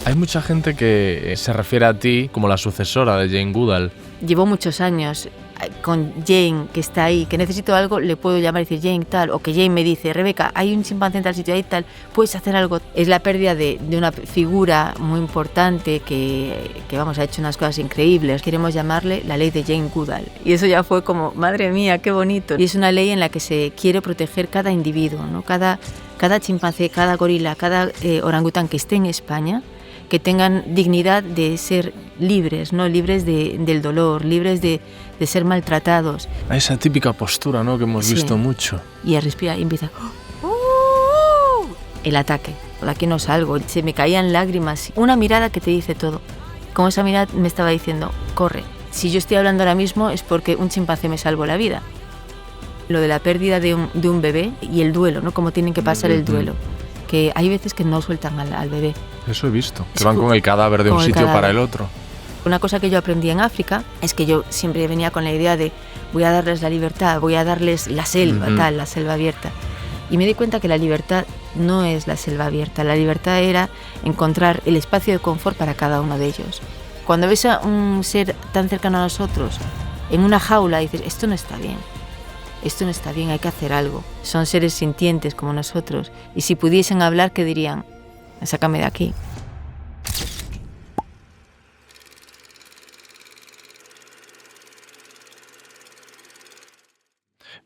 Hay mucha gente que se refiere a ti como la sucesora de Jane Goodall. Llevo muchos años con Jane, que está ahí, que necesito algo, le puedo llamar y decir Jane tal, o que Jane me dice, Rebeca, hay un chimpancé en tal sitio, ahí tal, puedes hacer algo. Es la pérdida de una figura muy importante que vamos, ha hecho unas cosas increíbles. Queremos llamarle la ley de Jane Goodall. Y eso ya fue como, madre mía, qué bonito. Y es una ley en la que se quiere proteger cada individuo, ¿no? Cada chimpancé, cada gorila, cada orangután que esté en España, que tengan dignidad de ser libres, ¿no? Libres del dolor, libres de ser maltratados. A esa típica postura, ¿no? Que hemos visto mucho. Y a respirar y empieza... El ataque. Por aquí no salgo. Se me caían lágrimas. Una mirada que te dice todo. Con esa mirada me estaba diciendo, corre. Si yo estoy hablando ahora mismo es porque un chimpancé me salvó la vida. Lo de la pérdida de un bebé y el duelo, ¿no? Cómo tienen que pasar el duelo. Que hay veces que no sueltan al bebé. Eso he visto, que van con el cadáver de un sitio para el otro. Una cosa que yo aprendí en África es que yo siempre venía con la idea de voy a darles la libertad, voy a darles la selva, la selva abierta. Y me di cuenta que la libertad no es la selva abierta, la libertad era encontrar el espacio de confort para cada uno de ellos. Cuando ves a un ser tan cercano a nosotros en una jaula dices, esto no está bien. Esto no está bien, hay que hacer algo. Son seres sintientes como nosotros. Y si pudiesen hablar, ¿qué dirían? Sácame de aquí.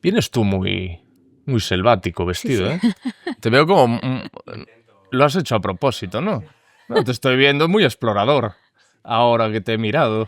Vienes tú muy selvático vestido, sí. ¿Eh? Te veo como... Lo has hecho a propósito, ¿no? No, te estoy viendo muy explorador, ahora que te he mirado.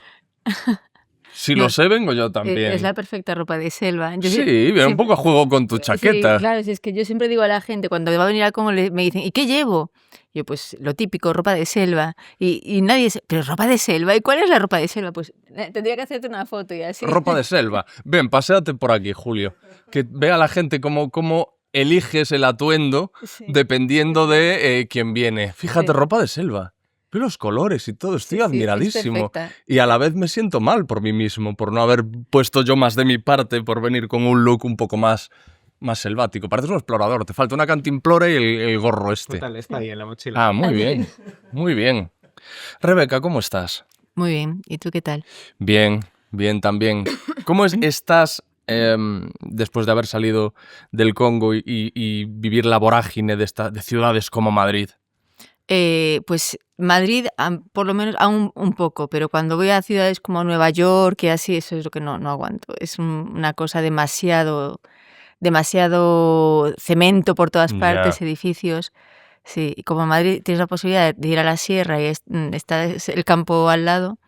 Si lo sé, vengo yo también. Es la perfecta ropa de selva. Yo viene un poco a juego con tu chaqueta. Sí, claro, es que yo siempre digo a la gente, cuando va a venir al Congo, me dicen, ¿y qué llevo? Yo, pues, lo típico, ropa de selva. Y nadie dice, ¿pero ropa de selva? ¿Y cuál es la ropa de selva? Pues tendría que hacerte una foto y así. Ropa de selva. Ven, paséate por aquí, Julio. Que vea la gente cómo eliges el atuendo dependiendo de quién viene. Fíjate, ropa de selva. Los colores y todo, estoy admiradísimo. Y a la vez me siento mal por mí mismo, por no haber puesto yo más de mi parte, por venir con un look un poco más selvático. Pareces un explorador, te falta una cantimplora y el gorro este. Total, está ahí en la mochila. Ah, muy bien, muy bien. Rebeca, ¿cómo estás? Muy bien, ¿y tú qué tal? Bien, bien también. ¿Cómo estás después de haber salido del Congo y vivir la vorágine de ciudades como Madrid? Pues Madrid, por lo menos aún un poco, pero cuando voy a ciudades como Nueva York y así, eso es lo que no aguanto. Es una cosa demasiado cemento por todas partes, edificios. Sí, y como en Madrid tienes la posibilidad de ir a la sierra y está el campo al lado.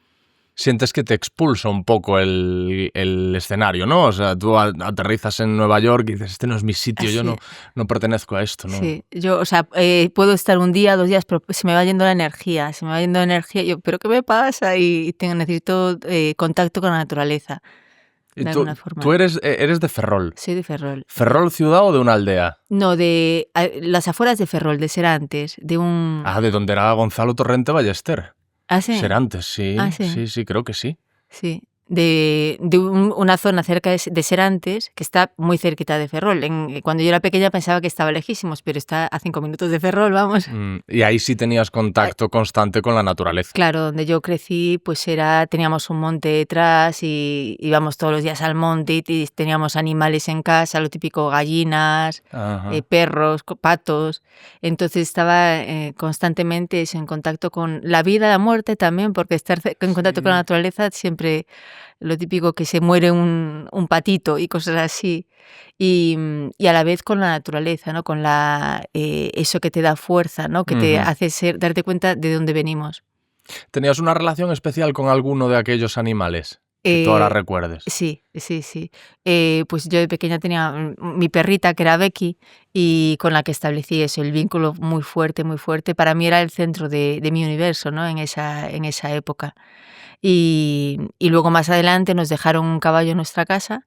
Sientes que te expulsa un poco el escenario, ¿no? O sea, tú aterrizas en Nueva York y dices, este no es mi sitio, yo no pertenezco a esto, ¿no? Sí, yo, o sea, puedo estar un día, 2 días, pero se me va yendo la energía, yo, ¿pero qué me pasa? Y necesito contacto con la naturaleza, de alguna forma. ¿Tú eres de Ferrol? Soy de Ferrol. ¿Ferrol ciudad o de una aldea? No, de las afueras de Ferrol, de Serantes, de un... Ah, de donde era Gonzalo Torrente Ballester. ¿Ah, sí? Serantes, sí. ¿Ah, sí? Sí, creo que sí. Sí, de una zona cerca de Serantes, que está muy cerquita de Ferrol. Cuando yo era pequeña pensaba que estaba lejísimos, pero está a 5 minutos de Ferrol, vamos. Y ahí sí tenías contacto constante con la naturaleza. Claro, donde yo crecí, pues teníamos un monte detrás y íbamos todos los días al monte y teníamos animales en casa, lo típico, gallinas, perros, patos. Entonces estaba constantemente en contacto con la vida, la muerte también, porque estar en contacto con la naturaleza siempre... Lo típico que se muere un patito y cosas así, y a la vez con la naturaleza, ¿no? Con eso que te da fuerza, ¿no? Que te hace darte cuenta de dónde venimos. ¿Tenías una relación especial con alguno de aquellos animales que tú ahora recuerdes? Sí. Pues yo de pequeña tenía mi perrita, que era Becky, y con la que establecí el vínculo muy fuerte. Para mí era el centro de mi universo, ¿no? En esa época. Y luego más adelante nos dejaron un caballo en nuestra casa,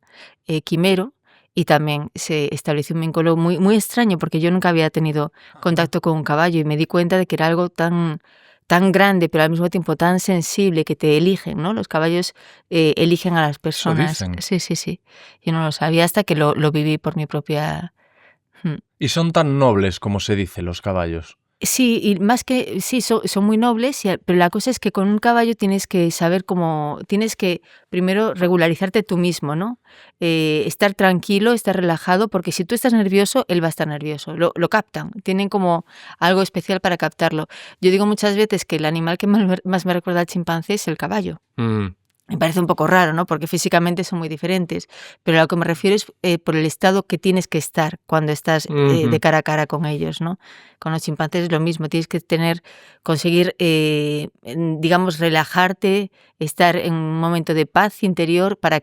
Quimero, y también se estableció un vínculo muy, muy extraño porque yo nunca había tenido contacto con un caballo y me di cuenta de que era algo tan grande pero al mismo tiempo tan sensible que te eligen, ¿no? Los caballos eligen a las personas. Sí. Yo no lo sabía hasta que lo viví por mi propia... ¿Y son tan nobles como se dice los caballos? Sí, y más que, sí, son muy nobles, pero la cosa es que con un caballo tienes que saber tienes que primero regularizarte tú mismo, ¿no? Estar tranquilo, estar relajado, porque si tú estás nervioso, él va a estar nervioso. Lo captan, tienen como algo especial para captarlo. Yo digo muchas veces que el animal que más me recuerda al chimpancé es el caballo. Me parece un poco raro, ¿no? Porque físicamente son muy diferentes, pero a lo que me refiero es por el estado que tienes que estar cuando estás de cara a cara con ellos, ¿no? Con los chimpancés es lo mismo, tienes que conseguir, digamos, relajarte, estar en un momento de paz interior para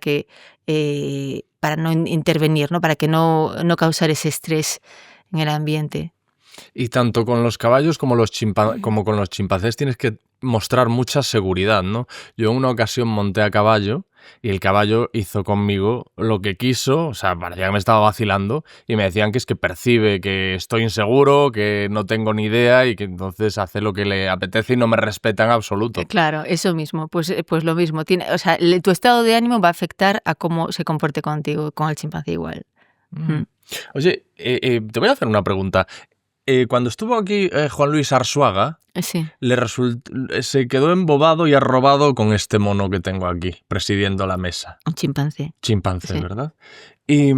no intervenir, ¿no? Para que no causar ese estrés en el ambiente. Y tanto con los caballos como con los chimpancés tienes que mostrar mucha seguridad, ¿no? Yo en una ocasión monté a caballo y el caballo hizo conmigo lo que quiso, o sea, parecía que me estaba vacilando y me decían que es que percibe que estoy inseguro, que no tengo ni idea y que entonces hace lo que le apetece y no me respeta en absoluto. Claro, eso mismo, pues lo mismo. O sea, tu estado de ánimo va a afectar a cómo se comporte contigo, con el chimpancé igual. Oye, te voy a hacer una pregunta. Cuando estuvo aquí Juan Luis Arzuaga, sí, se quedó embobado y arrobado con este mono que tengo aquí, presidiendo la mesa. un chimpancé. Chimpancé, Sí. ¿verdad? Y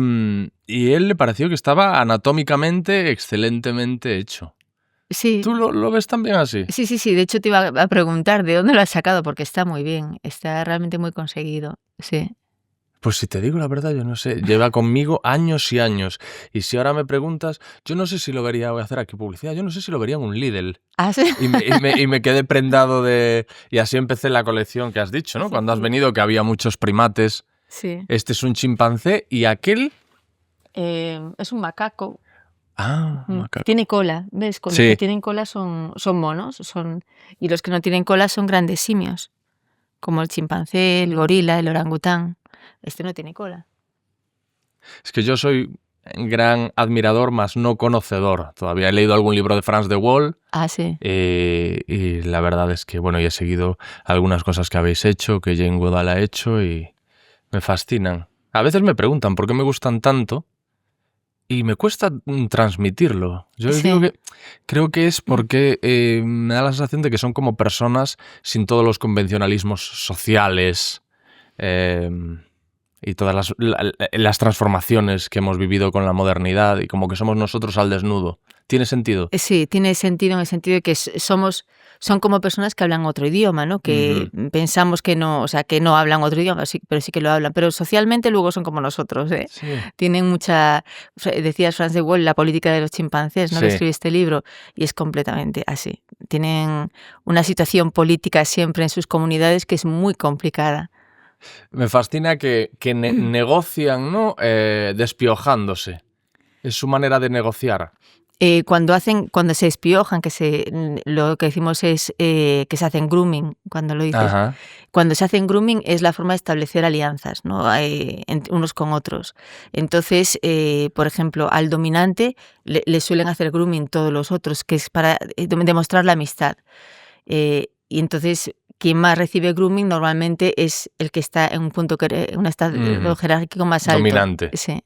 él le pareció que estaba anatómicamente excelentemente hecho. Sí. ¿Tú lo ves también así? Sí. De hecho, te iba a preguntar de dónde lo has sacado, porque está muy bien, está realmente muy conseguido. Sí. Pues si te digo la verdad, yo no sé. Lleva conmigo años y años. Y si ahora me preguntas, yo no sé si lo vería, voy a hacer aquí publicidad, yo no sé si lo vería en un Lidl. ¿Ah, sí? Y me quedé prendado de... Y así empecé la colección que has dicho, ¿no? Sí, Cuando has sí. venido, que había muchos primates. Sí. Este es un chimpancé y aquel... Es un macaco. Macaco. Tiene cola, ¿ves? Con los que tienen cola son monos, y los que no tienen cola son grandes simios, como el chimpancé, el gorila, el orangután. Este no tiene cola. Es que yo soy gran admirador, más no conocedor. Todavía he leído algún libro de Frans de Waal. Ah, sí. Y la verdad es que, bueno, y he seguido algunas cosas que habéis hecho, que Jane Goodall ha hecho y me fascinan. A veces me preguntan por qué me gustan tanto y me cuesta transmitirlo. Yo les digo que creo que es porque me da la sensación de que son como personas sin todos los convencionalismos sociales y todas las transformaciones que hemos vivido con la modernidad y como que somos nosotros al desnudo. ¿Tiene sentido? Sí, tiene sentido en el sentido de que son como personas que hablan otro idioma, ¿no? Que pensamos que no, o sea, que no hablan otro idioma, pero sí que lo hablan. Pero socialmente luego son como nosotros, ¿eh? Sí. Tienen decías Frans de Waal, la política de los chimpancés, ¿no? Sí. Que escribe este libro, y es completamente así. Tienen una situación política siempre en sus comunidades que es muy complicada. Me fascina que negocian, ¿no? Despiojándose. Es su manera de negociar. Cuando se despiojan, lo que decimos es que se hacen grooming, cuando lo dices. Ajá. Cuando se hacen grooming es la forma de establecer alianzas, ¿no? Unos con otros. Entonces, por ejemplo, al dominante le suelen hacer grooming todos los otros, que es para demostrar la amistad. Y entonces, quien más recibe grooming normalmente es el que está en un estado jerárquico más alto. Dominante. Sí.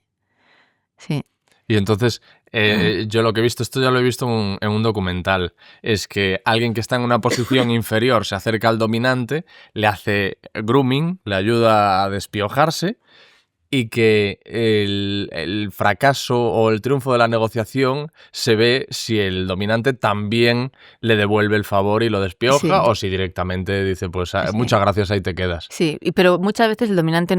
Y entonces, yo lo que he visto, esto ya lo he visto en un documental, es que alguien que está en una posición inferior se acerca al dominante, le hace grooming, le ayuda a despiojarse, y que el fracaso o el triunfo de la negociación se ve si el dominante también le devuelve el favor y lo despioja, o si directamente dice, pues muchas gracias, ahí te quedas. Sí, pero muchas veces el dominante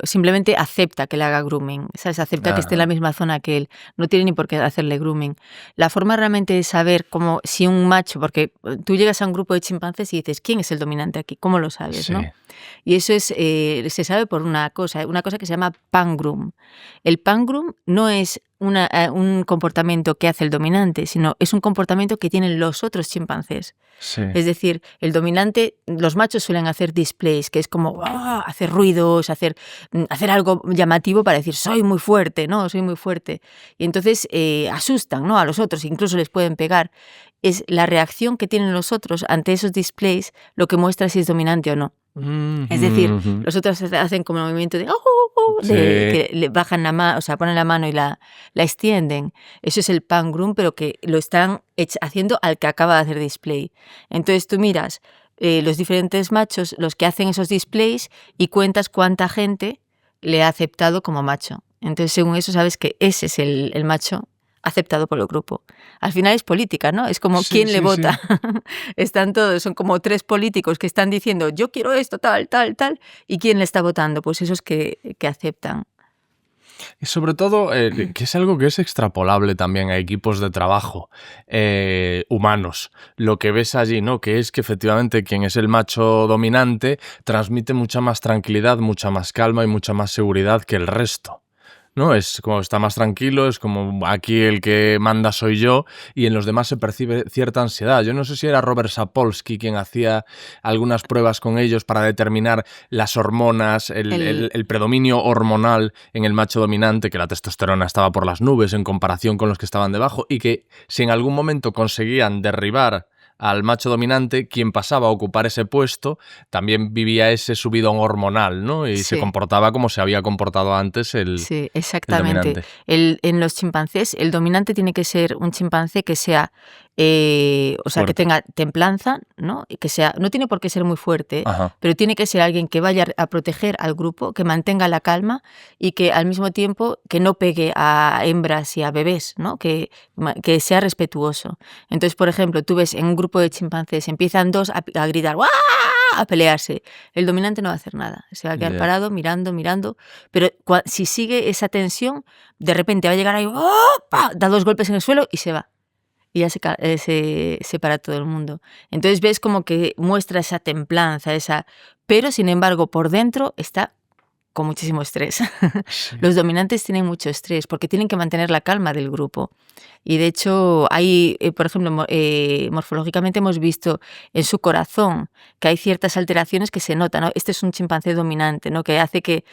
simplemente acepta que le haga grooming, ¿sabes? Acepta que esté en la misma zona que él, no tiene ni por qué hacerle grooming. La forma realmente de saber si un macho, porque tú llegas a un grupo de chimpancés y dices, ¿quién es el dominante aquí? ¿Cómo lo sabes, Sí. no? Y eso se sabe por una cosa que se llama pangroom. El pangroom no es un comportamiento que hace el dominante, sino es un comportamiento que tienen los otros chimpancés. Sí. Es decir, el dominante, los machos suelen hacer displays, que es como hacer ruidos, hacer algo llamativo para decir soy muy fuerte, ¿no? Soy muy fuerte. Y entonces asustan, ¿no? A los otros, incluso les pueden pegar. Es la reacción que tienen los otros ante esos displays lo que muestra si es dominante o no. Es decir, Ujú. los otros hacen como el movimiento de, "Oh", Sí. que le bajan la mano, o sea, ponen la mano y la extienden. Eso es el pangrun, pero que lo están haciendo al que acaba de hacer display. Entonces tú miras los diferentes machos, los que hacen esos displays, y cuentas cuánta gente le ha aceptado como macho. Entonces, según eso, sabes que ese es el macho aceptado por el grupo. Al final es política, ¿no? Es como Sí, quién le sí, sí. vota. Están todos, son como 3 políticos que están diciendo, yo quiero esto, tal, tal, tal, y quién le está votando, pues esos que aceptan. Y sobre todo, que es algo que es extrapolable también a equipos de trabajo humanos. Lo que ves allí, ¿no? Que es que efectivamente quien es el macho dominante transmite mucha más tranquilidad, mucha más calma y mucha más seguridad que el resto. ¿No? Es como está más tranquilo, es como aquí el que manda soy yo, y en los demás se percibe cierta ansiedad. Yo no sé si era Robert Sapolsky quien hacía algunas pruebas con ellos para determinar las hormonas, El, el predominio hormonal en el macho dominante, que la testosterona estaba por las nubes en comparación con los que estaban debajo, y que si en algún momento conseguían derribar al macho dominante, quien pasaba a ocupar ese puesto también vivía ese subidón hormonal, ¿no? Y se sí. comportaba como se había comportado antes Sí, el exactamente. dominante. En los chimpancés, el dominante tiene que ser un chimpancé que sea, o sea, que Fuerte. tenga templanza, ¿no? Y que sea, no tiene por qué ser muy fuerte, Ajá. pero tiene que ser alguien que vaya a proteger al grupo, que mantenga la calma y que al mismo tiempo que no pegue a hembras y a bebés, ¿no? Que sea respetuoso. Entonces, por ejemplo, tú ves en un grupo de chimpancés, empiezan dos a gritar, ¡guau!, a pelearse. El dominante no va a hacer nada, se va a quedar Ya. parado mirando, mirando, pero si sigue esa tensión, de repente va a llegar ahí, ¡oh!, ¡pa!, da 2 golpes en el suelo y se va. Y ya se separa todo el mundo. Entonces ves como que muestra esa templanza, pero sin embargo por dentro está con muchísimo estrés. Sí. Los dominantes tienen mucho estrés porque tienen que mantener la calma del grupo. Y de hecho, hay, por ejemplo, morfológicamente hemos visto en su corazón que hay ciertas alteraciones que se notan, ¿no? Este es un chimpancé dominante, ¿no? Que hace que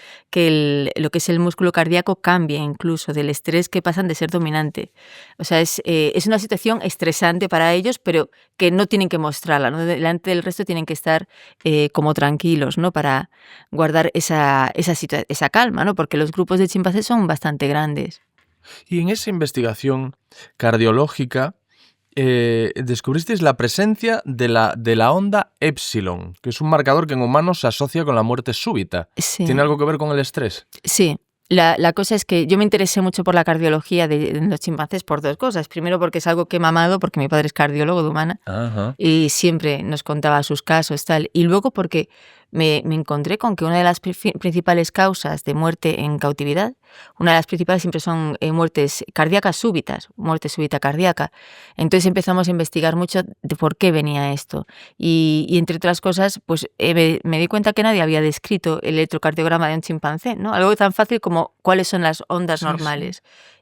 lo que es el músculo cardíaco cambie incluso del estrés que pasan de ser dominante. O sea, es una situación estresante para ellos, pero que no tienen que mostrarla, ¿no? Delante del resto tienen que estar como tranquilos, ¿no? Para guardar esa calma, ¿no? Porque los grupos de chimpancés son bastante grandes. Y en esa investigación cardiológica descubristeis la presencia de la onda epsilon, que es un marcador que en humanos se asocia con la muerte súbita. Sí, ¿Tiene algo que ver con el estrés? sí. La cosa es que yo me interesé mucho por la cardiología de los chimpancés por 2 cosas. Primero, porque es algo que he mamado, porque mi padre es cardiólogo de humana Ajá. y siempre nos contaba sus casos, tal. Y luego porque me encontré con que una de las principales causas de muerte en cautividad, una de las principales siempre son muertes cardíacas súbitas, muerte súbita cardíaca. Entonces empezamos a investigar mucho de por qué venía esto. Y entre otras cosas, pues me di cuenta que nadie había descrito el electrocardiograma de un chimpancé, ¿no? Algo tan fácil como cuáles son las ondas Sí, sí. normales.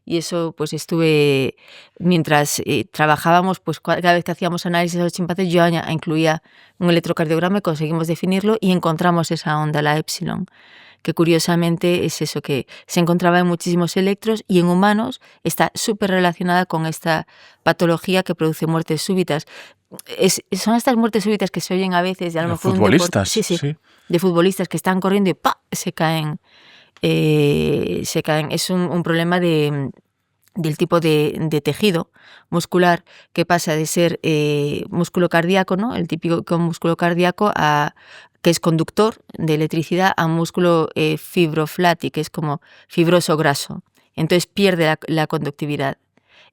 Y eso, pues estuve, mientras trabajábamos, pues cada vez que hacíamos análisis de los chimpancés, yo incluía un electrocardiograma y conseguimos definirlo y encontramos esa onda, la epsilon, que curiosamente es eso, que se encontraba en muchísimos electros y en humanos está súper relacionada con esta patología que produce muertes súbitas. Son estas muertes súbitas que se oyen a veces, de a lo Los mejor un deporte, futbolistas, sí, sí, sí. de futbolistas que están corriendo y ¡pa!, se caen. Es un problema del tipo de tejido muscular que pasa de ser músculo cardíaco, ¿no? El típico músculo cardíaco que es conductor de electricidad, a músculo fibroflati, que es como fibroso graso. Entonces pierde la conductividad.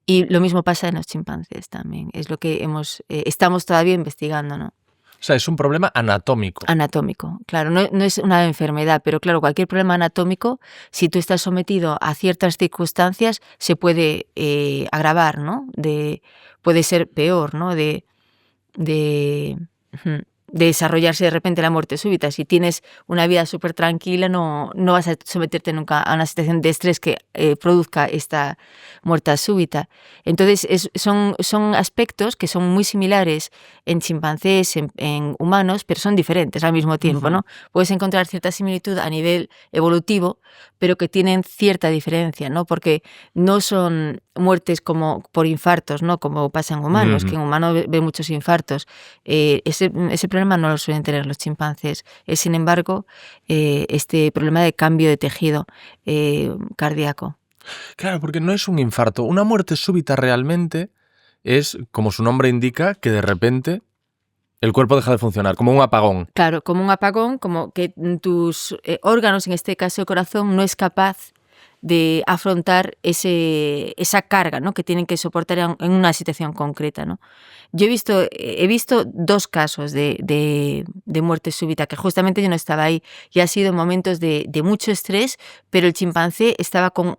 Y lo mismo pasa en los chimpancés también. Es lo que estamos todavía investigando, ¿no? O sea, es un problema anatómico. Anatómico, claro, no es una enfermedad, pero claro, cualquier problema anatómico, si tú estás sometido a ciertas circunstancias, se puede agravar, ¿no? Puede ser peor, ¿no? Ujú, de desarrollarse de repente la muerte súbita. Si tienes una vida súper tranquila, no vas a someterte nunca a una situación de estrés que produzca esta muerte súbita. Entonces, son aspectos que son muy similares en chimpancés, en humanos, pero son diferentes al mismo tiempo, ¿no? Puedes encontrar cierta similitud a nivel evolutivo, pero que tienen cierta diferencia, ¿no? Porque no son muertes como por infartos, ¿no? Como pasa en humanos, que en humanos ve muchos infartos. Ese problema no lo suelen tener los chimpancés. Es, sin embargo, este problema de cambio de tejido cardíaco. Claro, porque no es un infarto. Una muerte súbita realmente es, como su nombre indica, que de repente el cuerpo deja de funcionar, como un apagón. Claro, como un apagón, como que tus órganos, en este caso el corazón, no es capaz de afrontar esa carga, ¿no? Que tienen que soportar en una situación concreta, ¿no? Yo he visto 2 casos de muerte súbita, que justamente yo no estaba ahí, y ha sido momentos de mucho estrés, pero el chimpancé estaba con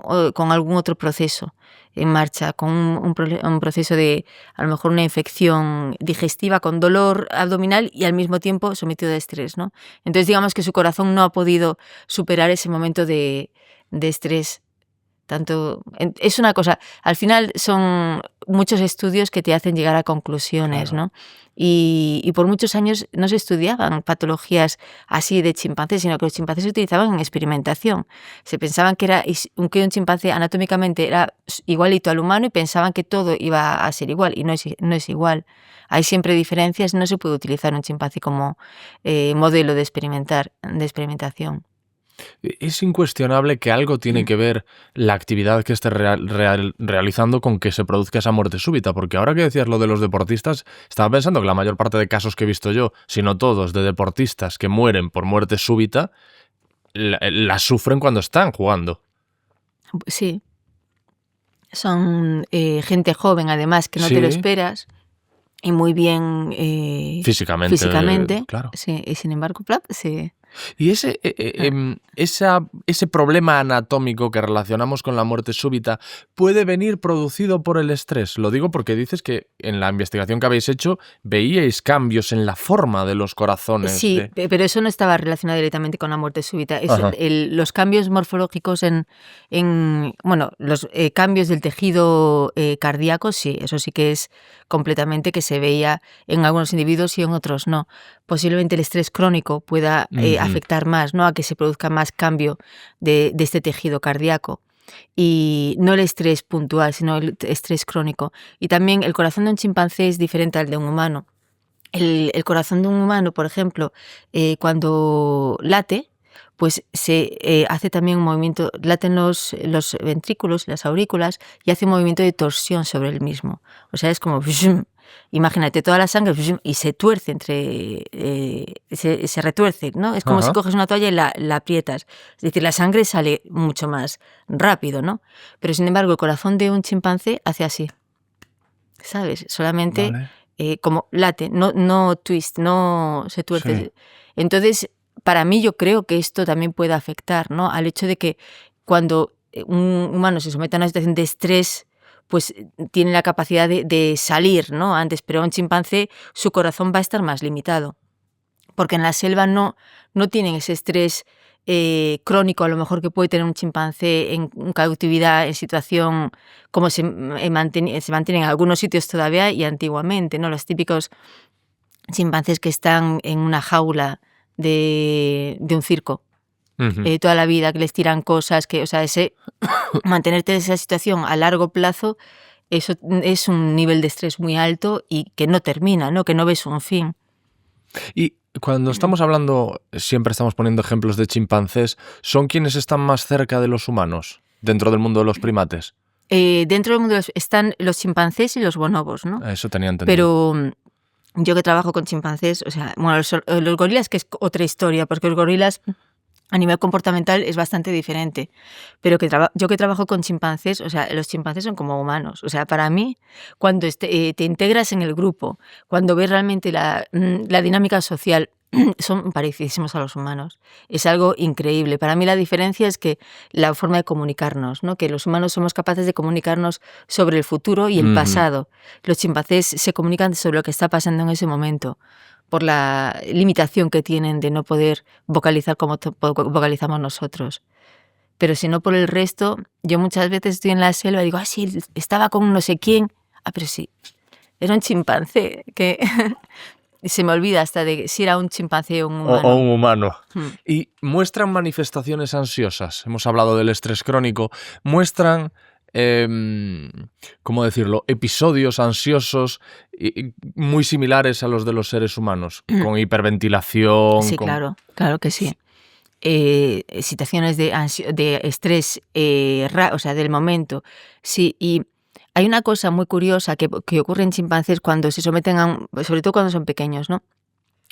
algún otro proceso en marcha, con un proceso de, a lo mejor, una infección digestiva con dolor abdominal y al mismo tiempo sometido a estrés, ¿no? Entonces, digamos que su corazón no ha podido superar ese momento de estrés. Es una cosa, al final son muchos estudios que te hacen llegar a conclusiones, Claro. ¿no? Y por muchos años no se estudiaban patologías así de chimpancés, sino que los chimpancés se utilizaban en experimentación. Se pensaban que un chimpancé anatómicamente era igualito al humano y pensaban que todo iba a ser igual, y no es igual. Hay siempre diferencias, no se puede utilizar un chimpancé como modelo de experimentación. Es incuestionable que algo tiene que ver la actividad que esté realizando con que se produzca esa muerte súbita, porque ahora que decías lo de los deportistas, estaba pensando que la mayor parte de casos que he visto yo, si no todos, de deportistas que mueren por muerte súbita, la sufren cuando están jugando. Sí. Son gente joven, además, que no te lo Sí, esperas, y muy bien físicamente, claro. sí, y sin embargo, plap, sí. Y ese problema anatómico que relacionamos con la muerte súbita puede venir producido por el estrés. Lo digo porque dices que en la investigación que habéis hecho veíais cambios en la forma de los corazones. Sí, pero eso no estaba relacionado directamente con la muerte súbita. Ajá. Los cambios morfológicos bueno, los cambios del tejido cardíaco, sí, eso sí que es completamente que se veía en algunos individuos y en otros no. Posiblemente el estrés crónico pueda afectar más, ¿no? A que se produzca más cambio de este tejido cardíaco. Y no el estrés puntual, sino el estrés crónico. Y también el corazón de un chimpancé es diferente al de un humano. El corazón de un humano, por ejemplo, cuando late, pues se hace también un movimiento, laten los ventrículos, las aurículas, y hace un movimiento de torsión sobre el mismo. O sea, es como, imagínate toda la sangre, y se tuerce se retuerce, ¿no? Es como si coges una toalla y la aprietas. Es decir, la sangre sale mucho más rápido, ¿no? Pero sin embargo, el corazón de un chimpancé hace así, ¿sabes? Solamente... Vale. Como late, no twist, no se tuerce. Sí. Entonces, para mí yo creo que esto también puede afectar, ¿no? Al hecho de que cuando un humano se somete a una situación de estrés, pues tiene la capacidad de salir, ¿no? Antes, pero un chimpancé, su corazón va a estar más limitado. Porque en la selva no tienen ese estrés crónico, a lo mejor, que puede tener un chimpancé en cautividad, en situación como se mantiene en algunos sitios todavía y antiguamente, ¿no? Los típicos chimpancés que están en una jaula de un circo toda la vida, que les tiran cosas, o sea, mantenerte en esa situación a largo plazo, eso es un nivel de estrés muy alto y que no termina, ¿no? Que no ves un fin. Y cuando estamos hablando, siempre estamos poniendo ejemplos de chimpancés, ¿son quienes están más cerca de los humanos dentro del mundo de los primates? Dentro del mundo están los chimpancés y los bonobos, ¿no? Eso tenía entendido. Pero yo que trabajo con chimpancés, o sea, bueno, los gorilas, que es otra historia, porque los gorilas a nivel comportamental es bastante diferente. Pero yo que trabajo con chimpancés, o sea, los chimpancés son como humanos. O sea, para mí, cuando te integras en el grupo, cuando ves realmente la dinámica social, son parecidísimos a los humanos. Es algo increíble. Para mí la diferencia es que la forma de comunicarnos, ¿no? Que los humanos somos capaces de comunicarnos sobre el futuro y el pasado. Los chimpancés se comunican sobre lo que está pasando en ese momento, por la limitación que tienen de no poder vocalizar como vocalizamos nosotros. Pero si no por el resto, yo muchas veces estoy en la selva y digo, sí, estaba con no sé quién. Pero sí, era un chimpancé, que se me olvida hasta de si era un chimpancé o un humano. O un humano. ¿Y muestran manifestaciones ansiosas? Hemos hablado del estrés crónico. ¿Muestran ¿cómo decirlo?, episodios ansiosos muy similares a los de los seres humanos, con hiperventilación, Sí, con... claro que sí. Situaciones de estrés, o sea, del momento. Sí, y hay una cosa muy curiosa que ocurre en chimpancés cuando se someten sobre todo cuando son pequeños, ¿no?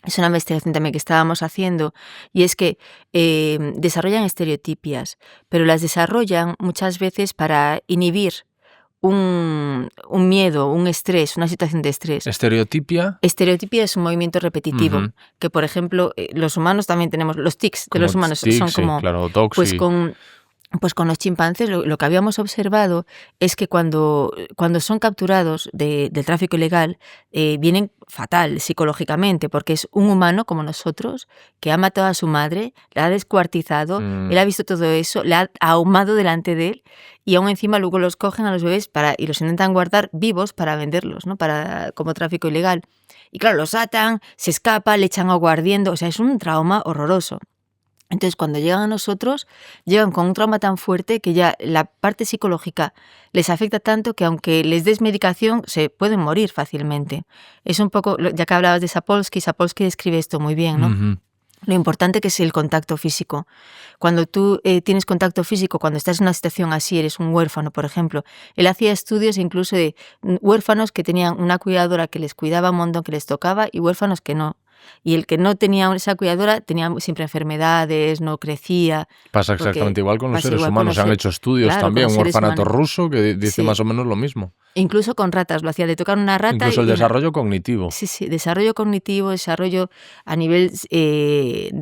Es una investigación también que estábamos haciendo, y es que desarrollan estereotipias, pero las desarrollan muchas veces para inhibir un miedo, un estrés, una situación de estrés. ¿Estereotipia? Estereotipia es un movimiento repetitivo, que por ejemplo los humanos también tenemos, los tics de los humanos son como, claro, pues con los chimpancés lo que habíamos observado es que cuando son capturados del tráfico ilegal, vienen fatal psicológicamente, porque es un humano como nosotros que ha matado a su madre, la ha descuartizado, él ha visto todo eso, le ha ahumado delante de él, y aún encima luego los cogen a los bebés y los intentan guardar vivos para venderlos, ¿no? Como tráfico ilegal. Y claro, los atan, se escapa, le echan agua ardiendo, o sea, es un trauma horroroso. Entonces, cuando llegan a nosotros, llegan con un trauma tan fuerte que ya la parte psicológica les afecta tanto que aunque les des medicación, se pueden morir fácilmente. Es un poco, ya que hablabas de Sapolsky describe esto muy bien, ¿no? Lo importante que es el contacto físico. Cuando tú tienes contacto físico, cuando estás en una situación así, eres un huérfano, por ejemplo. Él hacía estudios incluso de huérfanos que tenían una cuidadora que les cuidaba un montón, que les tocaba, y huérfanos que no. Y el que no tenía esa cuidadora tenía siempre enfermedades, no crecía. Pasa exactamente igual con los seres humanos. Se han hecho estudios también, un orfanato ruso que dice más o menos lo mismo. Incluso con ratas lo hacía, de tocar una rata. Incluso el desarrollo cognitivo. Sí, desarrollo cognitivo, desarrollo a nivel de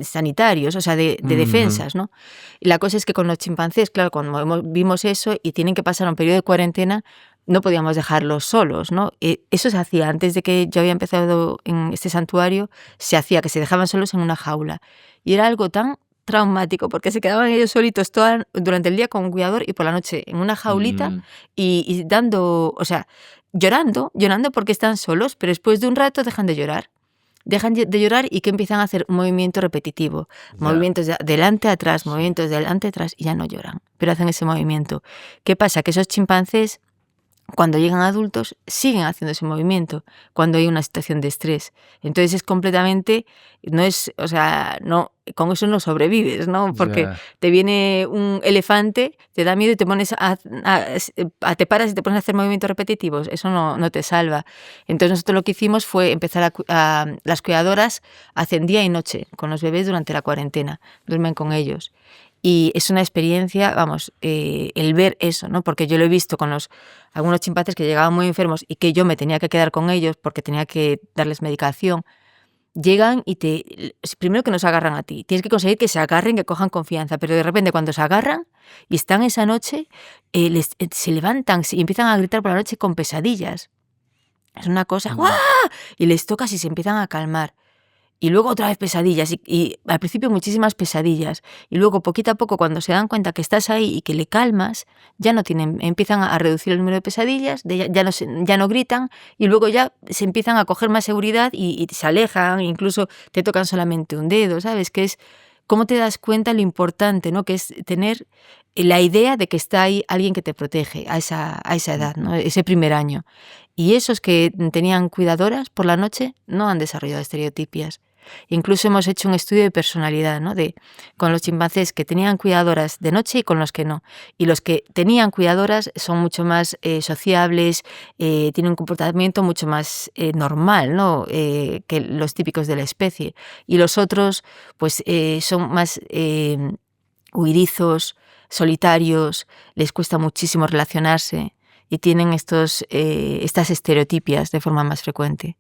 sanitarios, o sea, de defensas, ¿no? Y la cosa es que con los chimpancés, claro, cuando vimos eso y tienen que pasar un periodo de cuarentena, no podíamos dejarlos solos, ¿no? Eso se hacía antes de que yo había empezado en este santuario, se hacía que se dejaban solos en una jaula. Y era algo tan traumático porque se quedaban ellos solitos durante el día con un cuidador y por la noche en una jaulita y dando, o sea, llorando porque están solos, pero después de un rato dejan de llorar. Dejan de llorar y que empiezan a hacer un movimiento repetitivo, movimientos de adelante atrás, movimientos de adelante atrás, y ya no lloran, pero hacen ese movimiento. ¿Qué pasa? Que esos chimpancés, cuando llegan adultos, siguen haciendo ese movimiento cuando hay una situación de estrés. Entonces es completamente, con eso no sobrevives, ¿no? Porque te viene un elefante, te da miedo y te pones te paras y te pones a hacer movimientos repetitivos. Eso no te salva. Entonces nosotros lo que hicimos fue empezar las cuidadoras hacen día y noche con los bebés durante la cuarentena, duermen con ellos. Y es una experiencia, el ver eso, ¿no? Porque yo lo he visto con algunos chimpancés que llegaban muy enfermos y que yo me tenía que quedar con ellos porque tenía que darles medicación. Llegan y primero que no se agarran a ti, tienes que conseguir que se agarren, que cojan confianza, pero de repente cuando se agarran y están esa noche, se levantan y empiezan a gritar por la noche con pesadillas. Es una cosa, ¡guau! Y les tocas y se empiezan a calmar. Y luego otra vez pesadillas, y al principio muchísimas pesadillas, y luego poquito a poco cuando se dan cuenta que estás ahí y que le calmas, empiezan a reducir el número de pesadillas, ya no gritan, y luego ya se empiezan a coger más seguridad y se alejan, incluso te tocan solamente un dedo, ¿sabes? Que es cómo te das cuenta lo importante, ¿no? Que es tener la idea de que está ahí alguien que te protege a esa edad, ¿no? Ese primer año. Y esos que tenían cuidadoras por la noche no han desarrollado estereotipias. Incluso hemos hecho un estudio de personalidad, ¿no? Con los chimpancés que tenían cuidadoras de noche y con los que no. Y los que tenían cuidadoras son mucho más sociables, tienen un comportamiento mucho más normal, ¿no? Que los típicos de la especie. Y los otros, pues, son más huidizos, solitarios, les cuesta muchísimo relacionarse y tienen estas estereotipias de forma más frecuente.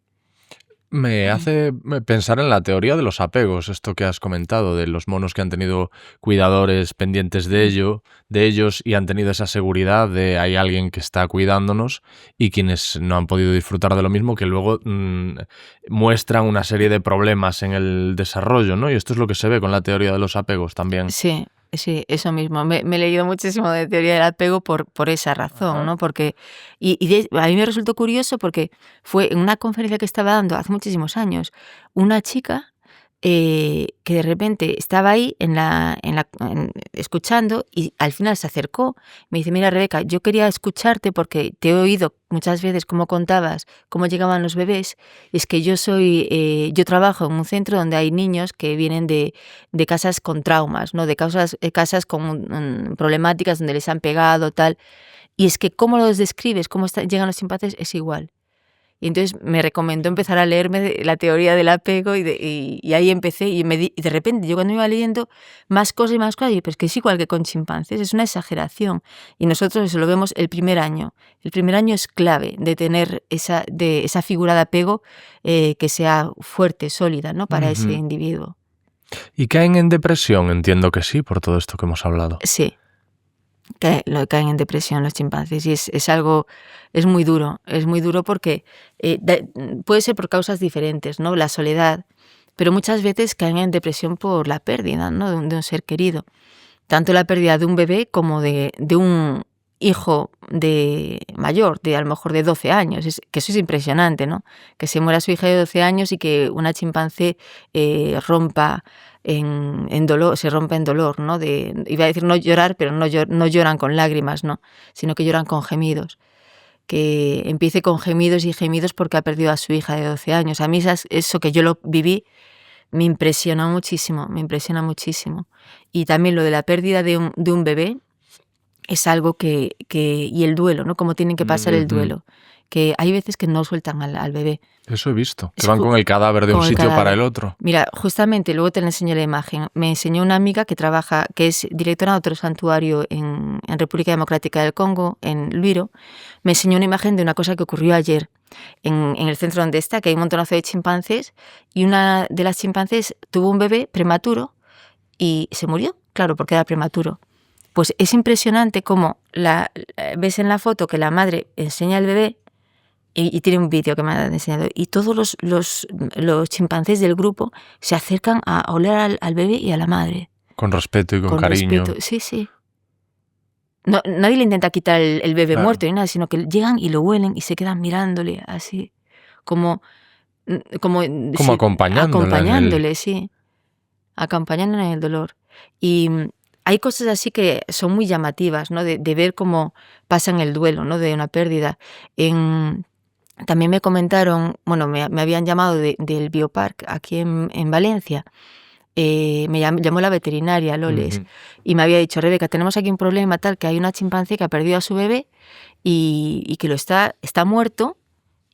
Me hace pensar en la teoría de los apegos, esto que has comentado, de los monos que han tenido cuidadores pendientes de ellos y han tenido esa seguridad de hay alguien que está cuidándonos, y quienes no han podido disfrutar de lo mismo, que luego muestran una serie de problemas en el desarrollo, ¿no? Y esto es lo que se ve con la teoría de los apegos también. Sí, eso mismo. Me he leído muchísimo de teoría del apego por esa razón, ¿no? Porque a mí me resultó curioso porque fue en una conferencia que estaba dando hace muchísimos años una chica que de repente estaba ahí escuchando y al final se acercó. Me dice, mira, Rebeca, yo quería escucharte porque te he oído muchas veces cómo contabas, cómo llegaban los bebés. Y es que yo trabajo en un centro donde hay niños que vienen de casas con traumas, ¿no? De casas con problemáticas donde les han pegado, tal. Y es que cómo los describes, llegan los chimpancés, es igual. Y entonces me recomendó empezar a leerme la teoría del apego y ahí empecé y de repente yo cuando iba leyendo más cosas y más cosas, pero es que es igual que con chimpancés, es una exageración. Y nosotros eso lo vemos el primer año. El primer año es clave de tener esa figura de apego que sea fuerte, sólida, ¿no? Para ese individuo. ¿Y caen en depresión? Entiendo que sí, por todo esto que hemos hablado. Sí. Caen en depresión los chimpancés y es muy duro porque puede ser por causas diferentes, ¿no? La soledad, pero muchas veces caen en depresión por la pérdida, ¿no? de un ser querido, tanto la pérdida de un bebé como de un hijo mayor, a lo mejor de 12 años, que eso es impresionante, ¿no? Que se muera su hija de 12 años y que una chimpancé rompa en dolor, se rompe en dolor, ¿no? Iba a decir no llorar, pero no lloran con lágrimas, ¿no? Sino que lloran con gemidos. Que empiece con gemidos y gemidos porque ha perdido a su hija de 12 años. A mí eso que yo lo viví me impresiona muchísimo. Y también lo de la pérdida de un bebé es algo y el duelo, ¿no? Cómo tienen que pasar el duelo. Que hay veces que no sueltan al bebé. Eso he visto, que van con el cadáver de un sitio para el otro. Mira, justamente, luego te enseño la imagen. Me enseñó una amiga que es directora de otro santuario en República Democrática del Congo, en Lwiro. Me enseñó una imagen de una cosa que ocurrió ayer en el centro donde está, que hay un montonazo de chimpancés, y una de las chimpancés tuvo un bebé prematuro y se murió, claro, porque era prematuro. Pues es impresionante cómo ves en la foto que la madre enseña al bebé y tiene un vídeo que me han enseñado y todos los chimpancés del grupo se acercan a oler al bebé y a la madre. Con respeto y con cariño. Respeto. Sí. No, nadie le intenta quitar el bebé muerto ni nada, sino que llegan y lo huelen y se quedan mirándole así, como acompañándole, sí. Acompañándole en el dolor. Y hay cosas así que son muy llamativas, ¿no? De ver cómo pasan el duelo, ¿no? De una pérdida. También me comentaron, me habían llamado del Biopark aquí en Valencia. Me llamó la veterinaria, Loles, y me había dicho, Rebeca, tenemos aquí un problema tal, que hay una chimpancé que ha perdido a su bebé y que está muerto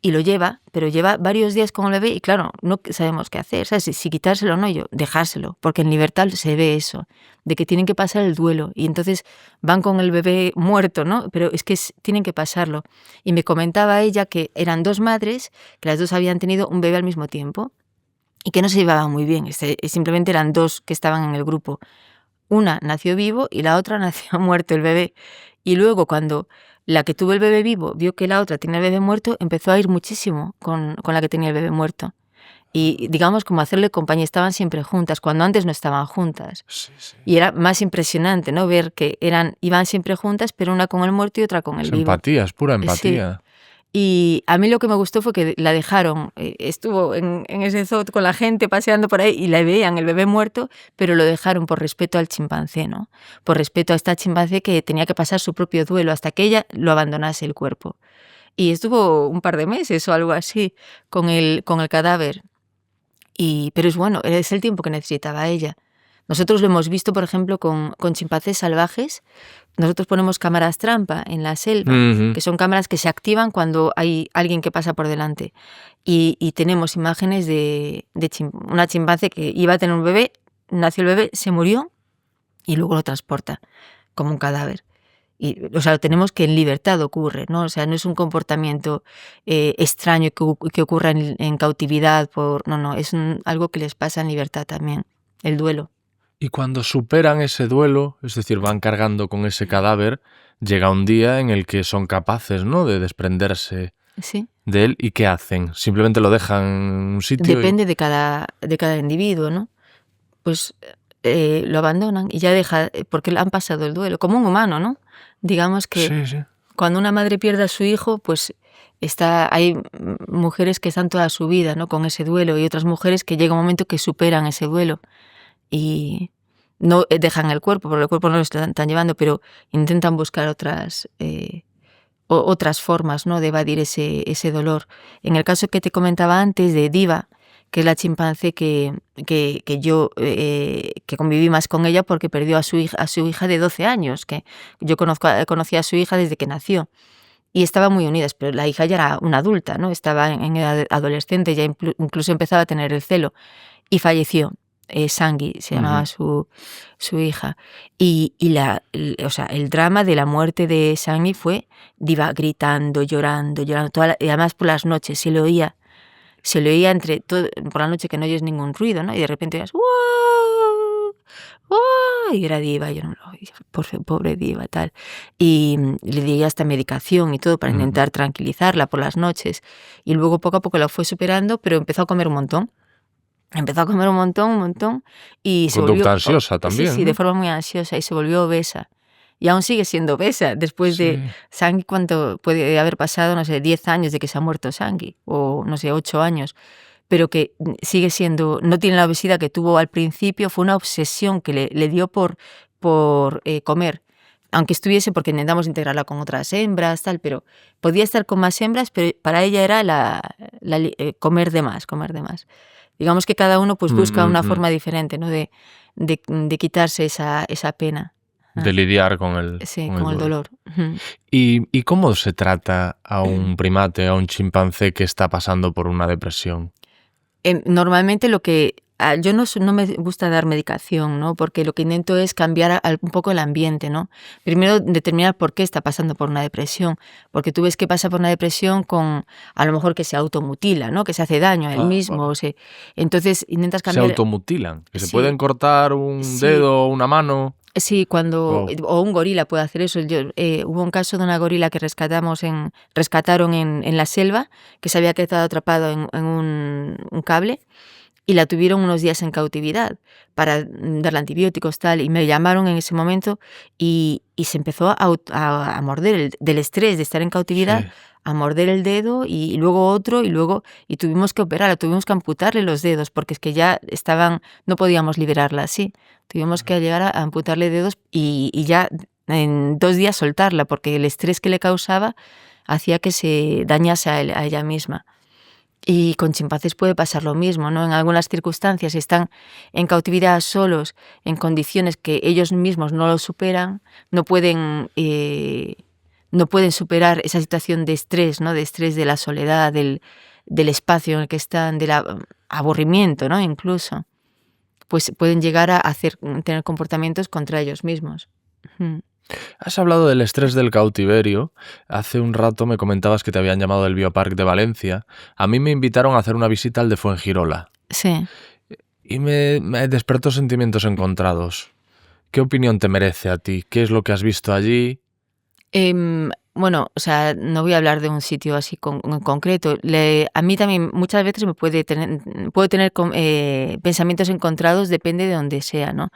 y lo lleva, pero lleva varios días con el bebé y claro, no sabemos qué hacer, ¿sabes? Si quitárselo o no, dejárselo, porque en libertad se ve eso, de que tienen que pasar el duelo y entonces van con el bebé muerto, ¿no? Pero es que tienen que pasarlo. Y me comentaba ella que eran dos madres, que las dos habían tenido un bebé al mismo tiempo y que no se llevaban muy bien, simplemente eran dos que estaban en el grupo. Una nació vivo y la otra nació muerto el bebé. Y luego cuando la que tuvo el bebé vivo vio que la otra tenía el bebé muerto, empezó a ir muchísimo con la que tenía el bebé muerto. Y digamos como hacerle compañía, estaban siempre juntas, cuando antes no estaban juntas. Sí. Y era más impresionante, ¿no? Ver que iban siempre juntas, pero una con el muerto y otra con el vivo. Empatía, es pura empatía. Sí. Y a mí lo que me gustó fue que la dejaron, estuvo en ese zoo con la gente paseando por ahí y la veían el bebé muerto, pero lo dejaron por respeto al chimpancé, ¿no? Por respeto a esta chimpancé que tenía que pasar su propio duelo hasta que ella lo abandonase el cuerpo. Y estuvo un par de meses o algo así con el cadáver. Pero es el tiempo que necesitaba ella. Nosotros lo hemos visto, por ejemplo, con chimpancés salvajes. Nosotros ponemos cámaras trampa en la selva, que son cámaras que se activan cuando hay alguien que pasa por delante. Y tenemos imágenes de una chimpancé que iba a tener un bebé, nació el bebé, se murió y luego lo transporta como un cadáver. Lo tenemos que en libertad ocurre, ¿no? O sea, no es un comportamiento extraño que ocurra en cautividad. No, es algo que les pasa en libertad también, el duelo. Y cuando superan ese duelo, es decir, van cargando con ese cadáver, llega un día en el que son capaces, ¿no?, de desprenderse de él. ¿Y qué hacen? ¿Simplemente lo dejan en un sitio? Depende de cada individuo, ¿no? Pues lo abandonan y ya deja, porque han pasado el duelo, como un humano, ¿no? Digamos que cuando una madre pierde a su hijo, pues Hay mujeres que están toda su vida, ¿no?, con ese duelo, y otras mujeres que llega un momento que superan ese duelo y no dejan el cuerpo, porque el cuerpo no lo están llevando, pero intentan buscar otras formas, ¿no?, de evadir ese dolor. En el caso que te comentaba antes de Diva, que es la chimpancé que yo que conviví más con ella porque perdió a su hija de 12 años, que yo conocí a su hija desde que nació. Y estaban muy unidas, pero la hija ya era una adulta, ¿no? Estaba en edad adolescente, ya incluso empezaba a tener el celo. Y falleció. Sangui se llamaba su hija. Y o sea, el drama de la muerte de Sangui fue Diva gritando, llorando, y además por las noches se le oía por la noche, que no oyes ningún ruido, ¿no? Y de repente oías ¡wow! ¡Wow! Y era Diva, yo no lo oía, pobre Diva, tal. Y le di hasta medicación y todo para intentar tranquilizarla por las noches. Y luego poco a poco la fue superando, pero empezó a comer un montón. Un montón, y se volvió... Conducta ansiosa también, Sí, ¿no? de forma muy ansiosa, y se volvió obesa. Y aún sigue siendo obesa, después de Sangui, ¿cuánto puede haber pasado? No sé, 10 años de que se ha muerto Sangui, o no sé, 8 años, pero que sigue siendo, no tiene la obesidad que tuvo al principio, fue una obsesión que le dio por comer. Aunque estuviese, porque intentamos integrarla con otras hembras, tal, pero podía estar con más hembras, pero para ella era comer de más. Digamos que cada uno pues busca una forma diferente, ¿no?, de quitarse esa pena. De lidiar con el dolor. ¿Y cómo se trata a un primate, a un chimpancé que está pasando por una depresión? Normalmente yo no me gusta dar medicación, ¿no?, porque lo que intento es cambiar un poco el ambiente, ¿no? Primero determinar por qué está pasando por una depresión, porque tú ves que pasa por una depresión con, a lo mejor, que se automutila, ¿no?, que se hace daño a él mismo. Entonces intentas cambiar... Se automutilan, que se pueden cortar un dedo o una mano. Sí, o un gorila puede hacer eso. Hubo un caso de una gorila que rescataron en la selva, que se había quedado atrapado en un cable, y la tuvieron unos días en cautividad para darle antibióticos, tal, y me llamaron en ese momento y se empezó a morder del estrés de estar en cautividad, a morder el dedo y luego otro y tuvimos que operarla, tuvimos que amputarle los dedos porque es que ya no podíamos liberarla así. Tuvimos que llegar a amputarle dedos y ya en 2 días soltarla porque el estrés que le causaba hacía que se dañase a ella misma. Y con chimpancés puede pasar lo mismo, ¿no? En algunas circunstancias están en cautividad solos, en condiciones que ellos mismos no lo superan, no pueden superar esa situación de estrés, ¿no?, de estrés de la soledad, del espacio en el que están, del aburrimiento, ¿no?, incluso. Pues pueden llegar a tener comportamientos contra ellos mismos. Has hablado del estrés del cautiverio. Hace un rato me comentabas que te habían llamado del Biopark de Valencia. A mí me invitaron a hacer una visita al de Fuengirola. Sí. Y me despertó sentimientos encontrados. ¿Qué opinión te merece a ti? ¿Qué es lo que has visto allí? Bueno, o sea, no voy a hablar de un sitio así en concreto. A mí también muchas veces puedo tener pensamientos encontrados, depende de donde sea, ¿no?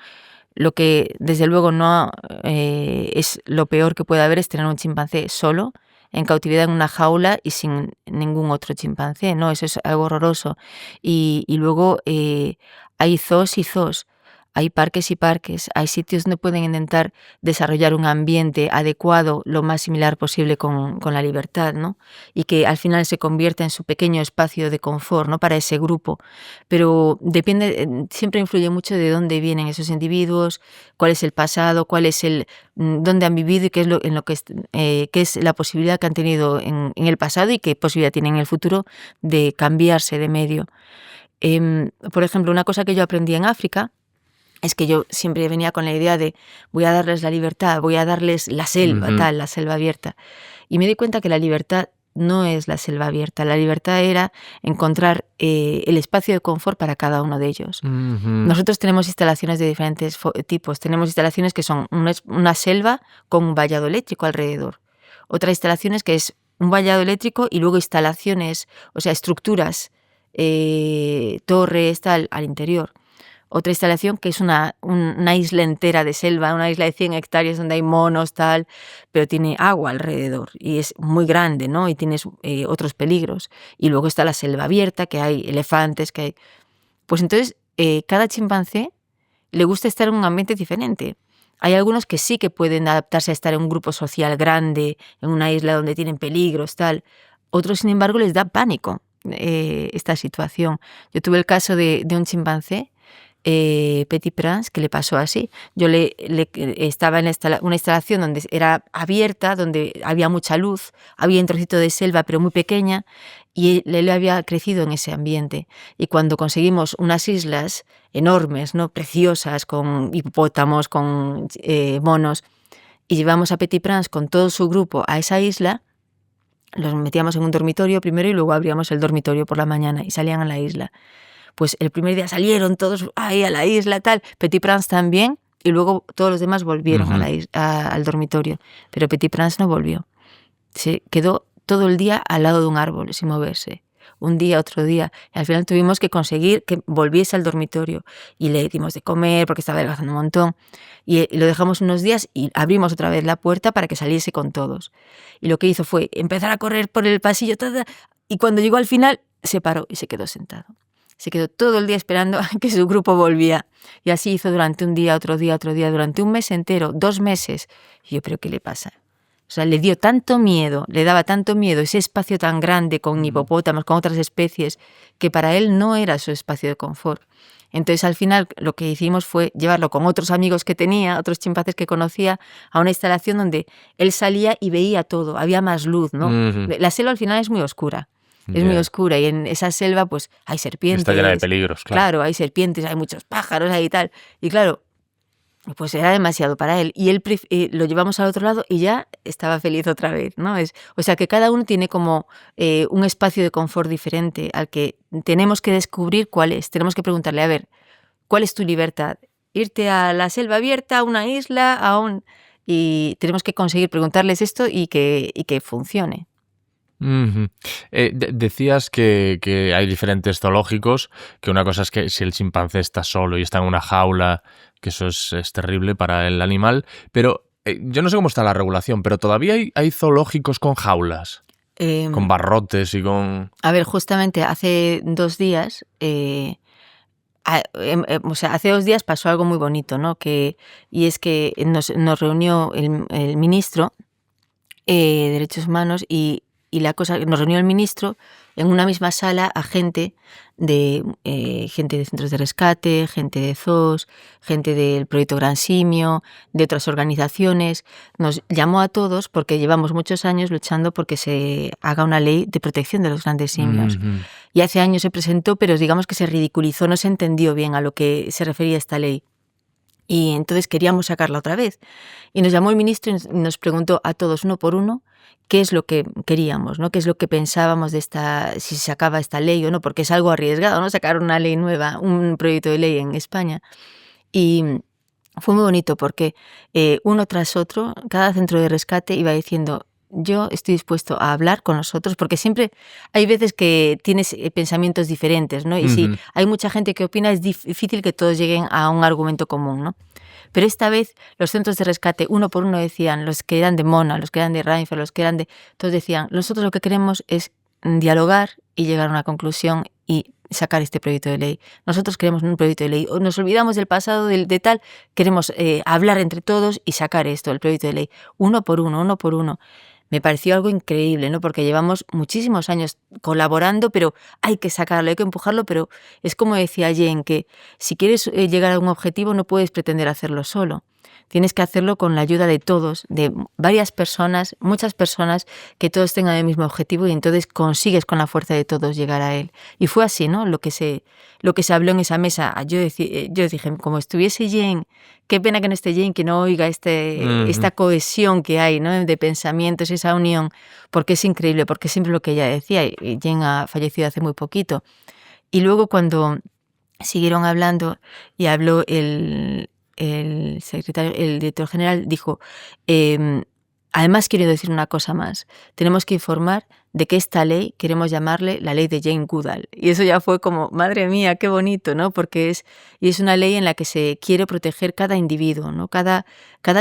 Lo que desde luego no es lo peor que puede haber es tener un chimpancé solo, en cautividad, en una jaula y sin ningún otro chimpancé, ¿no? Eso es algo horroroso. Y luego hay zoos y zoos. Hay parques y parques, hay sitios donde pueden intentar desarrollar un ambiente adecuado, lo más similar posible con la libertad, ¿no? Y que al final se convierta en su pequeño espacio de confort, ¿no?, para ese grupo. Pero depende, siempre influye mucho de dónde vienen esos individuos, cuál es el pasado, dónde han vivido y qué es la posibilidad que han tenido en el pasado y qué posibilidad tienen en el futuro de cambiarse de medio. Por ejemplo, una cosa que yo aprendí en África es que yo siempre venía con la idea de voy a darles la libertad, voy a darles la selva, la selva abierta. Y me di cuenta que la libertad no es la selva abierta. La libertad era encontrar el espacio de confort para cada uno de ellos. Nosotros tenemos instalaciones de diferentes tipos. Tenemos instalaciones que son una selva con un vallado eléctrico alrededor. Otra instalación es que es un vallado eléctrico y luego instalaciones, o sea, estructuras, torres, tal, al interior. otra instalación que es una isla entera de selva, una isla de 100 hectáreas donde hay monos, tal, pero tiene agua alrededor y es muy grande, ¿no? Y tienes otros peligros. Y luego está la selva abierta, que hay elefantes, que hay... Pues entonces, cada chimpancé le gusta estar en un ambiente diferente. Hay algunos que sí que pueden adaptarse a estar en un grupo social grande, en una isla donde tienen peligros, tal. Otros, sin embargo, les da pánico esta situación. Yo tuve el caso de un chimpancé, Petit Prince, que le pasó así. Yo estaba en una instalación donde era abierta, donde había mucha luz, había un trocito de selva, pero muy pequeña, y él había crecido en ese ambiente. Y cuando conseguimos unas islas enormes, ¿no? Preciosas, con hipopótamos, con monos, y llevamos a Petit Prince con todo su grupo a esa isla, los metíamos en un dormitorio primero y luego abríamos el dormitorio por la mañana y salían a la isla. Pues el primer día salieron todos ahí a la isla, tal, Petit Prince también, y luego todos los demás volvieron al dormitorio. Pero Petit Prince no volvió. Se quedó todo el día al lado de un árbol, sin moverse. Un día, otro día. Y al final tuvimos que conseguir que volviese al dormitorio. Y le dimos de comer porque estaba adelgazando un montón. Y lo dejamos unos días y abrimos otra vez la puerta para que saliese con todos. Y lo que hizo fue empezar a correr por el pasillo. Y cuando llegó al final, se paró y se quedó sentado. Se quedó todo el día esperando a que su grupo volvía. Y así hizo durante un día, otro día, durante un mes entero, 2 meses. Y yo, ¿pero qué le pasa? O sea, le dio tanto miedo, le daba tanto miedo ese espacio tan grande con hipopótamos, con otras especies, que para él no era su espacio de confort. Entonces, al final, lo que hicimos fue llevarlo con otros amigos que tenía, otros chimpancés que conocía, a una instalación donde él salía y veía todo, había más luz, ¿no? La selva al final es muy oscura. Es muy oscura y en esa selva pues hay serpientes. Está llena de peligros, claro. Claro, hay serpientes, hay muchos pájaros, hay tal. Y claro, pues era demasiado para él. Y él lo llevamos al otro lado y ya estaba feliz otra vez, ¿no? O sea que cada uno tiene como un espacio de confort diferente al que tenemos que descubrir cuál es. Tenemos que preguntarle, a ver, ¿cuál es tu libertad? ¿Irte a la selva abierta, a una isla, y tenemos que conseguir preguntarles esto y que funcione. Decías que hay diferentes zoológicos, que una cosa es que si el chimpancé está solo y está en una jaula, que eso es terrible para el animal, pero yo no sé cómo está la regulación, pero todavía hay zoológicos con jaulas, con barrotes y con... A ver, justamente hace 2 días, o sea, hace 2 días pasó algo muy bonito, ¿no? Y es que nos reunió el ministro de Derechos Humanos y nos reunió el ministro en una misma sala a gente de centros de rescate, gente de zoos, gente del Proyecto Gran Simio, de otras organizaciones. Nos llamó a todos porque llevamos muchos años luchando porque se haga una ley de protección de los grandes simios. Y hace años se presentó, pero digamos que se ridiculizó, no se entendió bien a lo que se refería esta ley. Y entonces queríamos sacarla otra vez. Y nos llamó el ministro y nos preguntó a todos uno por uno qué es lo que queríamos, ¿no? Qué es lo que pensábamos de si se sacaba esta ley o no, porque es algo arriesgado, ¿no? Sacar una ley nueva, un proyecto de ley en España. Y fue muy bonito porque uno tras otro, cada centro de rescate iba diciendo: yo estoy dispuesto a hablar con nosotros, porque siempre hay veces que tienes pensamientos diferentes, ¿no? Y si hay mucha gente que opina, es difícil que todos lleguen a un argumento común, ¿no? Pero esta vez los centros de rescate, uno por uno decían, los que eran de Mona, los que eran de Reinfeldt, los que eran de... Todos decían, nosotros lo que queremos es dialogar y llegar a una conclusión y sacar este proyecto de ley. Nosotros queremos un proyecto de ley. Nos olvidamos del pasado, de tal, queremos hablar entre todos y sacar esto, el proyecto de ley. Uno por uno, uno por uno. Me pareció algo increíble, ¿no? Porque llevamos muchísimos años colaborando, pero hay que sacarlo, hay que empujarlo, pero es como decía Jen, que si quieres llegar a un objetivo no puedes pretender hacerlo solo. Tienes que hacerlo con la ayuda de todos, de varias personas, muchas personas, que todos tengan el mismo objetivo y entonces consigues con la fuerza de todos llegar a él. Y fue así, ¿no? Lo que se habló en esa mesa. Yo dije, como estuviese Jen, qué pena que no esté Jen, que no oiga esta cohesión que hay, ¿no? De pensamientos, esa unión, porque es increíble, porque es siempre lo que ella decía, y Jen ha fallecido hace muy poquito. Y luego cuando siguieron hablando y habló el secretario, el director general, dijo, además quiero decir una cosa más, tenemos que informar de que esta ley queremos llamarle la ley de Jane Goodall. Y eso ya fue como, madre mía, qué bonito, ¿no? Porque es una ley en la que se quiere proteger cada individuo, ¿no? Cada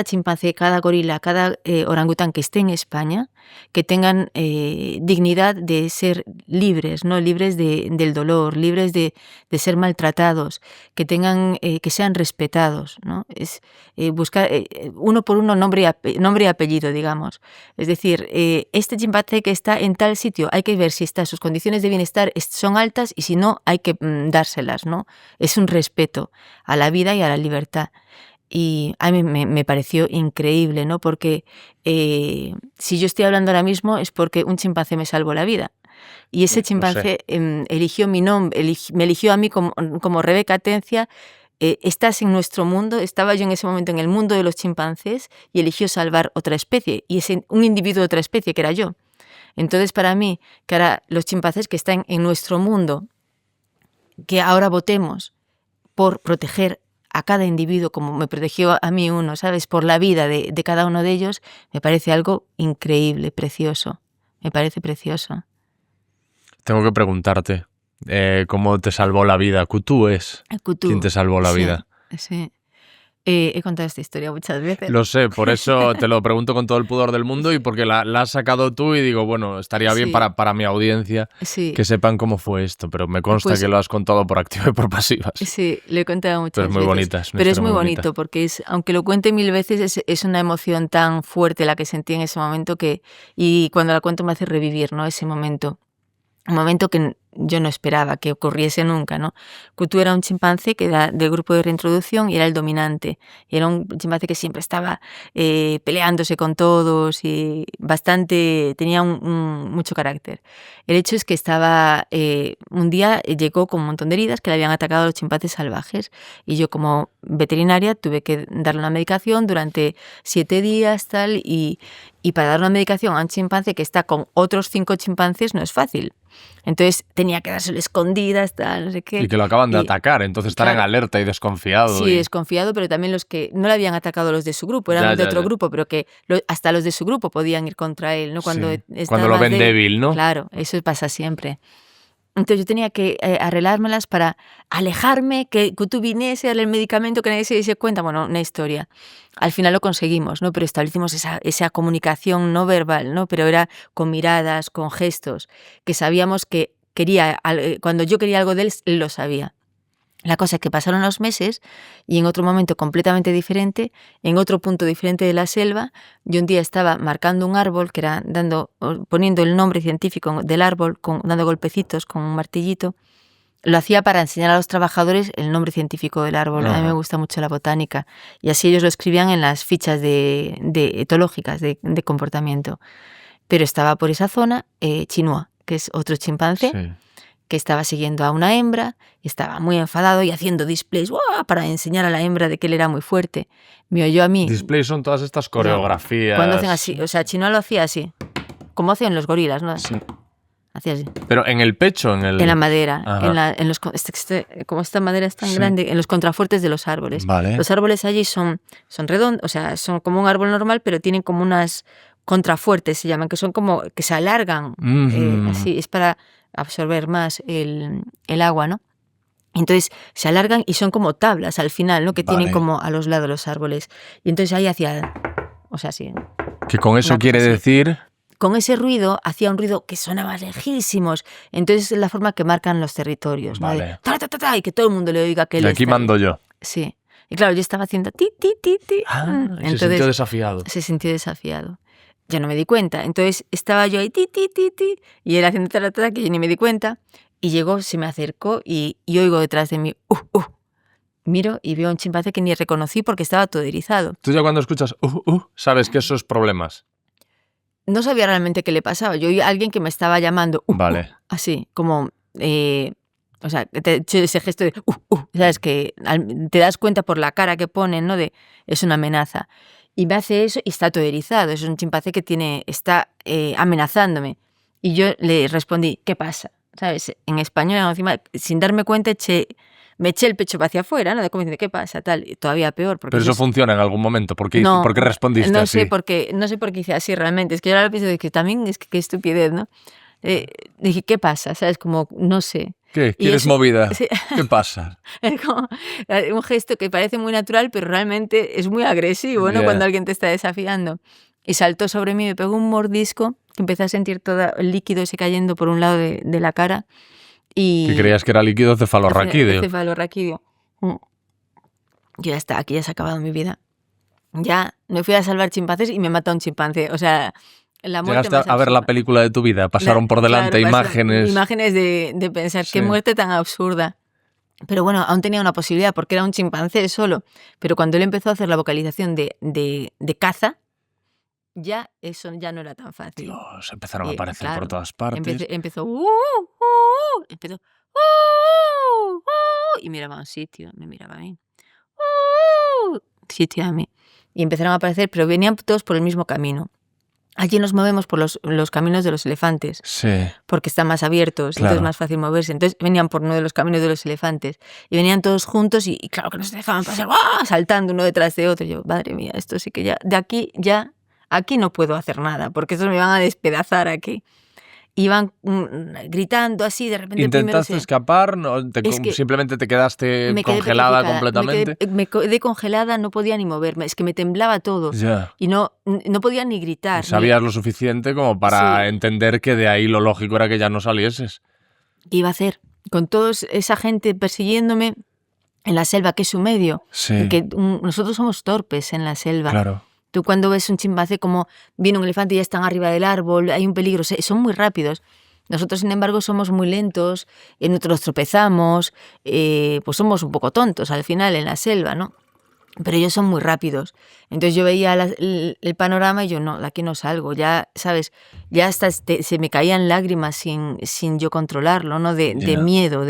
chimpancé, cada gorila, cada orangután que esté en España, que tengan dignidad de ser libres, ¿no? Libres del dolor, libres de ser maltratados, que tengan, que sean respetados, ¿no? Es buscar uno por uno nombre y apellido, digamos. Es decir, este chimpancé que está en tal sitio, hay que ver si sus condiciones de bienestar son altas y si no, hay que dárselas, ¿no? Es un respeto a la vida y a la libertad. Y a mí me pareció increíble, ¿no? Porque si yo estoy hablando ahora mismo es porque un chimpancé me salvó la vida. Y ese chimpancé eligió mi nombre, me eligió a mí como Rebeca Atencia. Estás en nuestro mundo, estaba yo en ese momento en el mundo de los chimpancés y eligió salvar otra especie, y es un individuo de otra especie que era yo. Entonces, para mí, que ahora los chimpancés que están en nuestro mundo, que ahora votemos por proteger a cada individuo como me protegió a mí uno, ¿sabes? Por la vida de cada uno de ellos, me parece algo increíble, precioso. Me parece precioso. Tengo que preguntarte, ¿cómo te salvó la vida? ¿Cutú es? Cutú. ¿Quién te salvó la vida? Sí. He contado esta historia muchas veces. Lo sé, por eso te lo pregunto con todo el pudor del mundo y porque la has sacado tú y digo, bueno, estaría bien para mi audiencia que sepan cómo fue esto, pero me consta que lo has contado por activa y por pasiva. Sí, lo he contado muchas veces. Pero es muy bonita. Pero es muy bonito porque aunque lo cuente 1000 veces, es una emoción tan fuerte la que sentí en ese momento y cuando la cuento me hace revivir, ¿no? Ese momento. Un momento que yo no esperaba que ocurriese nunca, ¿no? Cutú era un chimpancé que era del grupo de reintroducción y era el dominante. Y era un chimpancé que siempre estaba peleándose con todos y tenía mucho carácter. El hecho es que un día llegó con un montón de heridas que le habían atacado a los chimpancés salvajes y yo como veterinaria tuve que darle una medicación durante 7 días tal y para dar una medicación a un chimpancé que está con otros 5 chimpancés no es fácil. Entonces tenía que dárselo escondidas, tal, no sé qué. Y que lo acaban de atacar, entonces estar en alerta y desconfiado. Sí, desconfiado, pero también los que no le habían atacado los de su grupo, eran de otro grupo, pero que hasta los de su grupo podían ir contra él, ¿no? Cuando lo ven débil, ¿no? Claro, eso pasa siempre. Entonces yo tenía que arreglármelas para alejarme, que Cutú viniese a darle el medicamento, que nadie se diese cuenta. Bueno, una historia. Al final lo conseguimos, ¿no? Pero establecimos esa comunicación no verbal, ¿no? Pero era con miradas, con gestos, que sabíamos que cuando yo quería algo de él, él lo sabía. La cosa es que pasaron los meses y en otro momento completamente diferente, en otro punto diferente de la selva, yo un día estaba marcando un árbol, que era poniendo el nombre científico del árbol, dando golpecitos con un martillito. Lo hacía para enseñar a los trabajadores el nombre científico del árbol. A mí me gusta mucho la botánica. Y así ellos lo escribían en las fichas etológicas de comportamiento. Pero estaba por esa zona Chinua, que es otro chimpancé. Sí. Que estaba siguiendo a una hembra y estaba muy enfadado y haciendo displays para enseñar a la hembra de que él era muy fuerte. Me oyó a mí. Displays son todas estas coreografías. Cuando hacen así, o sea, Chinua lo hacía así, como hacían los gorilas, ¿no? Sí. Hacía así. Pero en el pecho, en la madera, como esta madera es tan grande, en los contrafuertes de los árboles. Vale. Los árboles allí son redondos, o sea, son como un árbol normal, pero tienen como unas contrafuertes, se llaman, que son como que se alargan. Así, es para absorber más el agua, ¿no? Entonces se alargan y son como tablas al final, ¿no? Que tienen como a los lados los árboles. Y entonces ahí hacía, o sea, sí. Que con eso quiere decir... Con ese ruido, hacía un ruido que sonaba lejísimos. Entonces es la forma que marcan los territorios, ¿no? Vale. De, ta, ta, ta, ta, y que todo el mundo le oiga que él y aquí mando yo. Sí. Y claro, yo estaba haciendo ti, ti, ti, ti. Entonces, se sintió desafiado. Se sintió desafiado. Yo no me di cuenta. Entonces estaba yo ahí, ti, ti, ti, ti, y él haciendo taratata, que yo ni me di cuenta. Y llegó, se me acercó y oigo detrás de mí, Miro y veo a un chimpancé que ni reconocí porque estaba todo erizado. Tú ya cuando escuchas, sabes que esos problemas. No sabía realmente qué le pasaba. Yo oí a alguien que me estaba llamando, vale. Así, como... o sea, ese gesto de ¿sabes? Que te das cuenta por la cara que ponen, ¿no? De es una amenaza. Y me hace eso y está todo erizado. Es un chimpancé que está amenazándome. Y yo le respondí, ¿qué pasa? ¿Sabes? En español, encima, sin darme cuenta, eché me eché el pecho hacia afuera, ¿no? De como diciendo, ¿qué pasa? Tal, y todavía peor. Porque Pero eso funciona en algún momento. ¿Por qué no, respondiste no así? sé por qué hice así realmente. Es que yo ahora pienso de que también es que qué estupidez, ¿no? Dije, ¿qué pasa? ¿Sabes? Como, no sé. ¿Qué? Y ¿Quieres eso, movida? sí, ¿Qué pasa? es como un gesto que parece muy natural, pero realmente es muy agresivo, ¿no? Cuando alguien te está desafiando. Y saltó sobre mí, me pegó un mordisco, que empecé a sentir todo el líquido ese cayendo por un lado de la cara. Y ¿Que creías que era líquido cefalorraquídeo? Cefalorraquídeo. Yo ya está, aquí ya se ha acabado mi vida. Ya me fui a salvar chimpancés y me mata un chimpancé. O sea, la muerte Llegaste más a ver la absurda. película de tu vida, pasaron por delante Claro, imágenes. imágenes de pensar, Sí. qué muerte tan absurda. Pero bueno, aún tenía una posibilidad porque era un chimpancé solo. Pero cuando él empezó a hacer la vocalización de caza, ya eso ya no era tan fácil. Dios, empezaron a aparecer por todas partes. Empezó, empezó, y miraba a un sitio, me miraba a mí, sitio a mí. Y empezaron a aparecer, pero venían todos por el mismo camino. Allí nos movemos por los caminos de los elefantes, Sí. porque están más abiertos, Claro. entonces es más fácil moverse. Entonces venían por uno de los caminos de los elefantes y venían todos juntos y claro que nos dejaban pasar, ¡guau!, saltando uno detrás de otro. Y yo, madre mía, esto sí que aquí no puedo hacer nada, porque estos me van a despedazar aquí. Iban gritando así, de repente ¿Intentaste escapar? ¿No? me ¿Simplemente te quedaste quedé congelada petrificada, completamente? me quedé congelada, no podía ni moverme, es que me temblaba todo Ya. y no podía ni gritar. Sabías lo suficiente como para Sí. entender que de ahí lo lógico era que ya no salieses. ¿Qué iba a hacer? Con toda esa gente persiguiéndome en la selva, que es su medio. Sí. Porque nosotros somos torpes en la selva. Claro. Tú cuando ves un chimpancé como viene un elefante y ya están arriba del árbol, hay un peligro, son muy rápidos. Nosotros, sin embargo, somos muy lentos, nosotros tropezamos, pues somos un poco tontos al final en la selva, ¿no? Pero ellos son muy rápidos. Entonces yo veía el panorama y yo, no, de aquí no salgo. Ya, ¿sabes? Ya hasta se me caían lágrimas sin yo controlarlo, ¿no? De miedo,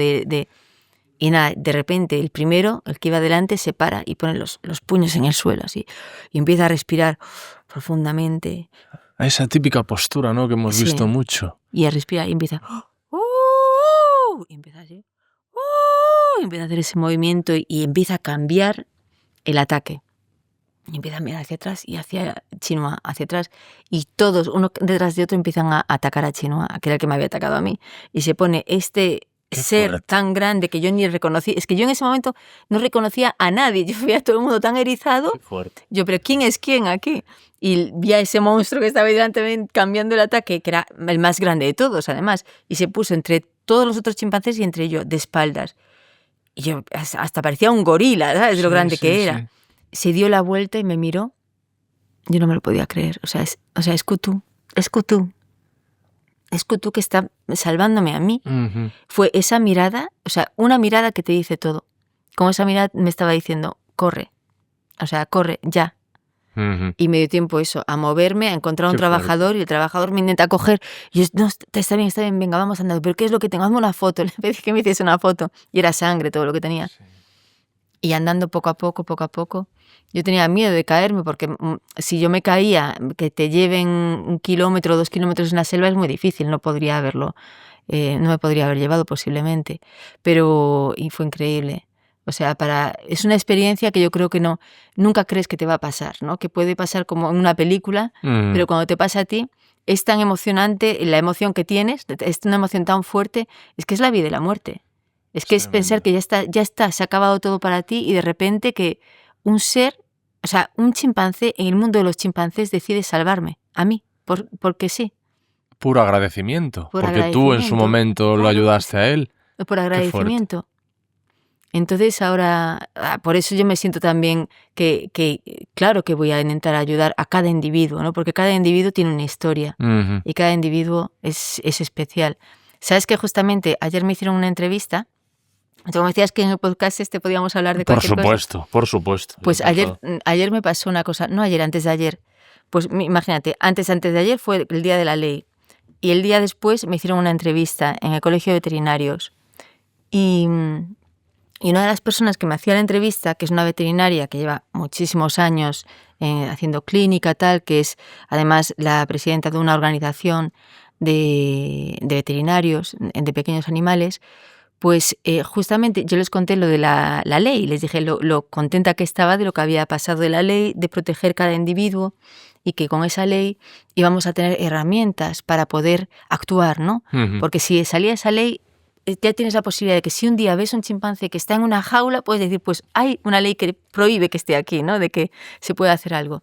Y nada, de repente el primero, el que iba delante, se para y pone los puños en el suelo, así. Y empieza a respirar profundamente. A esa típica postura, ¿no? Que hemos Sí. visto mucho. Y a respirar y empieza... Y empieza así. Y empieza a hacer ese movimiento y empieza a cambiar el ataque. Y empieza a mirar hacia atrás y hacia Chinoa, hacia atrás. Y todos, uno detrás de otro, empiezan a atacar a Chinoa, que era el que me había atacado a mí. Y se pone este ser fuerte. tan grande que yo ni reconocí. Es que yo en ese momento no reconocía a nadie. Yo veía a todo el mundo tan erizado. Qué fuerte. Yo, pero ¿quién es quién aquí? Y vi a ese monstruo que estaba ahí delante de mí cambiando el ataque, que era el más grande de todos, además. Y se puso entre todos los otros chimpancés y entre yo, de espaldas. Y yo, hasta parecía un gorila, ¿sabes? De lo grande que era. Sí. Se dio la vuelta y me miró. Yo no me lo podía creer. O sea, es Cthulhu. Es Cthulhu. Es Cthulhu que está salvándome a mí. Uh-huh. Fue esa mirada, o sea, una mirada que te dice todo. Como esa mirada me estaba diciendo, corre. O sea, corre, ya. Uh-huh. Y me dio tiempo eso, a moverme, a encontrar a un Qué trabajador, y el trabajador me intenta coger. Y yo, no, está bien, venga, vamos andando. ¿Pero qué es lo que tengo? Hazme una foto. Le pedí que me hiciese una foto. Y era sangre todo lo que tenía. Sí. Y andando poco a poco, yo tenía miedo de caerme porque si yo me caía, que te lleven 1 kilómetro o 2 kilómetros en la selva es muy difícil, no podría haberlo, no me podría haber llevado posiblemente, y fue increíble. O sea, es una experiencia que yo creo que nunca crees que te va a pasar, ¿no? Que puede pasar como en una película, pero cuando te pasa a ti es tan emocionante, la emoción que tienes, es una emoción tan fuerte, es que es la vida y la muerte. Es que es pensar que ya está, se ha acabado todo para ti y de repente que un ser, o sea, un chimpancé en el mundo de los chimpancés decide salvarme, a mí, porque sí. Puro agradecimiento, Por porque tú en su momento lo ayudaste a él. Por agradecimiento. Entonces ahora, por eso yo me siento también que claro que voy a intentar ayudar a cada individuo, ¿no? Porque cada individuo tiene una historia Uh-huh. y cada individuo es especial. ¿Sabes que justamente ayer me hicieron una entrevista? Como decías que en el podcast podíamos hablar de cualquier cosa. Por supuesto. Pues ayer me pasó una cosa, no ayer, antes de ayer. Pues imagínate, antes de ayer fue el Día de la Ley y el día después me hicieron una entrevista en el Colegio de Veterinarios y una de las personas que me hacía la entrevista, que es una veterinaria que lleva muchísimos años haciendo clínica, tal, que es además la presidenta de una organización de veterinarios, de pequeños animales, Pues justamente yo les conté lo de la ley, les dije lo contenta que estaba de lo que había pasado de la ley, de proteger cada individuo y que con esa ley íbamos a tener herramientas para poder actuar, ¿no? Porque si salía esa ley, ya tienes la posibilidad de que si un día ves un chimpancé que está en una jaula, puedes decir, pues hay una ley que prohíbe que esté aquí, ¿no? De que se pueda hacer algo.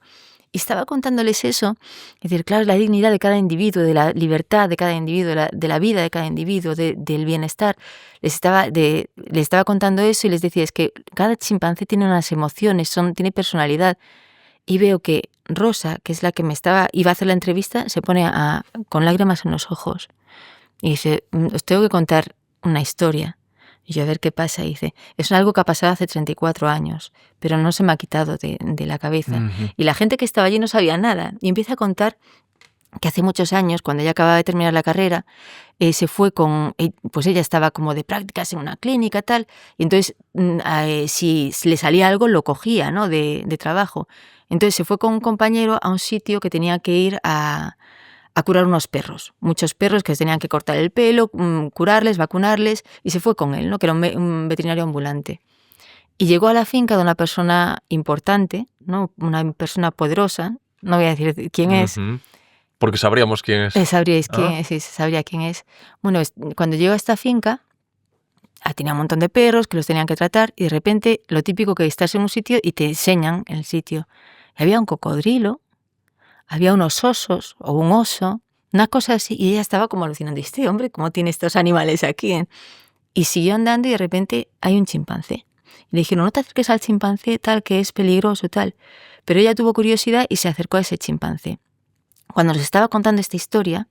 Y estaba contándoles eso, es decir, claro, la dignidad de cada individuo, de la libertad de cada individuo, de la vida de cada individuo, del bienestar. Les estaba contando eso y les decía, es que cada chimpancé tiene unas emociones, tiene personalidad. Y veo que Rosa, que es la que iba a hacer la entrevista, se pone con lágrimas en los ojos. Y dice, os tengo que contar una historia. Y yo, a ver qué pasa. Y dice, es algo que ha pasado hace 34 años, pero no se me ha quitado de la cabeza. Y la gente que estaba allí no sabía nada. Y empieza a contar que hace muchos años, cuando ella acababa de terminar la carrera, se fue pues ella estaba como de prácticas en una clínica, tal, y entonces si le salía algo, lo cogía, ¿no? de trabajo. Entonces se fue con un compañero a un sitio que tenía que ir a curar unos perros, muchos perros que tenían que cortar el pelo, curarles, vacunarles, y se fue con él, ¿no? Que era un veterinario ambulante. Y llegó a la finca de una persona importante, ¿no? Una persona poderosa, no voy a decir quién es. Porque sabríamos quién es. Sabríais quién es, sí, sabría quién es. Bueno, cuando llegó a esta finca, tenía un montón de perros que los tenían que tratar, y de repente lo típico que estás en un sitio y te enseñan el sitio. Y había un cocodrilo, había unos osos o un oso, una cosa así, y ella estaba como alucinando. Este hombre, ¿cómo tiene estos animales aquí? Y siguió andando y de repente hay un chimpancé. Y le dijeron, no te acerques al chimpancé, tal, que es peligroso, tal. Pero ella tuvo curiosidad y se acercó a ese chimpancé. Cuando nos estaba contando esta historia,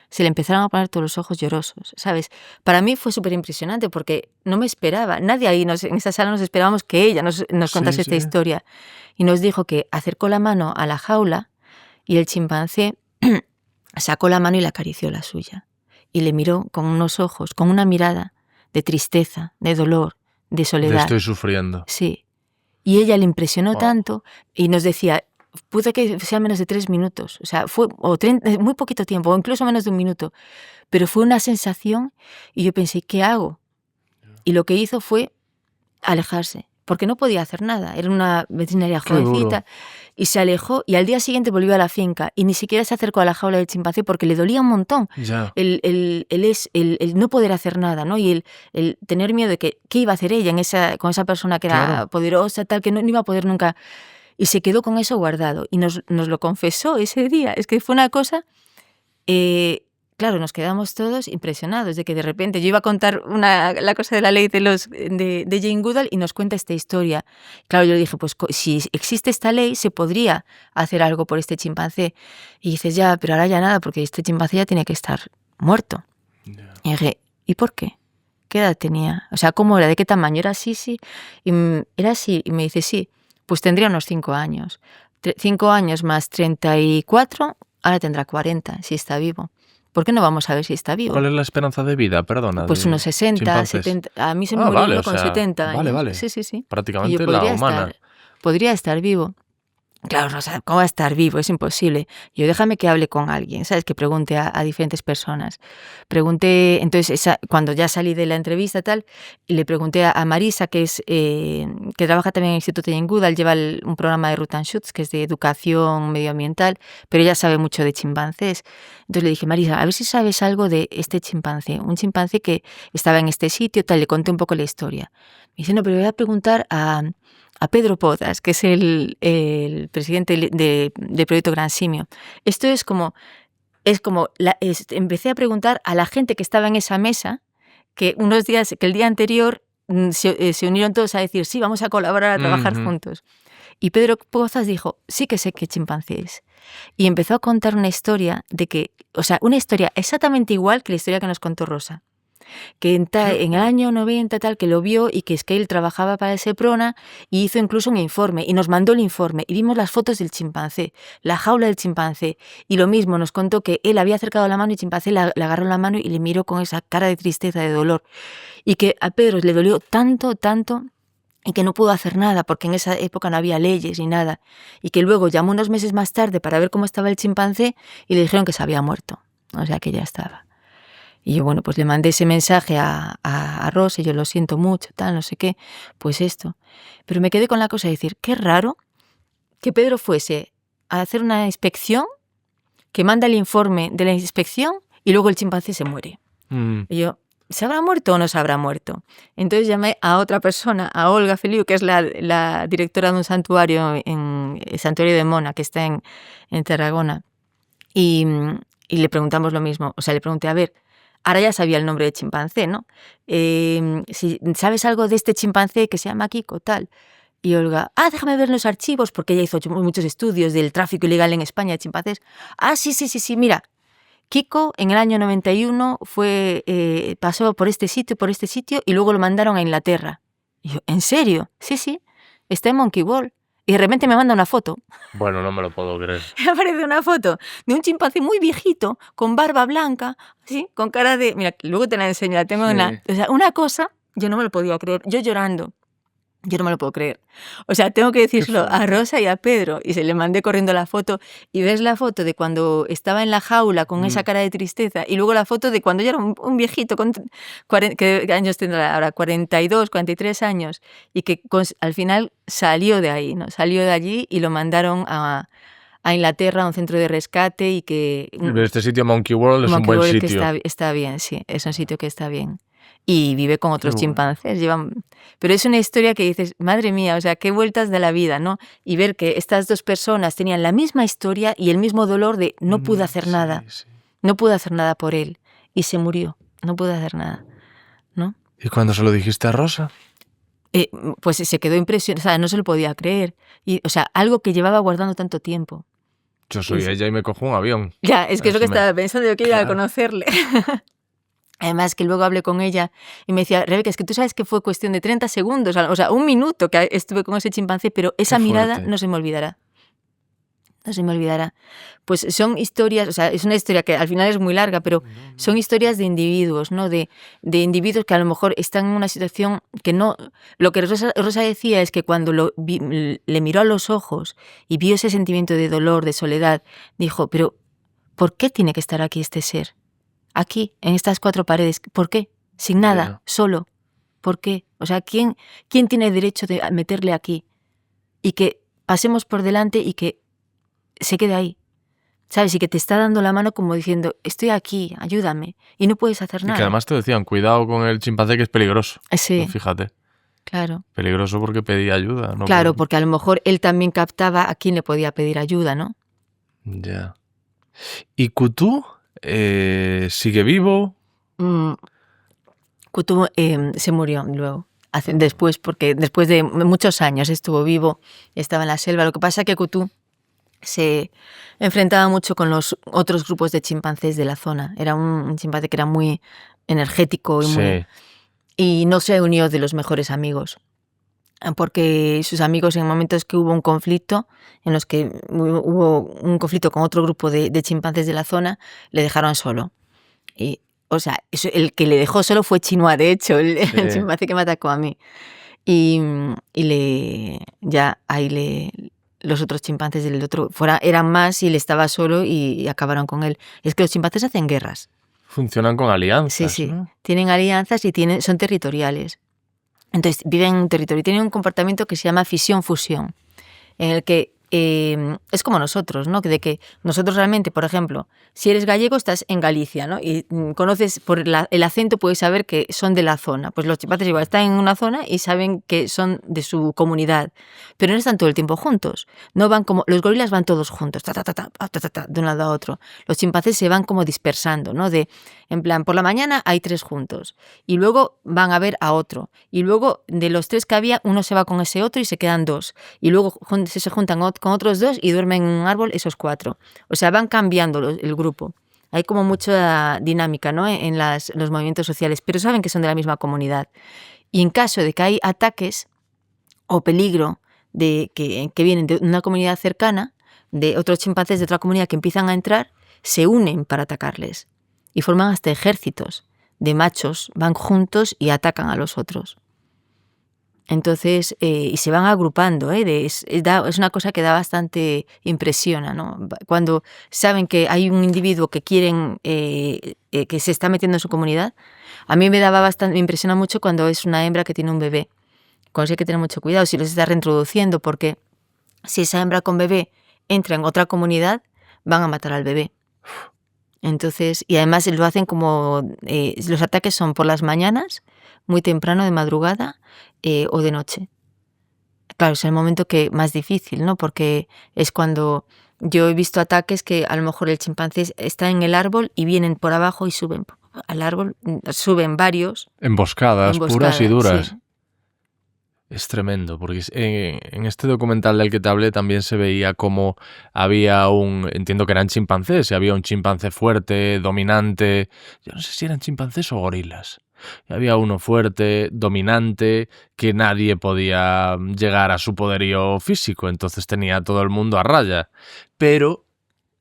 se le empezaron a poner todos los ojos llorosos, ¿sabes? Para mí fue súper impresionante porque no me esperaba. Nadie ahí en esa sala nos esperábamos que ella nos contase esta historia. Y nos dijo que acercó la mano a la jaula y el chimpancé sacó la mano y le acarició la suya. Y le miró con unos ojos, con una mirada de tristeza, de dolor, de soledad. Estoy sufriendo. Sí. Y ella le impresionó tanto y nos decía, puede que sea menos de 3 minutos, o sea, fue muy poquito tiempo, o incluso menos de 1 minuto, pero fue una sensación y yo pensé, ¿qué hago? Y lo que hizo fue alejarse, porque no podía hacer nada, era una veterinaria jovencita, y se alejó, y al día siguiente volvió a la finca, y ni siquiera se acercó a la jaula del chimpancé porque le dolía un montón el no poder hacer nada, ¿no? Y el tener miedo de qué iba a hacer ella con esa persona que era poderosa, tal, que no iba a poder nunca. Y se quedó con eso guardado, y nos lo confesó ese día. Es que fue una cosa... Claro, nos quedamos todos impresionados de que de repente yo iba a contar la cosa de la ley de Jane Goodall y nos cuenta esta historia. Claro, yo le dije, pues si existe esta ley, se podría hacer algo por este chimpancé. Y dices, ya, pero ahora ya nada, porque este chimpancé ya tiene que estar muerto. Y dije, ¿y por qué? ¿Qué edad tenía? O sea, ¿cómo era? ¿De qué tamaño? ¿Era así? Sí. Y era así. Y me dice, sí, pues tendría unos 5 años. 5 años más 34, ahora tendrá 40, si está vivo. ¿Por qué no vamos a ver si está vivo? ¿Cuál es la esperanza de vida? Perdona. Pues unos 60, chimpancés. 70. A mí se me murió uno con 70 años. Vale. Sí. Prácticamente la humana. Podría estar vivo. Claro, Rosa, ¿cómo va a estar vivo? Es imposible. Yo déjame que hable con alguien, ¿sabes? Que pregunte a diferentes personas. Pregunté, entonces, cuando ya salí de la entrevista tal, le pregunté a Marisa, que trabaja también en el Instituto Jane Goodall, lleva un programa de Root and Shoots, que es de educación medioambiental, pero ella sabe mucho de chimpancés. Entonces le dije, Marisa, a ver si sabes algo de este chimpancé, un chimpancé que estaba en este sitio, tal, le conté un poco la historia. Me dice, no, pero voy a preguntar a Pedro Podas, que es el presidente de Proyecto Gran Simio. Esto es como empecé a preguntar a la gente que estaba en esa mesa, que el día anterior se unieron todos a decir, sí, vamos a colaborar, a trabajar juntos. Y Pedro Podas dijo, sí que sé qué chimpancé es. Y empezó a contar una historia una historia exactamente igual que la historia que nos contó Rosa. Que en el año 90 tal, que lo vio y que es que él trabajaba para el Seprona y hizo incluso un informe y nos mandó el informe y vimos las fotos del chimpancé, la jaula del chimpancé, y lo mismo nos contó que él había acercado la mano y el chimpancé le agarró la mano y le miró con esa cara de tristeza, de dolor, y que a Pedro le dolió tanto y que no pudo hacer nada porque en esa época no había leyes ni nada, y que luego llamó unos meses más tarde para ver cómo estaba el chimpancé y le dijeron que se había muerto, o sea que ya estaba. Y yo, bueno, pues le mandé ese mensaje a Rosa, y yo lo siento mucho, tal, no sé qué, pues esto. Pero me quedé con la cosa de decir, qué raro que Pedro fuese a hacer una inspección, que manda el informe de la inspección y luego el chimpancé se muere. Y yo, ¿se habrá muerto o no se habrá muerto? Entonces llamé a otra persona, a Olga Feliu, que es la directora de un santuario, en el santuario de Mona, que está en Tarragona. Y le preguntamos lo mismo. O sea, le pregunté, a ver, ahora ya sabía el nombre de chimpancé, ¿no? Si ¿sabes algo de este chimpancé que se llama Kiko, tal? Y Olga, déjame ver los archivos, porque ella hizo muchos estudios del tráfico ilegal en España de chimpancés. Sí, mira. Kiko en el año 91 pasó por este sitio y luego lo mandaron a Inglaterra. Y yo, ¿en serio? Sí, está en Monkey Ball. Y de repente me manda una foto. Bueno, no me lo puedo creer. Me aparece una foto de un chimpancé muy viejito, con barba blanca, ¿sí? Con cara de... Mira, luego te la enseño, la tengo Sí. o sea, una cosa, yo no me lo podía creer, yo llorando. Yo no me lo puedo creer. O sea, tengo que decírselo a Rosa y a Pedro. Y se le mandé corriendo la foto. Y ves la foto de cuando estaba en la jaula con esa cara de tristeza. Y luego la foto de cuando yo era un viejito, ¿qué años tendrá ahora? 42, 43 años. Y que al final salió de ahí, ¿no? Salió de allí y lo mandaron a Inglaterra, a un centro de rescate. Y que... Este sitio, Monkey World, es un buen sitio. Que está bien, sí. Es un sitio que está bien. Y vive con otros chimpancés. Pero es una historia que dices, madre mía, o sea, qué vueltas de la vida, ¿no? Y ver que estas dos personas tenían la misma historia y el mismo dolor de no pude hacer nada. Sí. No pude hacer nada por él. Y se murió. No pude hacer nada, ¿no? ¿Y cuando se lo dijiste a Rosa? Pues se quedó impresionada, o sea, no se lo podía creer. Y, o sea, algo que llevaba guardando tanto tiempo. Yo soy ella y me cojo un avión. Ya, es que es lo que estaba pensando, yo quería conocerle. Además, que luego hablé con ella y me decía, Rebeca, es que tú sabes que fue cuestión de 30 segundos, o sea, un minuto que estuve con ese chimpancé, pero esa mirada no se me olvidará. No se me olvidará. Pues son historias, o sea, es una historia que al final es muy larga, pero son historias de individuos, ¿no? De individuos que a lo mejor están en una situación que no... Lo que Rosa decía es que cuando le miró a los ojos y vio ese sentimiento de dolor, de soledad, dijo, pero ¿por qué tiene que estar aquí este ser? Aquí, en estas 4 paredes. ¿Por qué? Sin nada, solo. ¿Por qué? O sea, ¿quién tiene derecho de meterle aquí? Y que pasemos por delante y que se quede ahí. ¿Sabes? Y que te está dando la mano como diciendo, estoy aquí, ayúdame. Y no puedes hacer nada. Y que además te decían, cuidado con el chimpancé que es peligroso. Sí. Pues fíjate. Claro. Peligroso porque pedía ayuda, ¿no? Claro, porque a lo mejor él también captaba a quién le podía pedir ayuda, ¿no? Ya. ¿Y Cutú? ¿Sigue vivo? Cutú se murió luego, porque después de muchos años estuvo vivo, estaba en la selva. Lo que pasa es que Cutú se enfrentaba mucho con los otros grupos de chimpancés de la zona. Era un chimpancé que era muy energético y no se unió de los mejores amigos. Porque sus amigos, en momentos que hubo un conflicto, en los que hubo un conflicto con otro grupo de chimpancés de la zona, le dejaron solo. Y, o sea, el que le dejó solo fue Chinua, de hecho, el chimpancé que me atacó a mí. Y los otros chimpancés del otro eran más y él estaba solo y acabaron con él. Es que los chimpancés hacen guerras. Funcionan con alianzas. Sí. ¿No? Tienen alianzas y son territoriales. Entonces viven en un territorio y tienen un comportamiento que se llama fisión-fusión, en el que es como nosotros, ¿no? De que nosotros realmente, por ejemplo, si eres gallego estás en Galicia, ¿no? Y conoces por el acento, puedes saber que son de la zona. Pues los chimpancés igual están en una zona y saben que son de su comunidad, pero no están todo el tiempo juntos. No van como los gorilas van todos juntos, de un lado a otro. Los chimpancés se van como dispersando, ¿no? En plan, por la mañana hay 3 juntos y luego van a ver a otro y luego de los 3 que había uno se va con ese otro y se quedan 2 y luego se juntan con otros 2 y duermen en un árbol esos 4. O sea, van cambiando el grupo. Hay como mucha dinámica, ¿no? En los movimientos sociales, pero saben que son de la misma comunidad. Y en caso de que hay ataques o peligro que vienen de una comunidad cercana, de otros chimpancés de otra comunidad que empiezan a entrar, se unen para atacarles. Y forman hasta ejércitos de machos, van juntos y atacan a los otros. Entonces, y se van agrupando, es una cosa que da bastante impresiona, ¿no? Cuando saben que hay un individuo que quieren, que se está metiendo en su comunidad, a mí me impresiona mucho cuando es una hembra que tiene un bebé. Con eso hay que tener mucho cuidado si los está reintroduciendo, porque si esa hembra con bebé entra en otra comunidad, van a matar al bebé. Entonces, y además lo hacen como, los ataques son por las mañanas, muy temprano, de madrugada, o de noche. Claro, es el momento que más difícil, ¿no? Porque es cuando yo he visto ataques que a lo mejor el chimpancé está en el árbol y vienen por abajo y suben al árbol, suben varios. Emboscadas puras y duras. Sí. Es tremendo, porque en este documental del que te hablé también se veía como había entiendo que eran chimpancés, y había un chimpancé fuerte, dominante, yo no sé si eran chimpancés o gorilas. Y había uno fuerte, dominante, que nadie podía llegar a su poderío físico, entonces tenía a todo el mundo a raya. Pero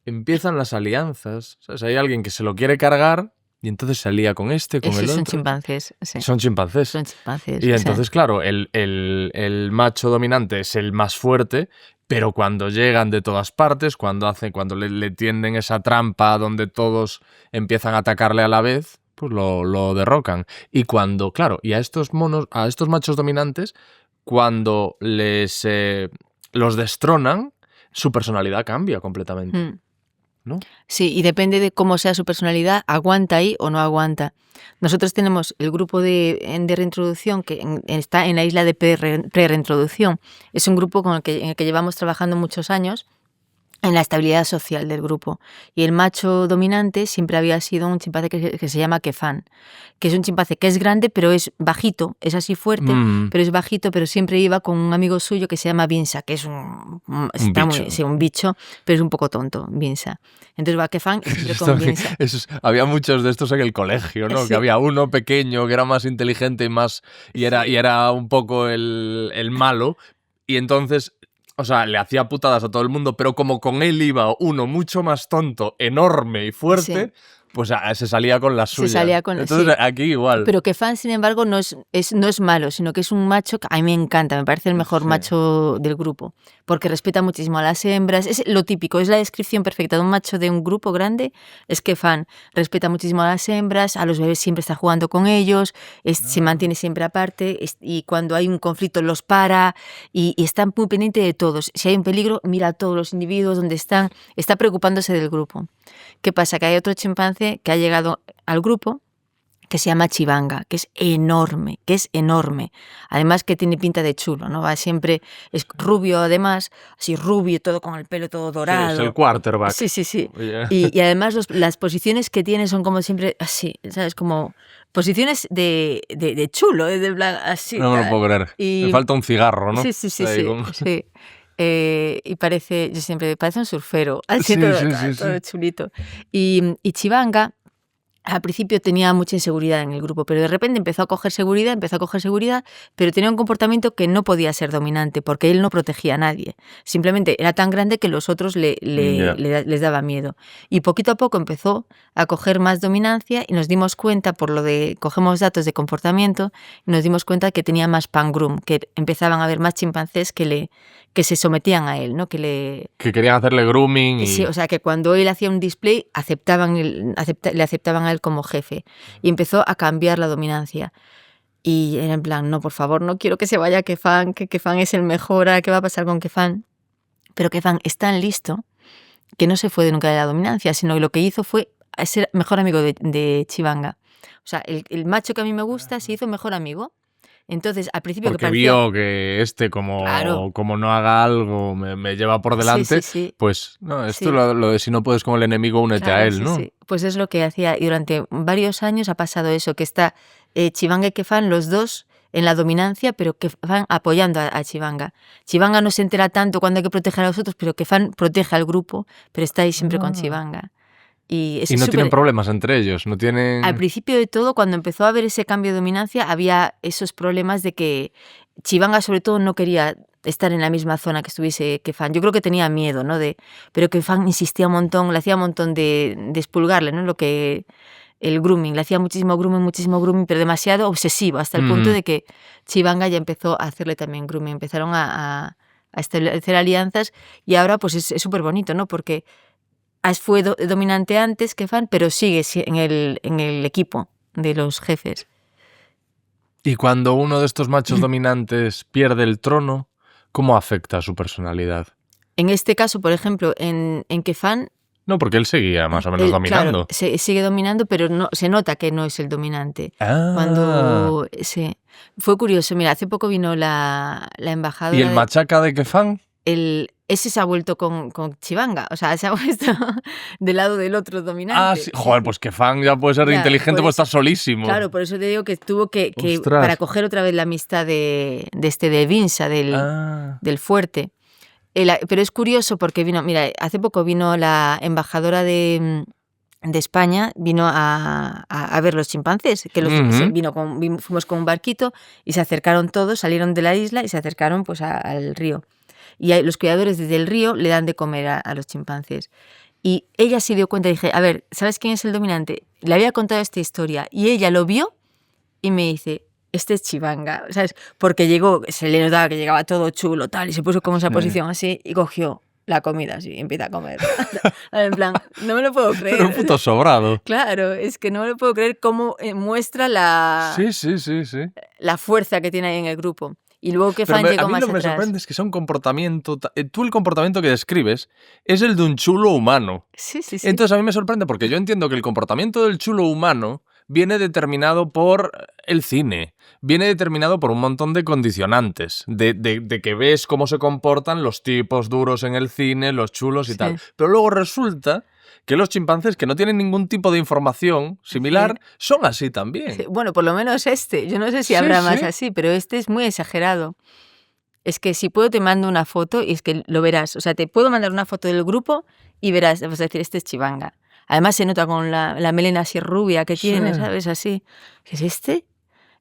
empiezan las alianzas, ¿sabes? Hay alguien que se lo quiere cargar y entonces se alía con este, con el otro. Son chimpancés, sí. Son chimpancés. Son chimpancés. Y entonces, claro, el macho dominante es el más fuerte, pero cuando llegan de todas partes, cuando le tienden esa trampa donde todos empiezan a atacarle a la vez, pues lo derrocan. Y cuando, claro, y a estos machos dominantes, cuando los destronan, su personalidad cambia completamente. ¿No? Sí, y depende de cómo sea su personalidad, aguanta ahí o no aguanta. Nosotros tenemos el grupo de reintroducción que está en la isla de pre-reintroducción. Es un grupo en el que llevamos trabajando muchos años en la estabilidad social del grupo. Y el macho dominante siempre había sido un chimpancé que se llama Kefan, que es un chimpancé que es grande, pero es bajito, es así fuerte, pero es bajito, pero siempre iba con un amigo suyo que se llama Vinsa, que es un bicho, pero es un poco tonto, Vinsa. Entonces va Kefan y siempre con Vinsa. Había muchos de estos en el colegio, ¿no? Sí. Que había uno pequeño que era más inteligente y era un poco el malo, y entonces... O sea, le hacía putadas a todo el mundo, pero como con él iba uno mucho más tonto, enorme y fuerte, sí. Pues se salía con la suya. Entonces, sí. Aquí igual. Pero Kefan, sin embargo, no es malo, sino que es un macho que a mí me encanta, me parece el mejor macho del grupo, porque respeta muchísimo a las hembras, es lo típico, es la descripción perfecta de un macho de un grupo grande, es Kefan, respeta muchísimo a las hembras, a los bebés siempre está jugando con ellos, se mantiene siempre aparte, y cuando hay un conflicto los para, y está muy pendiente de todos. Si hay un peligro, mira a todos los individuos donde están, está preocupándose del grupo. ¿Qué pasa? Que hay otro chimpancé que ha llegado al grupo que se llama Chivanga, que es enorme. Además que tiene pinta de chulo, ¿no? Va siempre, es rubio además, así rubio, todo con el pelo todo dorado. Sí, es el quarterback. Sí. Yeah. Y además las posiciones que tiene son como siempre así, ¿sabes? Como posiciones de chulo, de blanco, así. No me lo puedo creer. Me falta un cigarro, ¿no? Sí. Y parece un surfero, así todo chulito. Y Chivanga al principio tenía mucha inseguridad en el grupo, pero de repente empezó a coger seguridad, pero tenía un comportamiento que no podía ser dominante, porque él no protegía a nadie. Simplemente era tan grande que los otros les daba miedo. Y poquito a poco empezó a coger más dominancia y nos dimos cuenta, cogemos datos de comportamiento, y nos dimos cuenta que tenía más pangroom, que empezaban a haber más chimpancés que se sometían a él, ¿no? Que querían hacerle grooming. Y... Sí, o sea, que cuando él hacía un display, le aceptaban a él como jefe. Y empezó a cambiar la dominancia. Y era en plan, no, por favor, no quiero que se vaya Kefan, que Kefan es el mejor, ¿qué va a pasar con Kefan? Pero Kefan es tan listo que no se fue nunca de la dominancia, sino que lo que hizo fue ser mejor amigo de Chivanga. O sea, el macho que a mí me gusta se hizo mejor amigo. Entonces, al principio porque vio que como no haga algo me lleva por delante, sí. Pues no, esto lo de si no puedes con el enemigo, únete a él, ¿no? Sí. Pues es lo que hacía y durante varios años ha pasado eso, que está Chivanga y Kefan los dos en la dominancia, pero Kefan apoyando a Chivanga. Chivanga no se entera tanto cuando hay que proteger a los otros, pero Kefan protege al grupo, pero está ahí siempre con Chivanga. Y no tienen problemas entre ellos, no tienen... Al principio de todo, cuando empezó a haber ese cambio de dominancia, había esos problemas de que Chivanga sobre todo no quería estar en la misma zona que estuviese Kefan. Yo creo que tenía miedo, ¿no? Pero Kefan insistía un montón, le hacía un montón de expulgarle, ¿no? Lo que el grooming. Le hacía muchísimo grooming, pero demasiado obsesivo, hasta el punto de que Chivanga ya empezó a hacerle también grooming. Empezaron a establecer alianzas y ahora pues es súper bonito, ¿no? Porque fue dominante antes que Fan, pero sigue en el equipo de los jefes. Y cuando uno de estos machos dominantes pierde el trono, ¿cómo afecta a su personalidad? En este caso, por ejemplo, en Kefan... No, porque él seguía más o menos dominando. Claro, sigue dominando, pero no, se nota que no es el dominante. Fue curioso, mira, hace poco vino la embajadora... ¿Y el machaca de Kefan? Ese se ha vuelto con Chivanga, o sea, se ha puesto del lado del otro dominante. Sí. Joder, pues Kefan ya puede ser inteligente, pues está solísimo. Claro, por eso te digo que tuvo que para coger otra vez la amistad de Vinsa, del fuerte. Pero es curioso porque hace poco vino la embajadora de España, vino a ver los chimpancés, que fuimos con un barquito y se acercaron todos, salieron de la isla y se acercaron pues al río. Y los cuidadores desde el río le dan de comer a los chimpancés. Y ella se dio cuenta, dije, a ver, ¿sabes quién es el dominante? Le había contado esta historia y ella lo vio y me dice, este es Chivanga, ¿sabes? Porque llegó, se le notaba que llegaba todo chulo, tal, y se puso como en esa posición así y cogió la comida así y empieza a comer. En plan, no me lo puedo creer. Pero un puto sobrado. Claro, es que no me lo puedo creer cómo muestra la fuerza que tiene ahí en el grupo. Y luego que Fan llegó más atrás. A mí lo que me sorprende es que sea un comportamiento... Tú el comportamiento que describes es el de un chulo humano. Sí. Entonces a mí me sorprende porque yo entiendo que el comportamiento del chulo humano viene determinado por el cine, viene determinado por un montón de condicionantes, de que ves cómo se comportan los tipos duros en el cine, los chulos y tal. Pero luego resulta que los chimpancés que no tienen ningún tipo de información similar son así también. Sí, bueno, por lo menos yo no sé si habrá más así, pero este es muy exagerado. Es que si puedo te mando una foto y es que lo verás. O sea, te puedo mandar una foto del grupo y verás, vas a decir, este es Chivanga. Además se nota con la melena así rubia que tiene, ¿sabes? Así. ¿Es este?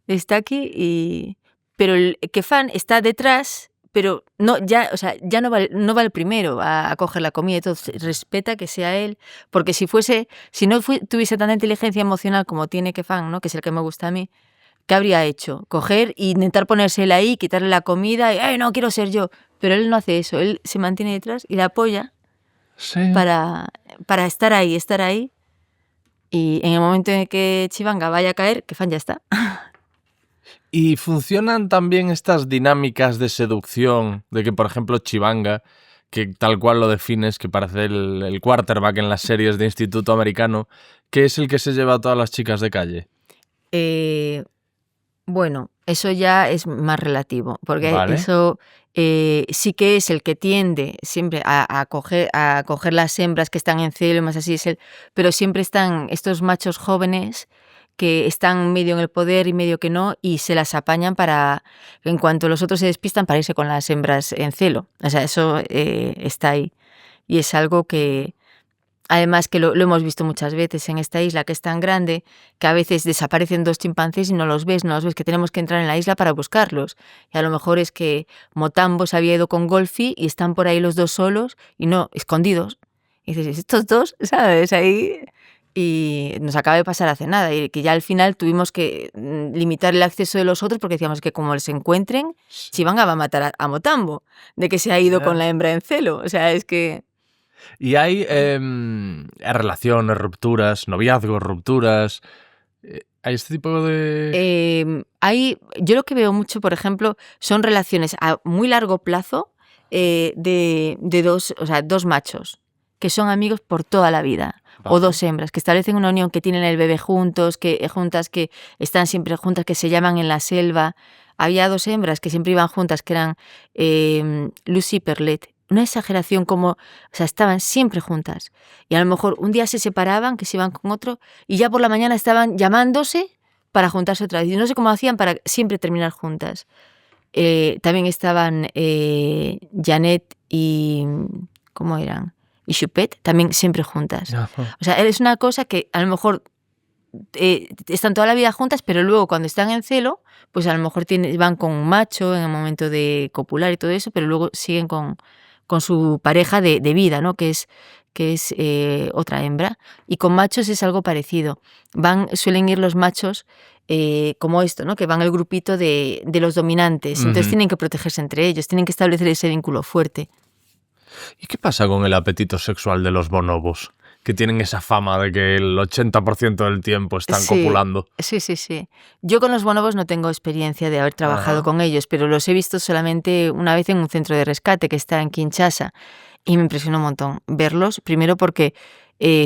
Está aquí pero el Kefan está detrás, pero no va el primero a coger la comida y todo. Respeta que sea él, porque si no tuviese tanta inteligencia emocional como tiene Kefan, ¿no? Que es el que me gusta a mí, ¿qué habría hecho? Coger e intentar ponerse él ahí, quitarle la comida y ¡ay, no, quiero ser yo! Pero él no hace eso, él se mantiene detrás y la apoya para estar ahí. Y en el momento en que Chivanga vaya a caer, Kefan ya está. ¿Y funcionan también estas dinámicas de seducción de que, por ejemplo, Chivanga, que tal cual lo defines, que parece el quarterback en las series de instituto americano, que es el que se lleva a todas las chicas de calle? Bueno, eso ya es más relativo, porque eso sí que es el que tiende siempre a coger las hembras que están en celo y más así, pero siempre están estos machos jóvenes que están medio en el poder y medio que no, y se las apañan para, en cuanto los otros se despistan, para irse con las hembras en celo. O sea, eso está ahí. Y es algo que, además que lo hemos visto muchas veces en esta isla, que es tan grande, que a veces desaparecen 2 chimpancés y no los ves, que tenemos que entrar en la isla para buscarlos. Y a lo mejor es que Motambo se había ido con Golfi y están por ahí los 2 solos y no, escondidos. Y dices, ¿estos 2? ¿Sabes? Ahí... Y nos acaba de pasar hace nada, y que ya al final tuvimos que limitar el acceso de los otros porque decíamos que como les encuentren, Chivanga va a matar a Motambo, de que se ha ido con la hembra en celo. O sea, es que... Y hay relaciones, rupturas, noviazgos, rupturas... ¿Hay este tipo de...? Yo lo que veo mucho, por ejemplo, son relaciones a muy largo plazo de 2 machos que son amigos por toda la vida. O 2 hembras que establecen una unión, que tienen el bebé juntos, que están siempre juntas, que se llaman en la selva. Había 2 hembras que siempre iban juntas, que eran Lucy y Perlet. Una exageración estaban siempre juntas. Y a lo mejor un día se separaban, que se iban con otro, y ya por la mañana estaban llamándose para juntarse otra vez. Y no sé cómo hacían para siempre terminar juntas. También estaban Janet y... ¿Cómo eran? Y Chupet, también siempre juntas. O sea, es una cosa que a lo mejor están toda la vida juntas, pero luego cuando están en celo, pues a lo mejor van con un macho en el momento de copular y todo eso, pero luego siguen con su pareja de vida, ¿no? Que es otra hembra. Y con machos es algo parecido. Suelen ir los machos como esto, ¿no? Que van al grupito de los dominantes. Entonces tienen que protegerse entre ellos, tienen que establecer ese vínculo fuerte. ¿Y qué pasa con el apetito sexual de los bonobos? Que tienen esa fama de que el 80% del tiempo están copulando. Sí. Yo con los bonobos no tengo experiencia de haber trabajado con ellos, pero los he visto solamente una vez en un centro de rescate que está en Kinshasa y me impresionó un montón verlos, primero porque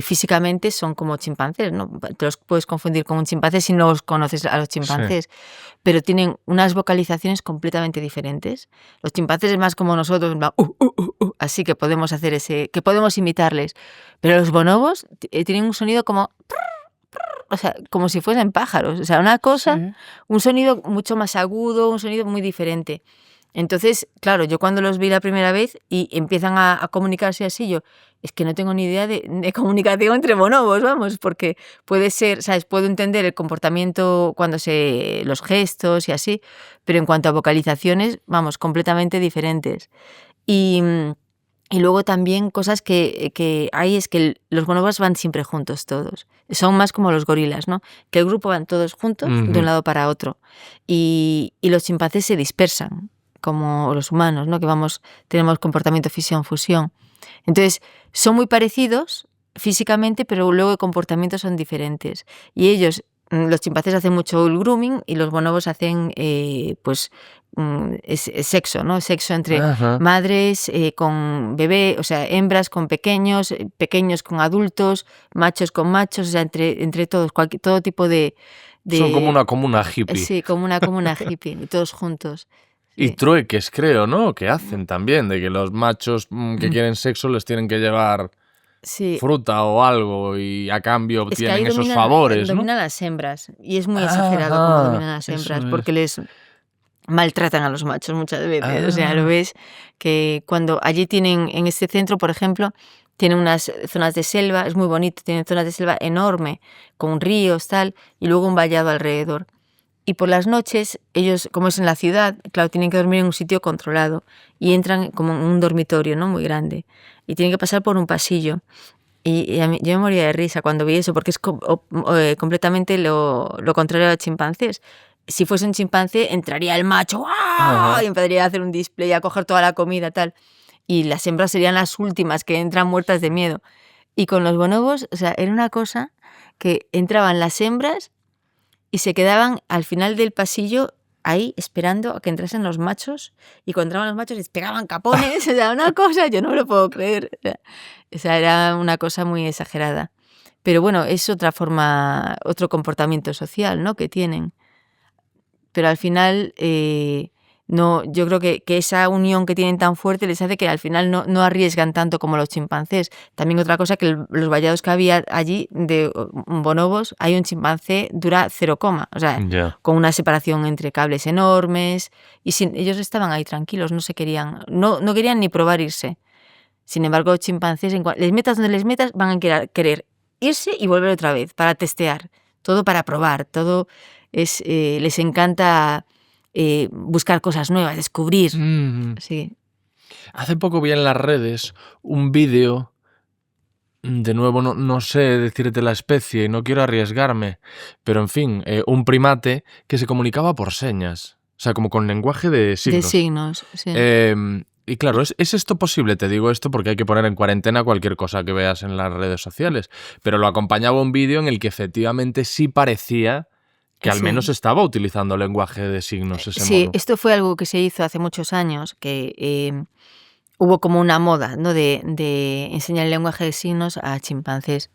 físicamente son como chimpancés, ¿no? Te los puedes confundir con un chimpancé si no los conoces a los chimpancés, pero tienen unas vocalizaciones completamente diferentes. Los chimpancés es más como nosotros, así que podemos hacer que podemos imitarles, pero los bonobos tienen un sonido como, o sea, como si fuesen pájaros, o sea, una cosa, un sonido mucho más agudo, un sonido muy diferente. Entonces, claro, yo cuando los vi la primera vez y empiezan a comunicarse así, yo es que no tengo ni idea de comunicación entre bonobos, vamos, porque puede ser, ¿sabes? Puedo entender el comportamiento los gestos y así, pero en cuanto a vocalizaciones, vamos, completamente diferentes. Y luego también cosas que hay es que los bonobos van siempre juntos todos. Son más como los gorilas, ¿no? Que el grupo van todos juntos de un lado para otro. Y los chimpancés se dispersan, como los humanos, ¿no? Que tenemos comportamiento fisión-fusión. Entonces, son muy parecidos físicamente, pero luego el comportamiento son diferentes. Y los chimpancés hacen mucho el grooming y los bonobos hacen, sexo, ¿no? Sexo entre madres con bebé, o sea, hembras con pequeños, pequeños con adultos, machos con machos, o sea, entre todos, todo tipo de... Son como una comuna hippie. Sí, como una comuna hippie, y todos juntos. Y trueques, creo, ¿no? Que hacen también, de que los machos que quieren sexo les tienen que llevar fruta o algo y a cambio obtienen esos favores, ¿no? Dominan las hembras y es muy exagerado cómo dominan las hembras porque les maltratan a los machos muchas veces. O sea, lo ves que cuando allí tienen, en este centro, por ejemplo, tienen unas zonas de selva, es muy bonito, tienen zonas de selva enorme, con ríos, tal, y luego un vallado alrededor. Y por las noches, ellos, como es en la ciudad, claro, tienen que dormir en un sitio controlado y entran como en un dormitorio, ¿no? Muy grande. Y tienen que pasar por un pasillo. Y yo me moría de risa cuando vi eso, porque es completamente lo contrario a los chimpancés. Si fuese un chimpancé, entraría el macho y empezaría a hacer un display, a coger toda la comida, tal. Y las hembras serían las últimas que entran muertas de miedo. Y con los bonobos, o sea, era una cosa que entraban las hembras y se quedaban al final del pasillo ahí esperando a que entrasen los machos, y cuando entraban los machos les pegaban capones, o sea, una cosa, yo no me lo puedo creer. O sea, era una cosa muy exagerada. Pero bueno, es otra forma, otro comportamiento social, ¿no? Que tienen. Pero al final, no, yo creo que esa unión que tienen tan fuerte les hace que al final no arriesgan tanto como los chimpancés. También otra cosa, que los vallados que había allí de bonobos, hay un chimpancé dura 0, o sea, con una separación entre cables enormes, y ellos estaban ahí tranquilos, no querían ni probar irse. Sin embargo, los chimpancés, les metas donde les metas, van a querer irse y volver otra vez para testear, todo para probar, todo les encanta buscar cosas nuevas, descubrir. Sí. Hace poco vi en las redes un vídeo, de nuevo no sé decirte la especie y no quiero arriesgarme, pero en fin, un primate que se comunicaba por señas, o sea, como con lenguaje de signos. De signos, sí. Y claro, ¿es esto posible? Te digo esto porque hay que poner en cuarentena cualquier cosa que veas en las redes sociales, pero lo acompañaba un vídeo en el que efectivamente sí parecía que al menos estaba utilizando lenguaje de signos ese mono. Sí, esto fue algo que se hizo hace muchos años, que hubo como una moda, ¿no? de enseñar el lenguaje de signos a chimpancés.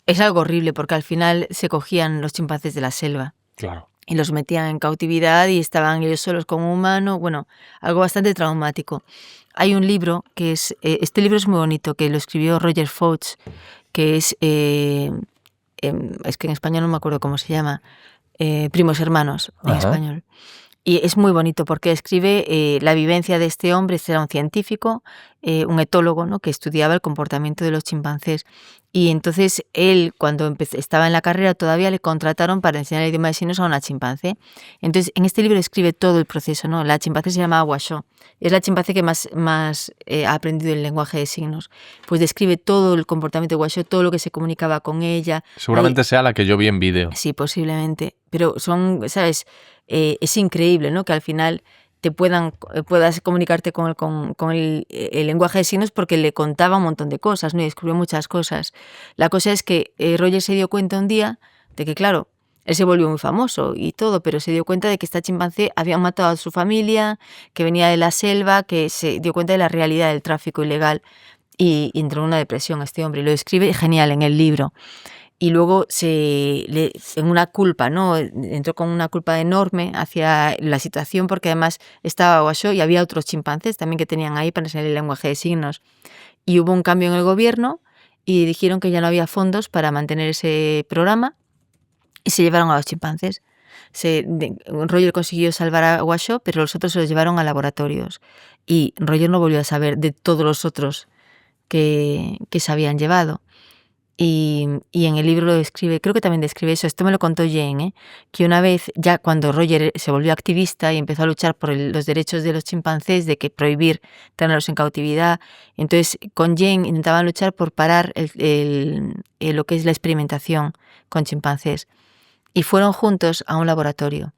Es algo horrible porque al final se cogían los chimpancés de la selva. Claro. Y los metían en cautividad y estaban ellos solos con un humano, bueno, algo bastante traumático. Hay un libro que este libro es muy bonito, que lo escribió Roger Fouts, que es que en español no me acuerdo cómo se llama, Primos Hermanos en español. Y es muy bonito porque escribe la vivencia de este hombre. Este era un científico, un etólogo, ¿no? Que estudiaba el comportamiento de los chimpancés. Y entonces él, cuando estaba en la carrera, todavía le contrataron para enseñar el idioma de signos a una chimpancé. Entonces, en este libro describe todo el proceso, ¿no? La chimpancé se llama Washoe. Es la chimpancé que más ha aprendido el lenguaje de signos. Pues describe todo el comportamiento de Washoe, todo lo que se comunicaba con ella. Seguramente sea la que yo vi en vídeo. Sí, posiblemente. Pero son, ¿sabes? Es increíble, ¿no? Que al final puedas comunicarte con el lenguaje de signos, porque le contaba un montón de cosas, ¿no? Y descubrió muchas cosas. La cosa es que Roger se dio cuenta un día de que, claro, él se volvió muy famoso y todo, pero se dio cuenta de que esta chimpancé había matado a su familia, que venía de la selva, que se dio cuenta de la realidad del tráfico ilegal, y entró en una depresión este hombre. Lo describe genial en el libro. Y luego en una culpa, ¿no? Entró con una culpa enorme hacia la situación, porque además estaba Washoe y había otros chimpancés también que tenían ahí para enseñar el lenguaje de signos. Y hubo un cambio en el gobierno y dijeron que ya no había fondos para mantener ese programa y se llevaron a los chimpancés. Roger consiguió salvar a Washoe, pero los otros se los llevaron a laboratorios. Y Roger no volvió a saber de todos los otros que se habían llevado. Y en el libro lo describe, creo que también describe eso, esto me lo contó Jane, que una vez, ya cuando Roger se volvió activista y empezó a luchar por los derechos de los chimpancés, de que prohibir tenerlos en cautividad, entonces con Jane intentaban luchar por parar lo que es la experimentación con chimpancés. Y fueron juntos a un laboratorio.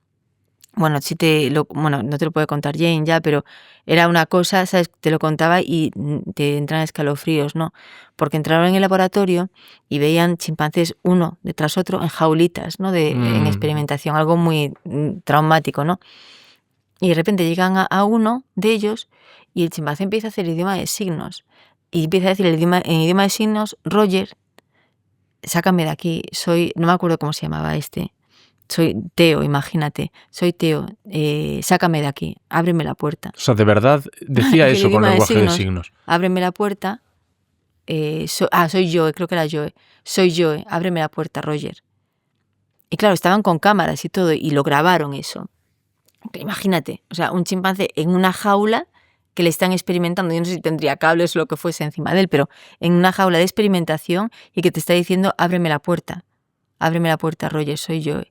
Bueno, no te lo puede contar Jane ya, pero era una cosa, ¿sabes? Te lo contaba y te entran escalofríos, ¿no? Porque entraron en el laboratorio y veían chimpancés uno detrás otro en jaulitas, ¿no? En experimentación, algo muy traumático, ¿no? Y de repente llegan a uno de ellos y el chimpancé empieza a hacer idioma de signos. Y empieza a decir en idioma de signos: Roger, sácame de aquí, no me acuerdo cómo se llamaba soy Teo, imagínate, soy Teo, sácame de aquí, ábreme la puerta. O sea, de verdad decía eso con lenguaje de signos. Ábreme la puerta, soy Joe, creo que era Joe. Soy Joe, ábreme la puerta, Roger. Y claro, estaban con cámaras y todo, y lo grabaron eso. Pero imagínate, o sea, un chimpancé en una jaula que le están experimentando, yo no sé si tendría cables o lo que fuese encima de él, pero en una jaula de experimentación, y que te está diciendo: ábreme la puerta, Roger, soy Joe.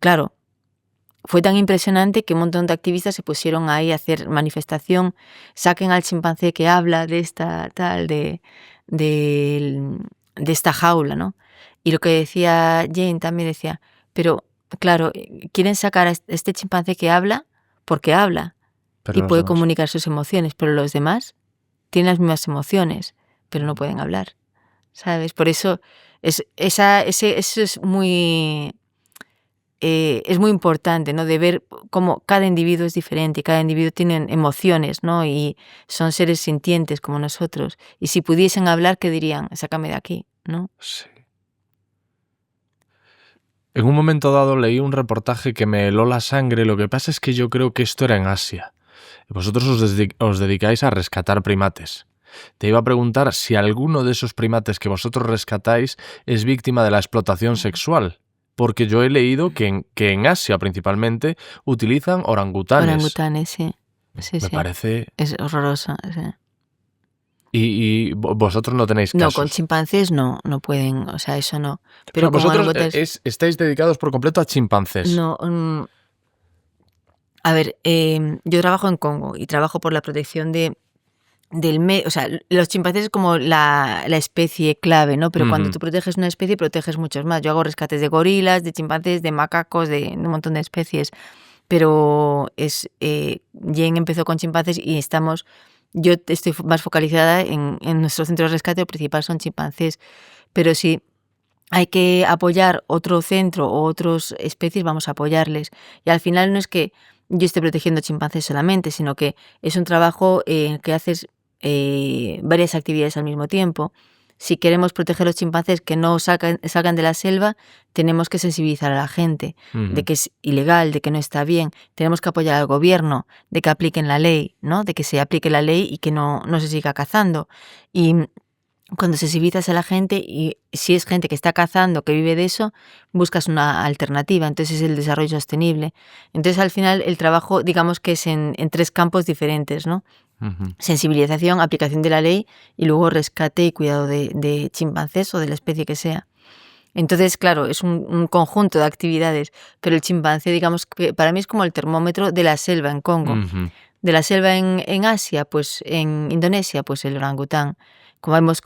Claro, fue tan impresionante que un montón de activistas se pusieron ahí a hacer manifestación, saquen al chimpancé que habla de esta jaula, ¿no? Y lo que decía Jane también decía, pero claro, quieren sacar a este chimpancé que habla porque habla y puede comunicar sus emociones, pero los demás tienen las mismas emociones, pero no pueden hablar, ¿sabes? Por eso eso es muy... es muy importante, ¿no? De ver cómo cada individuo es diferente, cada individuo tiene emociones, ¿no? Y son seres sintientes como nosotros. Y si pudiesen hablar, ¿qué dirían? Sácame de aquí, ¿no? Sí. En un momento dado leí un reportaje que me heló la sangre. Lo que pasa es que yo creo que esto era en Asia. Vosotros os dedicáis a rescatar primates. Te iba a preguntar si alguno de esos primates que vosotros rescatáis es víctima de la explotación sexual. Porque yo he leído que en Asia principalmente utilizan orangutanes. Orangutanes, sí. Me parece... Es horroroso, sí. Y vosotros no tenéis casos. No, con chimpancés no pueden, o sea, eso no. Pero vosotros estáis dedicados por completo a chimpancés. No, a ver, yo trabajo en Congo y trabajo por la protección del medio, o sea, los chimpancés es como la especie clave, ¿no? Pero cuando tú proteges una especie, proteges muchos más. Yo hago rescates de gorilas, de chimpancés, de macacos, de un montón de especies. Pero Jane empezó con chimpancés y yo estoy más focalizada en nuestro centro de rescate, el principal son chimpancés. Pero si hay que apoyar otro centro o otras especies, vamos a apoyarles. Y al final no es que yo esté protegiendo chimpancés solamente, sino que es un trabajo en que haces varias actividades al mismo tiempo. Si queremos proteger los chimpancés que no salgan de la selva, tenemos que sensibilizar a la gente de que es ilegal, de que no está bien. Tenemos que apoyar al gobierno de que apliquen la ley, ¿no? De que se aplique la ley y que no se siga cazando. Y cuando sensibilizas a la gente, y si es gente que está cazando, que vive de eso, buscas una alternativa. Entonces es el desarrollo sostenible. Entonces al final el trabajo, digamos que es en 3 campos diferentes, ¿no? sensibilización, aplicación de la ley y luego rescate y cuidado de chimpancés o de la especie que sea. Entonces, claro, es un conjunto de actividades, pero el chimpancé, digamos, que para mí es como el termómetro de la selva en Congo. De la selva en Asia, pues en Indonesia, pues el orangután. Como vemos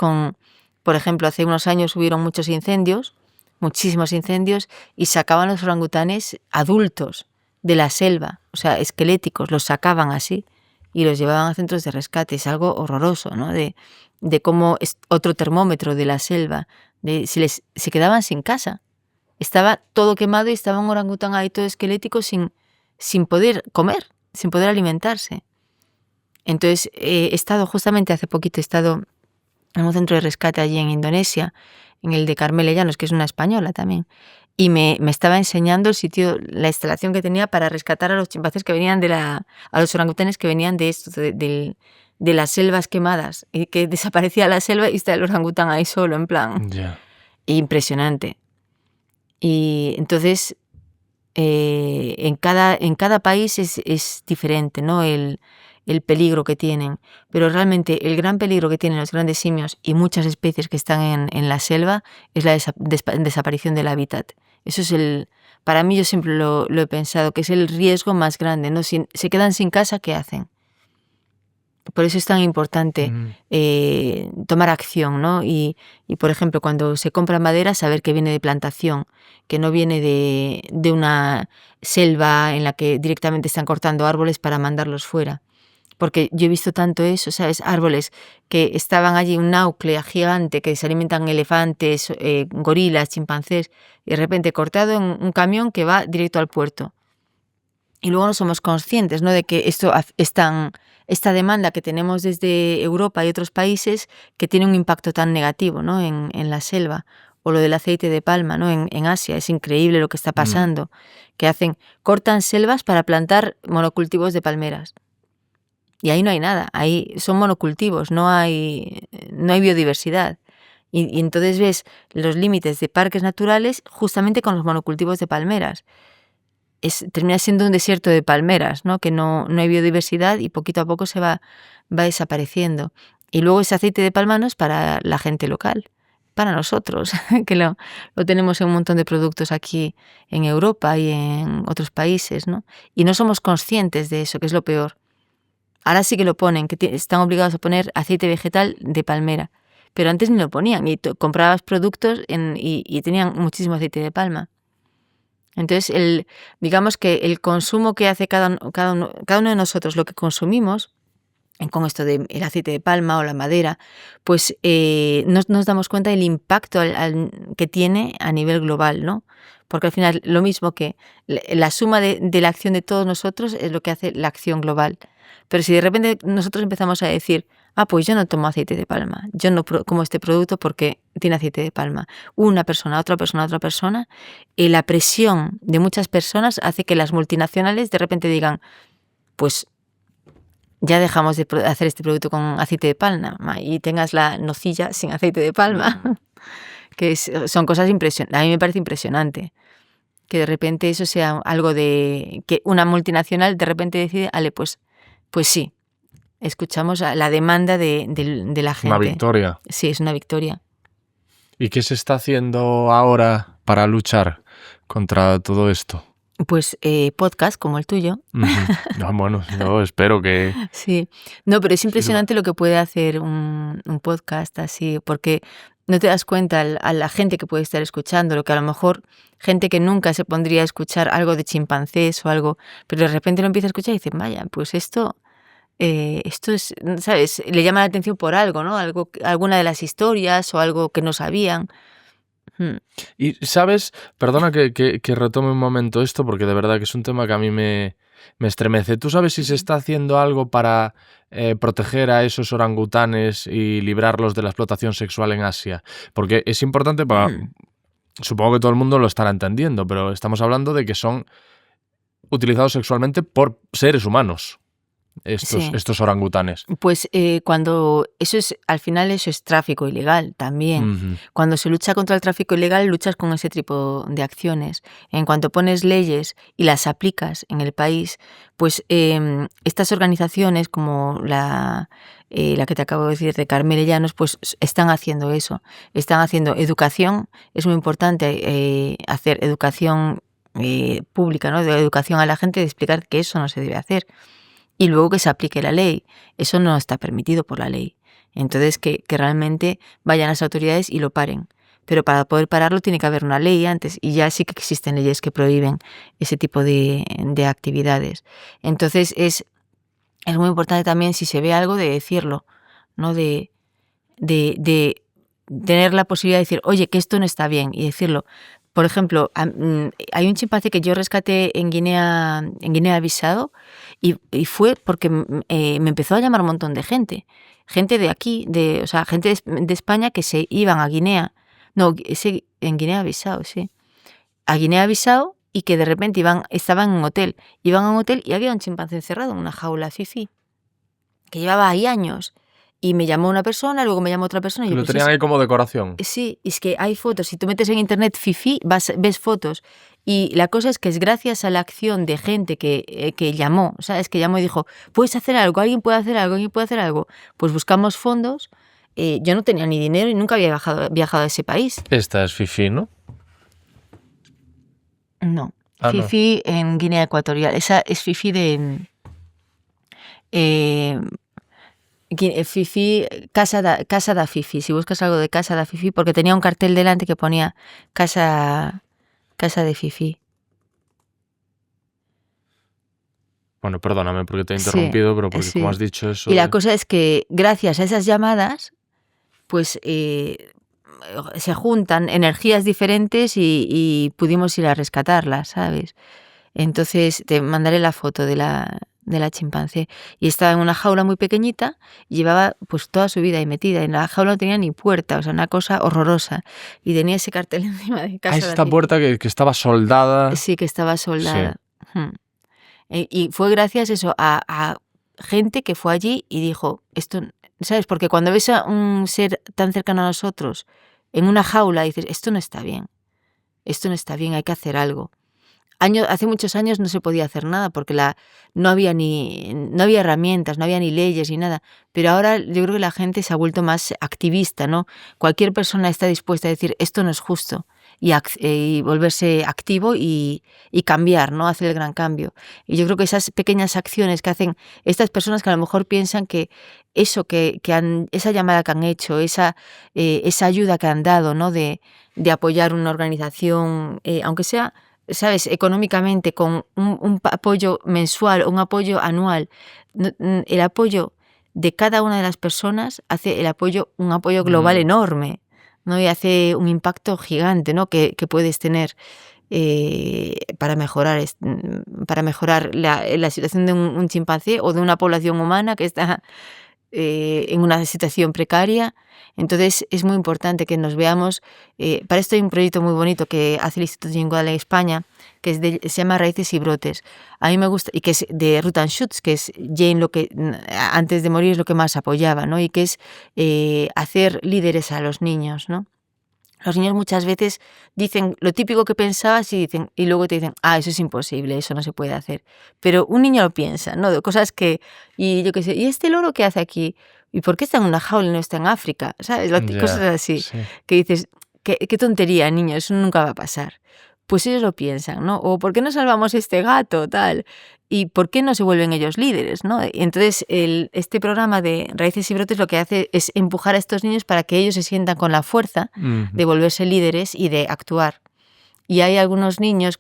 por ejemplo, hace unos años hubieron muchos incendios, muchísimos incendios, y sacaban los orangutanes adultos de la selva, o sea, esqueléticos, los sacaban así y los llevaban a centros de rescate. Es algo horroroso, ¿no? De cómo es otro termómetro de la selva, se quedaban sin casa. Estaba todo quemado y estaba un orangután ahí todo esquelético sin poder comer, sin poder alimentarse. Entonces, justamente hace poquito he estado en un centro de rescate allí en Indonesia, en el de Carmela Llanos, que es una española también, y me estaba enseñando el sitio, la instalación que tenía para rescatar a los chimpancés que venían a los orangutanes que venían de esto, de las selvas quemadas, y que desaparecía la selva y está el orangután ahí solo, en plan. Ya. Impresionante. Y entonces, en cada país es diferente, ¿no? El peligro que tienen, pero realmente el gran peligro que tienen los grandes simios y muchas especies que están en la selva es la desaparición del hábitat. Eso es para mí, yo siempre lo he pensado, que es el riesgo más grande, ¿no? Si se quedan sin casa, ¿qué hacen? Por eso es tan importante tomar acción, ¿no? Y, por ejemplo, cuando se compra madera, saber que viene de plantación, que no viene de una selva en la que directamente están cortando árboles para mandarlos fuera. Porque yo he visto tanto eso, ¿sabes? Árboles que estaban allí, un náuclea gigante que se alimentan elefantes, gorilas, chimpancés, y de repente cortado en un camión que va directo al puerto. Y luego no somos conscientes, ¿no? De que esta demanda que tenemos desde Europa y otros países que tiene un impacto tan negativo, ¿no? en la selva. O lo del aceite de palma, ¿no? En Asia es increíble lo que está pasando. Que cortan selvas para plantar monocultivos de palmeras. Y ahí no hay nada, ahí son monocultivos, no hay biodiversidad. Y entonces ves los límites de parques naturales justamente con los monocultivos de palmeras. Termina siendo un desierto de palmeras, ¿no? Que no hay biodiversidad y poquito a poco se va desapareciendo. Y luego ese aceite de palma no es para la gente local, para nosotros, que lo tenemos en un montón de productos aquí en Europa y en otros países, ¿no? Y no somos conscientes de eso, que es lo peor. Ahora sí que lo ponen, que están obligados a poner aceite vegetal de palmera, pero antes ni lo ponían y comprabas productos y tenían muchísimo aceite de palma. Entonces, digamos que el consumo que hace cada uno de nosotros, lo que consumimos, con esto del aceite de palma o la madera, pues nos damos cuenta del impacto que tiene a nivel global, ¿no? Porque al final lo mismo que la suma de la acción de todos nosotros es lo que hace la acción global. Pero si de repente nosotros empezamos a decir, pues yo no tomo aceite de palma, yo no como este producto porque tiene aceite de palma, una persona, otra persona, otra persona, y la presión de muchas personas hace que las multinacionales de repente digan, pues ya dejamos de hacer este producto con aceite de palma y tengas la nocilla sin aceite de palma. Que son cosas impresionantes. A mí me parece impresionante que de repente eso sea algo de que una multinacional de repente decide, pues sí, escuchamos la demanda de la gente. Una victoria. Sí, es una victoria. ¿Y qué se está haciendo ahora para luchar contra todo esto? Pues podcast como el tuyo. Bueno, yo espero que... Sí, no, pero es impresionante lo que puede hacer un podcast así, porque no te das cuenta a la gente que puede estar escuchando, lo que a lo mejor gente que nunca se pondría a escuchar algo de chimpancés o algo, pero de repente lo empieza a escuchar y dice, vaya, pues esto es, ¿sabes? Le llama la atención por algo, ¿no? Alguna de las historias o algo que no sabían. Y, ¿sabes? Perdona que retome un momento esto, porque de verdad que es un tema que a mí me estremece. ¿Tú sabes si se está haciendo algo para proteger a esos orangutanes y librarlos de la explotación sexual en Asia? Porque es importante para... Supongo que todo el mundo lo estará entendiendo, pero estamos hablando de que son utilizados sexualmente por seres humanos. Sí. estos orangutanes. Pues cuando al final eso es tráfico ilegal también. Ujú. Cuando se lucha contra el tráfico ilegal, luchas con ese tipo de acciones. En cuanto pones leyes y las aplicas en el país, pues estas organizaciones como la que te acabo de decir de Carmele Llanos, pues están haciendo eso. Están haciendo educación. Es muy importante hacer educación pública, ¿no? De educación a la gente, de explicar que eso no se debe hacer. Y luego que se aplique la ley. Eso no está permitido por la ley. Entonces, que realmente vayan las autoridades y lo paren. Pero para poder pararlo tiene que haber una ley antes, y ya sí que existen leyes que prohíben ese tipo de actividades. Entonces, es muy importante también, si se ve algo, de decirlo, ¿no? De tener la posibilidad de decir, oye, que esto no está bien, y decirlo. Por ejemplo, hay un chimpancé que yo rescaté en Guinea-Bissau y fue porque me empezó a llamar un montón de gente de aquí, o sea, gente de España que se iban a Guinea, en Guinea-Bissau, sí, a Guinea-Bissau, y que de repente estaban en un hotel, iban a un hotel y había un chimpancé encerrado en una jaula fifi, que llevaba ahí años. Y me llamó una persona, luego me llamó otra persona. Y Que yo, lo pues tenían ahí como decoración. sí, es que hay fotos. Si tú metes en internet fifi, ves fotos. Y la cosa es que es gracias a la acción de gente que llamó, ¿sabes? Que llamó y dijo, ¿puedes hacer algo? ¿Alguien puede hacer algo? ¿Alguien puede hacer algo? Pues buscamos fondos. Yo no tenía ni dinero y nunca había viajado a ese país. Esta es Fifi, ¿no? No. Ah, no. Fifi en Guinea Ecuatorial. Esa es Fifi de... Fifi, casa da Fifi. Si buscas algo de casa da Fifi, porque tenía un cartel delante que ponía casa de Fifi. Bueno, perdóname porque te he interrumpido, pero porque como has dicho eso... Y la cosa es que gracias a esas llamadas, pues se juntan energías diferentes y pudimos ir a rescatarlas, ¿sabes? Entonces te mandaré la foto de la chimpancé. Y estaba en una jaula muy pequeñita y llevaba pues toda su vida ahí metida. En la jaula no tenía ni puerta, o sea, una cosa horrorosa. Y tenía ese cartel encima de casa. esta puerta que estaba soldada. Sí, que estaba soldada. Sí. Y fue gracias eso a gente que fue allí y dijo, esto, ¿sabes? Porque cuando ves a un ser tan cercano a nosotros en una jaula, dices, esto no está bien, hay que hacer algo. Hace muchos años no se podía hacer nada porque no había herramientas, no había ni leyes ni nada, pero ahora yo creo que la gente se ha vuelto más activista, ¿no? Cualquier persona está dispuesta a decir, esto no es justo, y volverse activo y cambiar, ¿no? Hacer el gran cambio. Y yo creo que esas pequeñas acciones que hacen estas personas que a lo mejor piensan que eso esa llamada que han hecho, esa ayuda que han dado, ¿no? De apoyar una organización, aunque sea, ¿sabes?, económicamente, con un apoyo mensual o un apoyo anual, el apoyo de cada una de las personas hace un apoyo global enorme, ¿no? Y hace un impacto gigante, ¿no? que puedes tener para mejorar la situación de un chimpancé o de una población humana que está en una situación precaria. Entonces es muy importante que nos veamos. Para esto hay un proyecto muy bonito que hace el Instituto Jingual en España, que se llama Raíces y Brotes. A mí me gusta, y que es de Ruth Ann Schutz, que es Jane, lo que antes de morir es lo que más apoyaba, ¿no? Y que es hacer líderes a los niños, ¿no? Los niños muchas veces dicen lo típico que pensabas y luego te dicen, eso es imposible, eso no se puede hacer. Pero un niño lo piensa, ¿no? De cosas y yo qué sé, ¿y este loro qué hace aquí? ¿Y por qué está en una jaula y no está en África? ¿Sabes? Cosas así, sí. Que dices, qué tontería, niño, eso nunca va a pasar. Pues ellos lo piensan, ¿no? O ¿por qué no salvamos este gato, tal? ¿Y por qué no se vuelven ellos líderes, no? Entonces, este programa de Raíces y Brotes lo que hace es empujar a estos niños para que ellos se sientan con la fuerza de volverse líderes y de actuar. Y hay algunos niños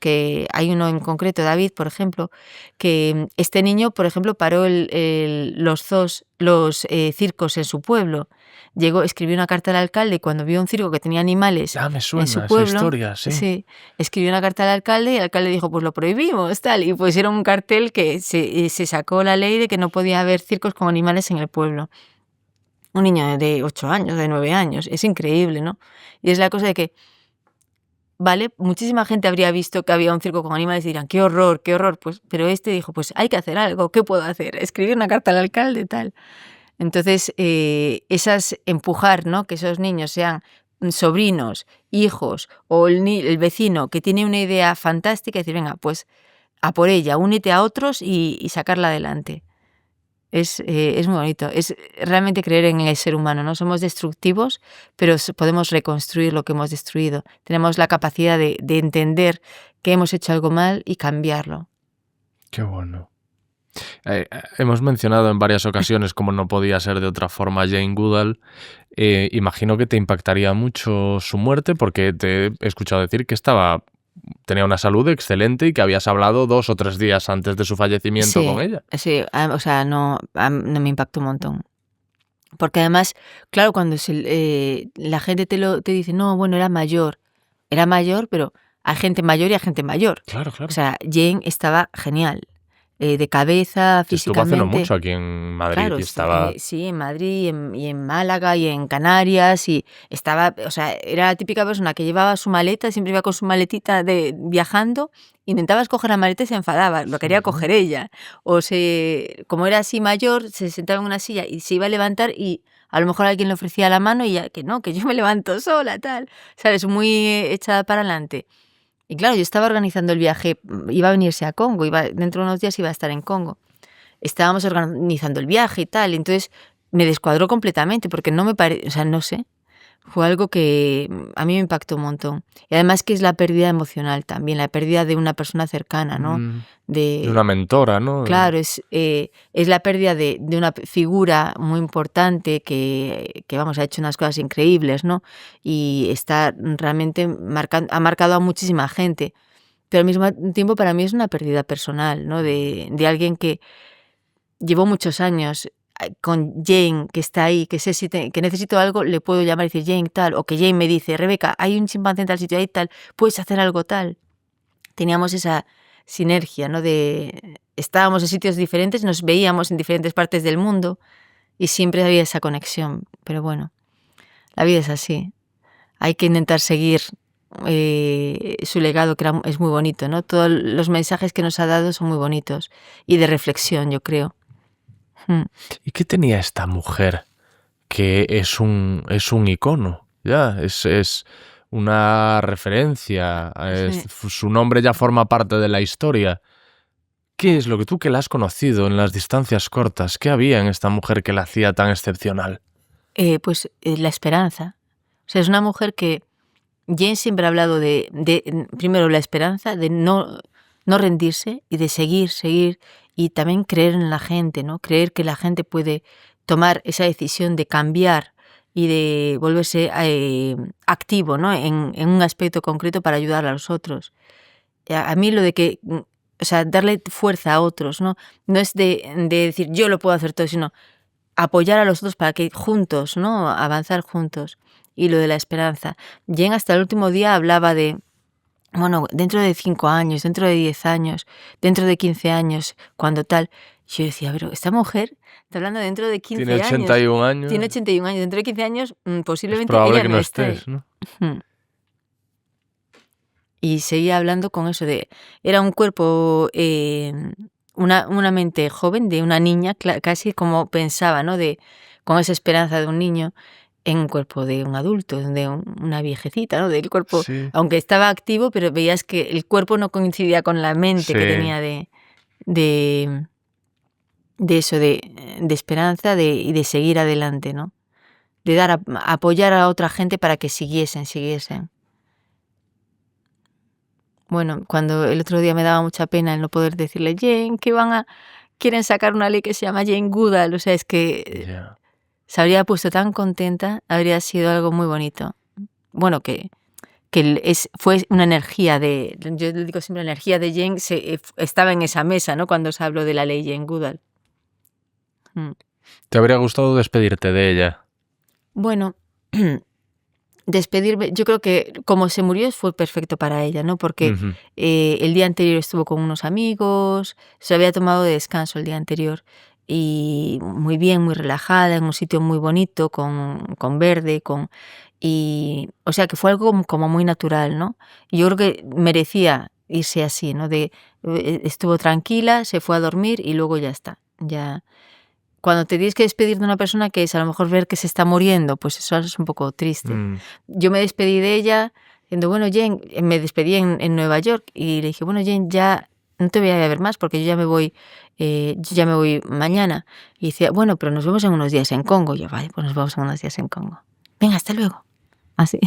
hay uno en concreto, David, por ejemplo, que este niño, por ejemplo, paró los circos en su pueblo. Escribió una carta al alcalde y cuando vio un circo que tenía animales me suena en su pueblo, esa historia, sí. Escribió una carta al alcalde y el alcalde dijo, pues lo prohibimos, tal. Y pusieron un cartel que se sacó la ley de que no podía haber circos con animales en el pueblo. Un niño de 8 años, de 9 años, es increíble, ¿no? Y es la cosa de que ¿vale? Muchísima gente habría visto que había un circo con animales y dirán, qué horror, pues, pero este dijo, pues hay que hacer algo, ¿qué puedo hacer? Escribir una carta al alcalde, tal. Entonces, empujar, ¿no? Que esos niños sean sobrinos, hijos o el vecino que tiene una idea fantástica y decir, venga, pues a por ella, únete a otros y sacarla adelante. Es muy bonito. Es realmente creer en el ser humano, ¿no? Somos destructivos, pero podemos reconstruir lo que hemos destruido. Tenemos la capacidad de entender que hemos hecho algo mal y cambiarlo. Qué bueno. Hemos mencionado en varias ocasiones, como no podía ser de otra forma, Jane Goodall. Imagino que te impactaría mucho su muerte, porque te he escuchado decir que tenía una salud excelente y que habías hablado 2 o 3 días antes de su fallecimiento con ella. Sí, o sea, no me impactó un montón. Porque además, claro, cuando la gente te dice, no, bueno, era mayor, pero hay gente mayor y hay gente mayor. Claro. O sea, Jane estaba genial. De cabeza, físicamente. Estuvo hace no mucho aquí en Madrid. Claro, y estaba... sí, en Madrid y en Málaga y en Canarias y estaba, o sea, era la típica persona que llevaba su maleta, siempre iba con su maletita viajando, intentaba escoger la maleta y se enfadaba, lo quería coger ella. Como era así mayor, se sentaba en una silla y se iba a levantar y a lo mejor alguien le ofrecía la mano y ella, que no, que yo me levanto sola, tal, ¿sabes? Muy echada para adelante. Y claro, yo estaba organizando el viaje, iba a venirse a Congo, dentro de unos días iba a estar en Congo. Estábamos organizando el viaje y tal, entonces me descuadró completamente porque no me parece, o sea, no sé, fue algo que a mí me impactó un montón. Y además que es la pérdida emocional también, la pérdida de una persona cercana, ¿no? De una mentora, ¿no? Claro, es la pérdida de una figura muy importante que vamos, ha hecho unas cosas increíbles, ¿no? Y está realmente ha marcado a muchísima gente. Pero al mismo tiempo para mí es una pérdida personal, ¿no? De alguien que llevo muchos años con Jane, que está ahí, que sé que necesito algo, le puedo llamar y decir Jane tal, o que Jane me dice, Rebeca, hay un chimpancé en tal sitio ahí tal, puedes hacer algo tal. Teníamos esa sinergia, ¿no? Estábamos en sitios diferentes, nos veíamos en diferentes partes del mundo y siempre había esa conexión. Pero bueno, la vida es así. Hay que intentar seguir su legado, que es muy bonito, ¿no? Todos los mensajes que nos ha dado son muy bonitos y de reflexión, yo creo. ¿Y qué tenía esta mujer que es un icono? Ya, es una referencia. Su nombre ya forma parte de la historia. ¿Qué es lo que tú, que la has conocido en las distancias cortas, qué había en esta mujer que la hacía tan excepcional? Pues la esperanza. O sea, es una mujer que Jane siempre ha hablado de primero, la esperanza, de no rendirse y de seguir y también creer en la gente, ¿no? Creer que la gente puede tomar esa decisión de cambiar y de volverse activo, ¿no? En un aspecto concreto para ayudar a los otros. A mí lo de que, o sea, darle fuerza a otros, ¿no? No es de decir yo lo puedo hacer todo, sino apoyar a los otros para que juntos, ¿no? Avanzar juntos. Y lo de la esperanza. Jane hasta el último día hablaba de, bueno, dentro de 5 años, dentro de 10 años, dentro de 15 años, cuando tal. Yo decía, pero esta mujer está hablando dentro de 15 años. Tiene 81 años. Tiene 81 años. Dentro de 15 años, posiblemente es probable ella que no estés, ¿no? Y seguía hablando con eso de... Era un cuerpo, una mente joven de una niña, casi como pensaba, ¿no? Con esa esperanza de un niño en un cuerpo de un adulto, de una viejecita, ¿no? Del cuerpo, sí. Aunque estaba activo, pero veías que el cuerpo no coincidía con la mente que tenía de eso, de esperanza y de seguir adelante, ¿no? De apoyar a otra gente para que siguiesen. Bueno, cuando el otro día me daba mucha pena el no poder decirle, Jane, que quieren sacar una ley que se llama Jane Goodall, o sea, es que se habría puesto tan contenta, habría sido algo muy bonito. Bueno, que fue una energía yo le digo siempre, la energía de Jane estaba en esa mesa, ¿no? Cuando se habló de la ley Jane Goodall. ¿Te habría gustado despedirte de ella? Bueno, despedirme, yo creo que como se murió fue perfecto para ella, ¿no? Porque el día anterior estuvo con unos amigos, se había tomado de descanso el día anterior. y muy bien, muy relajada, en un sitio muy bonito, con verde, o sea, que fue algo como muy natural, ¿no? Y yo creo que merecía irse así, ¿no? Estuvo tranquila, se fue a dormir y luego ya está. Ya, cuando te tienes que despedir de una persona que es a lo mejor ver que se está muriendo, pues eso es un poco triste. Yo me despedí de ella diciendo, bueno, Jane, me despedí en Nueva York y le dije, bueno, Jane, ya no te voy a ver más porque yo ya me voy mañana. Y decía, bueno, pero nos vemos en unos días en Congo. Y yo, vale, pues nos vemos en unos días en Congo. Venga, hasta luego. Así.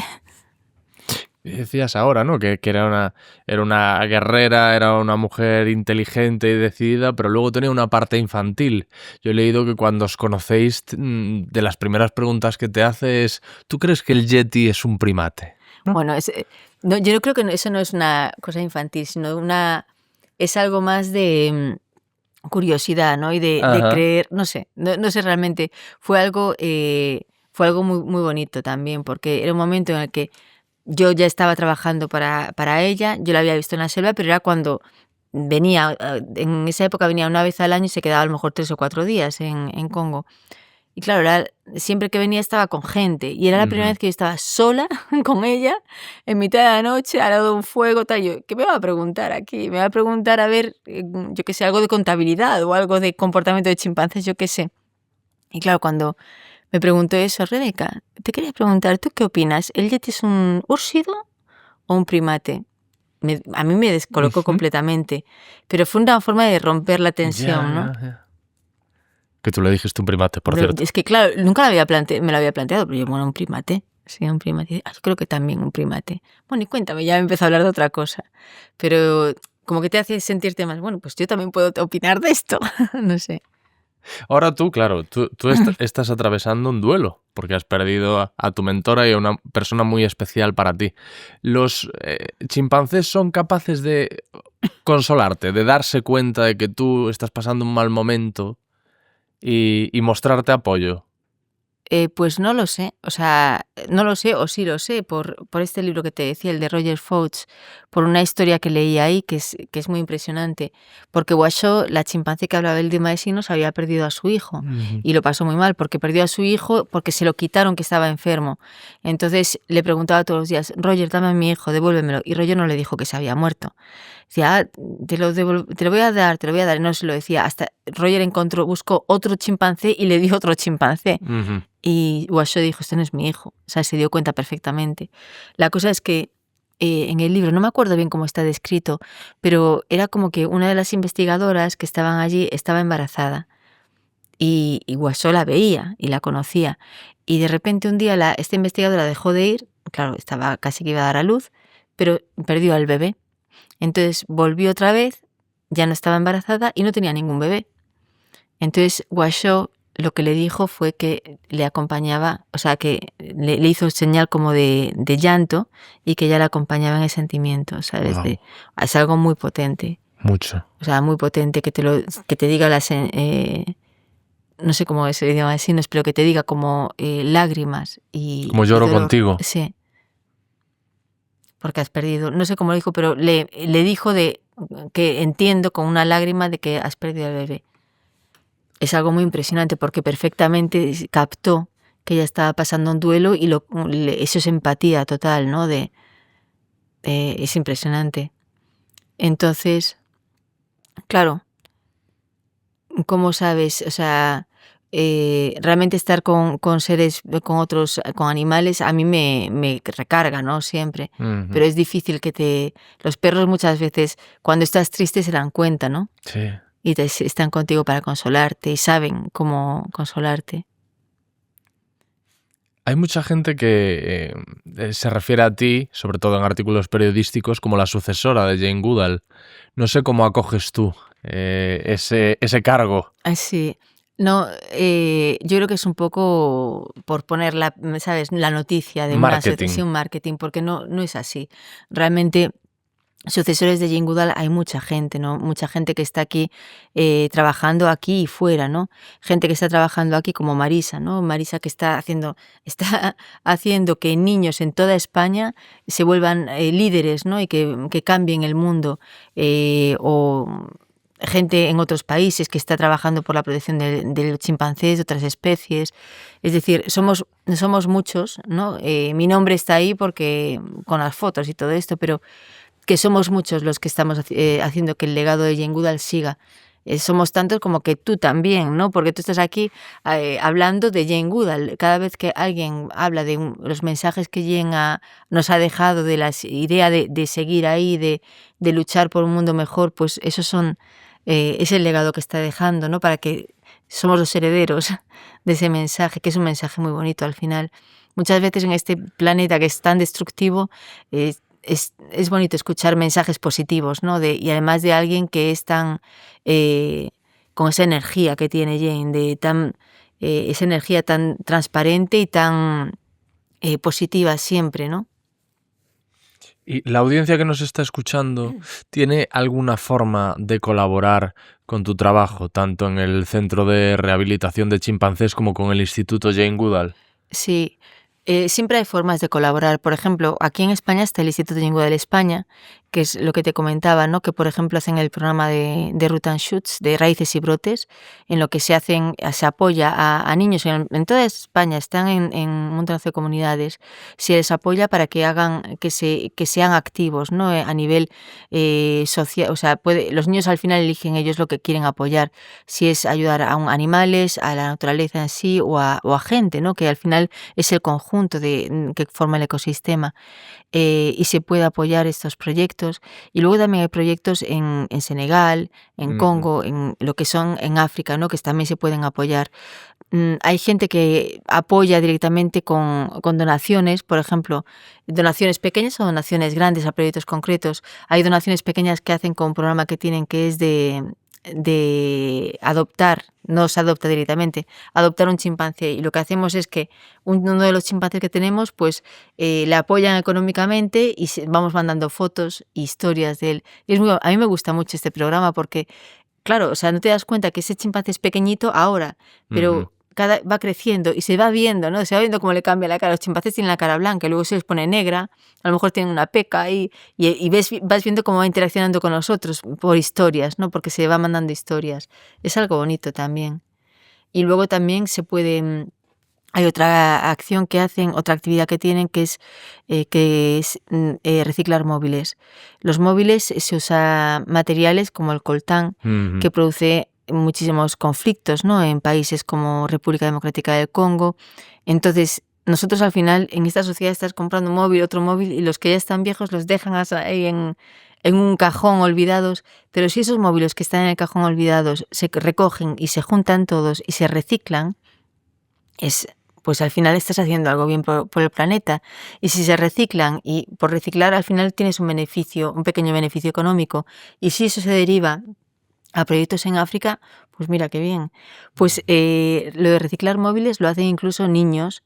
Y decías ahora, ¿no? Que era una guerrera, era una mujer inteligente y decidida, pero luego tenía una parte infantil. Yo he leído que cuando os conocéis, de las primeras preguntas que te hace es, ¿tú crees que el Yeti es un primate? ¿No? Bueno, no, yo no creo que eso no es una cosa infantil, sino es algo más de curiosidad, ¿no? Y de creer, no sé realmente. Fue algo muy, muy bonito también, porque era un momento en el que yo ya estaba trabajando para ella, yo la había visto en la selva, pero era cuando venía, en esa época venía una vez al año y se quedaba a lo mejor 3 o 4 días en Congo. Y claro, siempre que venía estaba con gente, y era la primera vez que yo estaba sola con ella, en mitad de la noche, al lado de un fuego, tal. Yo, ¿qué me va a preguntar aquí? Me va a preguntar a ver, yo qué sé, algo de contabilidad o algo de comportamiento de chimpancés, yo qué sé. Y claro, cuando me preguntó eso, Rebeca, te quería preguntar, ¿tú qué opinas? ¿El yeti es un úrsido o un primate? A mí me descolocó completamente, pero fue una forma de romper la tensión, ¿no? Ya. Que tú le dijiste un primate, por cierto. Es que claro, nunca me lo había planteado, pero yo, bueno, un primate. Sí, un primate. Yo creo que también un primate. Bueno, y cuéntame, ya me empezó a hablar de otra cosa. Pero como que te hace sentirte más, bueno, pues yo también puedo opinar de esto. No sé. Ahora tú, claro, tú estás atravesando un duelo, porque has perdido a tu mentora y a una persona muy especial para ti. ¿Los chimpancés son capaces de consolarte, de darse cuenta de que tú estás pasando un mal momento y mostrarte apoyo? Pues no lo sé, o sea, no lo sé o sí lo sé por este libro que te decía, el de Roger Fouts, por una historia que leí ahí que es muy impresionante, porque Washoe, la chimpancé que hablaba el idioma de signos, había perdido a su hijo y lo pasó muy mal porque perdió a su hijo porque se lo quitaron, que estaba enfermo. Entonces le preguntaba todos los días, Roger, dame a mi hijo, devuélvemelo, y Roger no le dijo que se había muerto. Decía, te lo voy a dar, y no se lo decía, hasta Roger buscó otro chimpancé y le dio otro chimpancé. Y Washoe dijo, este no es mi hijo. O sea, se dio cuenta perfectamente. La cosa es que en el libro, no me acuerdo bien cómo está descrito, pero era como que una de las investigadoras que estaban allí estaba embarazada. Y Washoe la veía y la conocía. Y de repente un día esta investigadora dejó de ir, claro, estaba casi que iba a dar a luz, pero perdió al bebé. Entonces volvió otra vez, ya no estaba embarazada y no tenía ningún bebé. Entonces Washoe lo que le dijo fue que le acompañaba, o sea, que le hizo señal como de llanto y que ella le acompañaba en el sentimiento, ¿sabes? Wow. Es algo muy potente. Mucho. O sea, muy potente que te diga no sé cómo es el idioma de signos, pero que te diga como lágrimas y Como lloro dolor. contigo. Sí. Porque has perdido, no sé cómo lo dijo, pero le dijo que entiendo con una lágrima de que has perdido al bebé. Es algo muy impresionante porque perfectamente captó que ella estaba pasando un duelo y eso es empatía total, ¿no? Es impresionante. Entonces, claro, ¿cómo sabes? O sea, realmente estar con seres, con otros, con animales, a mí me recarga, ¿no? Siempre. Pero es difícil los perros muchas veces, cuando estás triste, se dan cuenta, ¿no? Sí. Y están contigo para consolarte y saben cómo consolarte. Hay mucha gente que se refiere a ti, sobre todo en artículos periodísticos, como la sucesora de Jane Goodall. No sé cómo acoges tú ese cargo. Sí. No, yo creo que es un poco por poner ¿sabes? La noticia de Marketing. Un marketing, porque no es así. Realmente, sucesores de Jane Goodall hay mucha gente, ¿no? Mucha gente que está aquí trabajando aquí y fuera, ¿no? Gente que está trabajando aquí como Marisa, ¿no? Marisa que está haciendo que niños en toda España se vuelvan líderes, ¿no? Y que cambien el mundo. gente en otros países que está trabajando por la protección de los chimpancés, de otras especies. Es decir, somos muchos, ¿no? Mi nombre está ahí porque con las fotos y todo esto, pero que somos muchos los que estamos haciendo que el legado de Jane Goodall siga. Somos tantos como que tú también, ¿no? Porque tú estás aquí hablando de Jane Goodall. Cada vez que alguien habla de los mensajes que Jane nos ha dejado, de la idea de seguir ahí, de luchar por un mundo mejor, pues esos son es el legado que está dejando, ¿no? Para que somos los herederos de ese mensaje, que es un mensaje muy bonito al final. Muchas veces en este planeta que es tan destructivo, es bonito escuchar mensajes positivos, ¿no? Y además de alguien que es tan con esa energía que tiene Jane, esa energía tan transparente y tan positiva siempre, ¿no? ¿Y la audiencia que nos está escuchando tiene alguna forma de colaborar con tu trabajo, tanto en el Centro de Rehabilitación de Chimpancés como con el Instituto Jane Goodall? Sí, siempre hay formas de colaborar. Por ejemplo, aquí en España está el Instituto Jane Goodall España, que es lo que te comentaba, ¿no? Que por ejemplo hacen el programa de Root and Shoots, de raíces y brotes, en lo que se apoya a niños en toda España, están en un montón de comunidades, se les apoya para que que sean activos, ¿no? A nivel social, o sea, los niños al final eligen ellos lo que quieren apoyar, si es ayudar a animales, a la naturaleza en sí o a gente, ¿no? Que al final es el conjunto que forma el ecosistema. Y se puede apoyar estos proyectos. Y luego también hay proyectos en Senegal, en Congo, en lo que son en África, ¿no? Que también se pueden apoyar. Hay gente que apoya directamente con donaciones, por ejemplo, donaciones pequeñas o donaciones grandes a proyectos concretos. Hay donaciones pequeñas que hacen con un programa que tienen que es de adoptar, no se adopta directamente, adoptar un chimpancé, y lo que hacemos es que uno de los chimpancés que tenemos pues le apoyan económicamente y vamos mandando fotos e historias de él. Y a mí me gusta mucho este programa porque, claro, o sea, no te das cuenta que ese chimpancé es pequeñito ahora, pero va creciendo y se va viendo, ¿no? Se va viendo cómo le cambia la cara. Los chimpancés tienen la cara blanca y luego se les pone negra, a lo mejor tienen una peca y vas viendo cómo va interaccionando con nosotros por historias, ¿no? Porque se va mandando historias. Es algo bonito también. Y luego también hay otra acción que hacen, otra actividad que tienen, que es reciclar móviles. Los móviles se usa materiales como el coltán, que produce muchísimos conflictos, ¿no? En países como República Democrática del Congo. Entonces, nosotros al final en esta sociedad estás comprando un móvil, otro móvil, y los que ya están viejos los dejan ahí en un cajón olvidados, pero si esos móviles que están en el cajón olvidados se recogen y se juntan todos y se reciclan, pues al final estás haciendo algo bien por el planeta. Y si se reciclan, y por reciclar al final tienes un pequeño beneficio económico, y si eso se deriva a proyectos en África, pues mira qué bien. Pues lo de reciclar móviles lo hacen incluso niños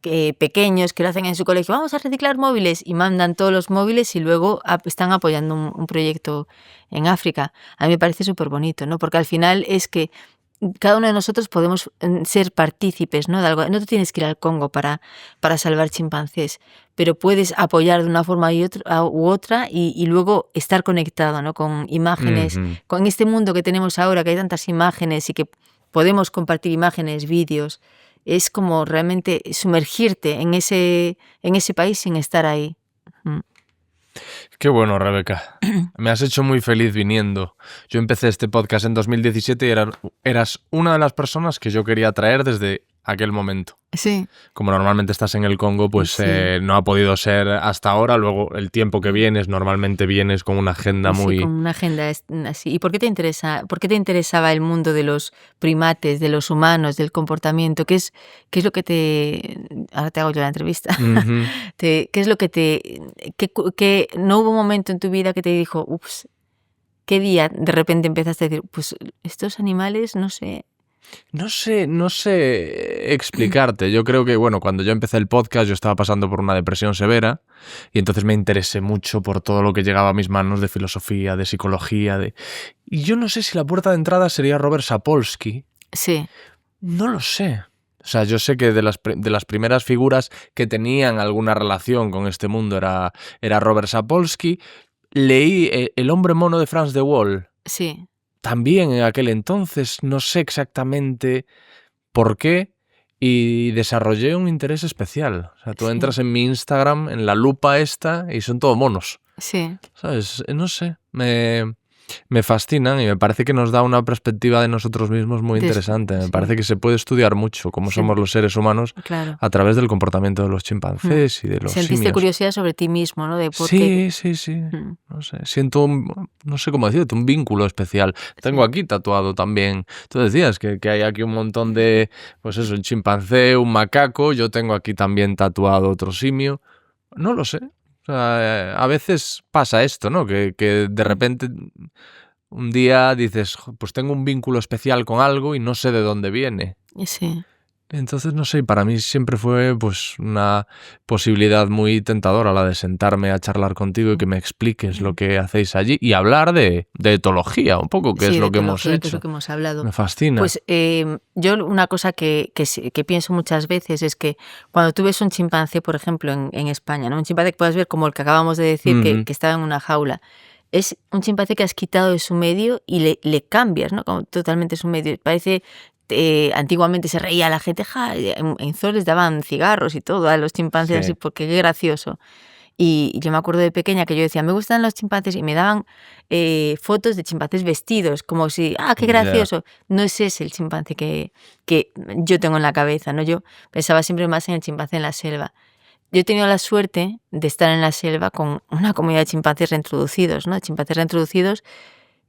pequeños que lo hacen en su colegio. Vamos a reciclar móviles, y mandan todos los móviles y luego están apoyando un proyecto en África. A mí me parece súper bonito, ¿no? Porque al final es que cada uno de nosotros podemos ser partícipes, ¿no? De algo. No te tienes que ir al Congo para salvar chimpancés, pero puedes apoyar de una forma u otra y luego estar conectado, ¿no? Con imágenes, con este mundo que tenemos ahora, que hay tantas imágenes y que podemos compartir imágenes, vídeos. Es como realmente sumergirte en ese país sin estar ahí. Qué bueno, Rebeca. Me has hecho muy feliz viniendo. Yo empecé este podcast en 2017 y eras una de las personas que yo quería traer desde aquel momento. Sí. Como normalmente estás en el Congo, pues sí. No ha podido ser hasta ahora. Luego, el tiempo que normalmente vienes con una agenda muy... Sí, con una agenda así. ¿Y por qué te interesaba el mundo de los primates, de los humanos, del comportamiento? ¿Qué es lo que ahora te hago yo la entrevista. ¿Qué es lo que no hubo un momento en tu vida que te dijo, ups, qué día de repente empezaste a decir, pues estos animales, no sé... No sé explicarte. Yo creo que, cuando yo empecé el podcast yo estaba pasando por una depresión severa y entonces me interesé mucho por todo lo que llegaba a mis manos de filosofía, de psicología, Y yo no sé si la puerta de entrada sería Robert Sapolsky. Sí. No lo sé. O sea, yo sé que de las primeras figuras que tenían alguna relación con este mundo era Robert Sapolsky. Leí El hombre mono de Frans de Waal. Sí. también en aquel entonces, no sé exactamente por qué, y desarrollé un interés especial. O sea, tú Sí, entras en mi Instagram, en la lupa esta, y son todo monos. sí, ¿Sabes? No sé, me fascinan y me parece que nos da una perspectiva de nosotros mismos muy interesante. Me sí, parece que se puede estudiar mucho cómo somos los seres humanos claro. a través del comportamiento de los Mm. chimpancés y de los Sentiste simios. curiosidad sobre ti mismo, ¿no? De por qué. Sí. Mm, No sé, siento no sé cómo decirte, un vínculo especial. Tengo Sí, aquí tatuado también. Tú decías que hay aquí un montón de, pues eso, un chimpancé, un macaco. Yo tengo aquí también tatuado otro simio. No lo sé. O sea, a veces pasa esto, ¿no? Que de repente un día dices, "Jo, pues tengo un vínculo especial con algo y no sé de dónde viene". sí, Entonces, no sé, para mí siempre fue pues una posibilidad muy tentadora la de sentarme a charlar contigo y que me expliques lo que hacéis allí y hablar de etología, un poco, que es sí, de lo que hemos etología, que es lo hecho. que hemos hablado. Me fascina. Pues yo una cosa que pienso muchas veces es que cuando tú ves un chimpancé, por ejemplo, en España, ¿no? Un chimpancé que puedes ver como el que acabamos de decir, Ujú. que estaba en una jaula, es un chimpancé que has quitado de su medio y le cambias, ¿no? Como totalmente su medio. Parece, antiguamente se reía la gente, ja, en zoos les daban cigarros y todo a los chimpancés así, Sí, porque qué gracioso. Y yo me acuerdo de pequeña que yo decía, me gustan los chimpancés y me daban fotos de chimpancés vestidos, como si, qué ya. gracioso. No es ese el chimpancé que yo tengo en la cabeza, ¿no? Yo pensaba siempre más en el chimpancé en la selva. Yo he tenido la suerte de estar en la selva con una comunidad de chimpancés reintroducidos, ¿no? Chimpancés reintroducidos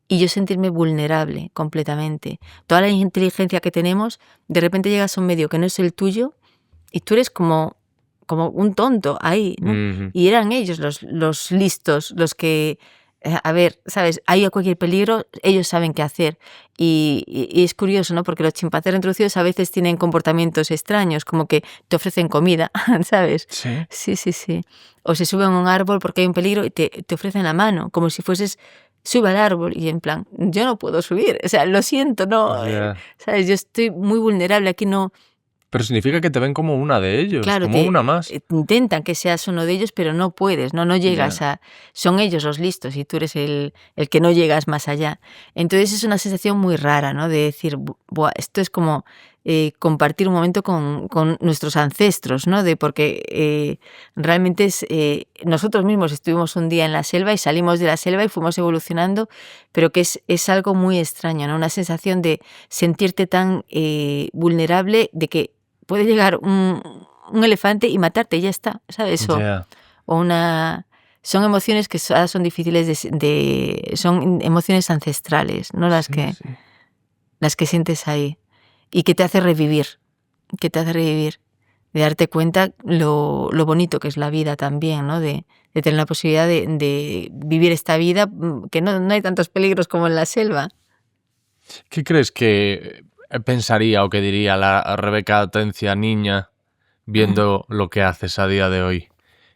y yo sentirme vulnerable completamente. Toda la inteligencia que tenemos, de repente llegas a un medio que no es el tuyo y tú eres como un tonto ahí, ¿no? Ujú. Y eran ellos los listos, los que, a ver, ¿sabes? Hay cualquier peligro, ellos saben qué hacer. Y es curioso, ¿no? Porque los chimpancés introducidos a veces tienen comportamientos extraños, como que te ofrecen comida, ¿sabes? Sí, Sí. O se suben a un árbol porque hay un peligro y te ofrecen la mano, como si fueses, sube al árbol y en plan, yo no puedo subir, o sea, lo siento, no, ya. ¿sabes? Yo estoy muy vulnerable aquí, no. Pero significa que te ven como una de ellos, Claro, como una más. intentan que seas uno de ellos, pero no puedes, no llegas Ya. a. Son ellos los listos y tú eres el que no llegas más allá. Entonces es una sensación muy rara, ¿no? De decir, "Buah, esto es como compartir un momento con nuestros ancestros, ¿no? Porque realmente nosotros mismos estuvimos un día en la selva y salimos de la selva y fuimos evolucionando, pero que es algo muy extraño, ¿no? Una sensación de sentirte tan vulnerable de que puede llegar un elefante y matarte, y ya está, ¿sabes? Ya. O una. Son emociones que son difíciles son emociones ancestrales, ¿no? Sí. Las que sientes ahí. Y que te hace revivir, de darte cuenta lo bonito que es la vida también, ¿no? De tener la posibilidad de vivir esta vida, que no hay tantos peligros como en la selva. ¿Qué crees que pensaría o que diría la Rebeca Atencia niña viendo lo que haces a día de hoy?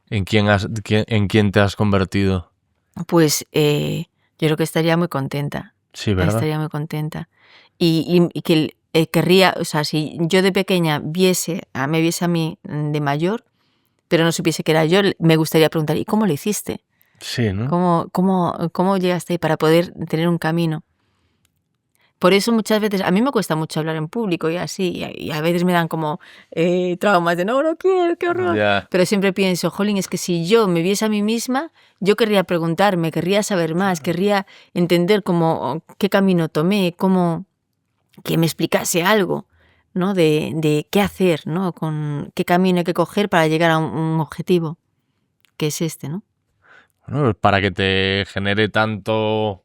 ¿En quién te has convertido? Pues yo creo que estaría muy contenta. Sí, ¿verdad? Estaría muy contenta. Y que querría, o sea, si yo de pequeña me viese a mí de mayor, pero no supiese que era yo, me gustaría preguntar, ¿y cómo lo hiciste? Sí, ¿no? ¿Cómo llegaste ahí para poder tener un camino? Por eso muchas veces, a mí me cuesta mucho hablar en público y así, y a veces me dan como traumas de no quiero, qué horror. Ya. Pero siempre pienso, jolín, es que si yo me viese a mí misma, yo querría preguntarme, querría saber más, querría entender qué camino tomé, que me explicase algo, ¿no? De qué hacer, ¿no? Con qué camino hay que coger para llegar a un objetivo, que es este, ¿no? Bueno, pues para que te genere tanto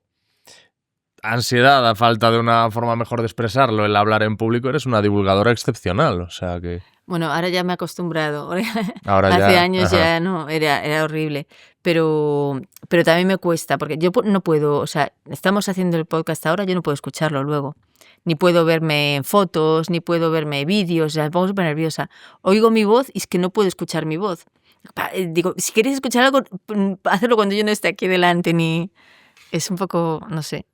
ansiedad a falta de una forma mejor de expresarlo, el hablar en público, eres una divulgadora excepcional. O sea que Bueno, ahora ya me he acostumbrado. ahora Hace ya, años ajá. ya no, era horrible. Pero también me cuesta, porque yo no puedo, o sea, estamos haciendo el podcast ahora, yo no puedo escucharlo luego. Ni puedo verme en fotos, ni puedo verme vídeos, o sea, me pongo súper nerviosa. Oigo mi voz y es que no puedo escuchar mi voz. Digo, si queréis escuchar algo, hacerlo cuando yo no esté aquí delante, ni. Es un poco, no sé.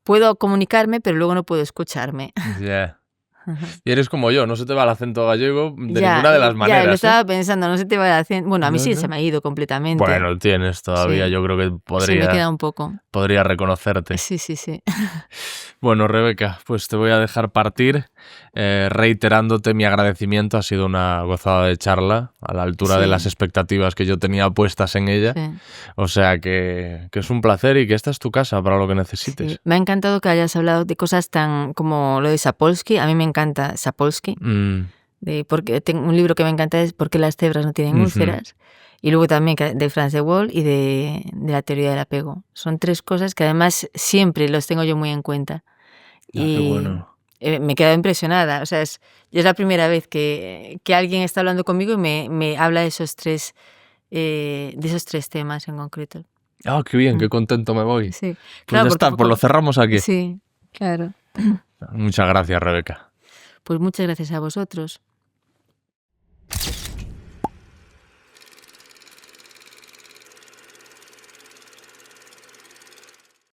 Puedo comunicarme, pero luego no puedo escucharme. Ya. Y eres como yo, no se te va el acento gallego de Ya, ninguna de las ya, maneras. lo ¿eh? estaba pensando, no se te va a hacer. Bueno, a mí No, sí no. se me ha ido completamente. Bueno, tienes todavía, Sí. yo creo que Se me queda un poco. podría reconocerte. Sí, sí, sí. Bueno, Rebeca, pues te voy a dejar partir, reiterándote mi agradecimiento. Ha sido una gozada de charla, a la altura de Sí. las expectativas que yo tenía puestas en ella. Sí. O sea que es un placer y que esta es tu casa para lo que necesites. Sí. Me ha encantado que hayas hablado de cosas tan como lo de Sapolsky. A mí me encanta Sapolsky. Porque tengo un libro que me encanta es ¿Por qué las cebras no tienen úlceras? Y luego también de Franz de Waal y de la teoría del apego. Son 3 cosas que además siempre los tengo yo muy en cuenta. Qué bueno. Me he quedado impresionada. O sea, es la primera vez que alguien está hablando conmigo y me habla de esos 3 temas en concreto. Ah, qué bien, qué contento me voy. Sí, Pues claro, ya porque está, pues lo cerramos aquí. Sí, claro. Muchas gracias, Rebeca. Pues muchas gracias a vosotros.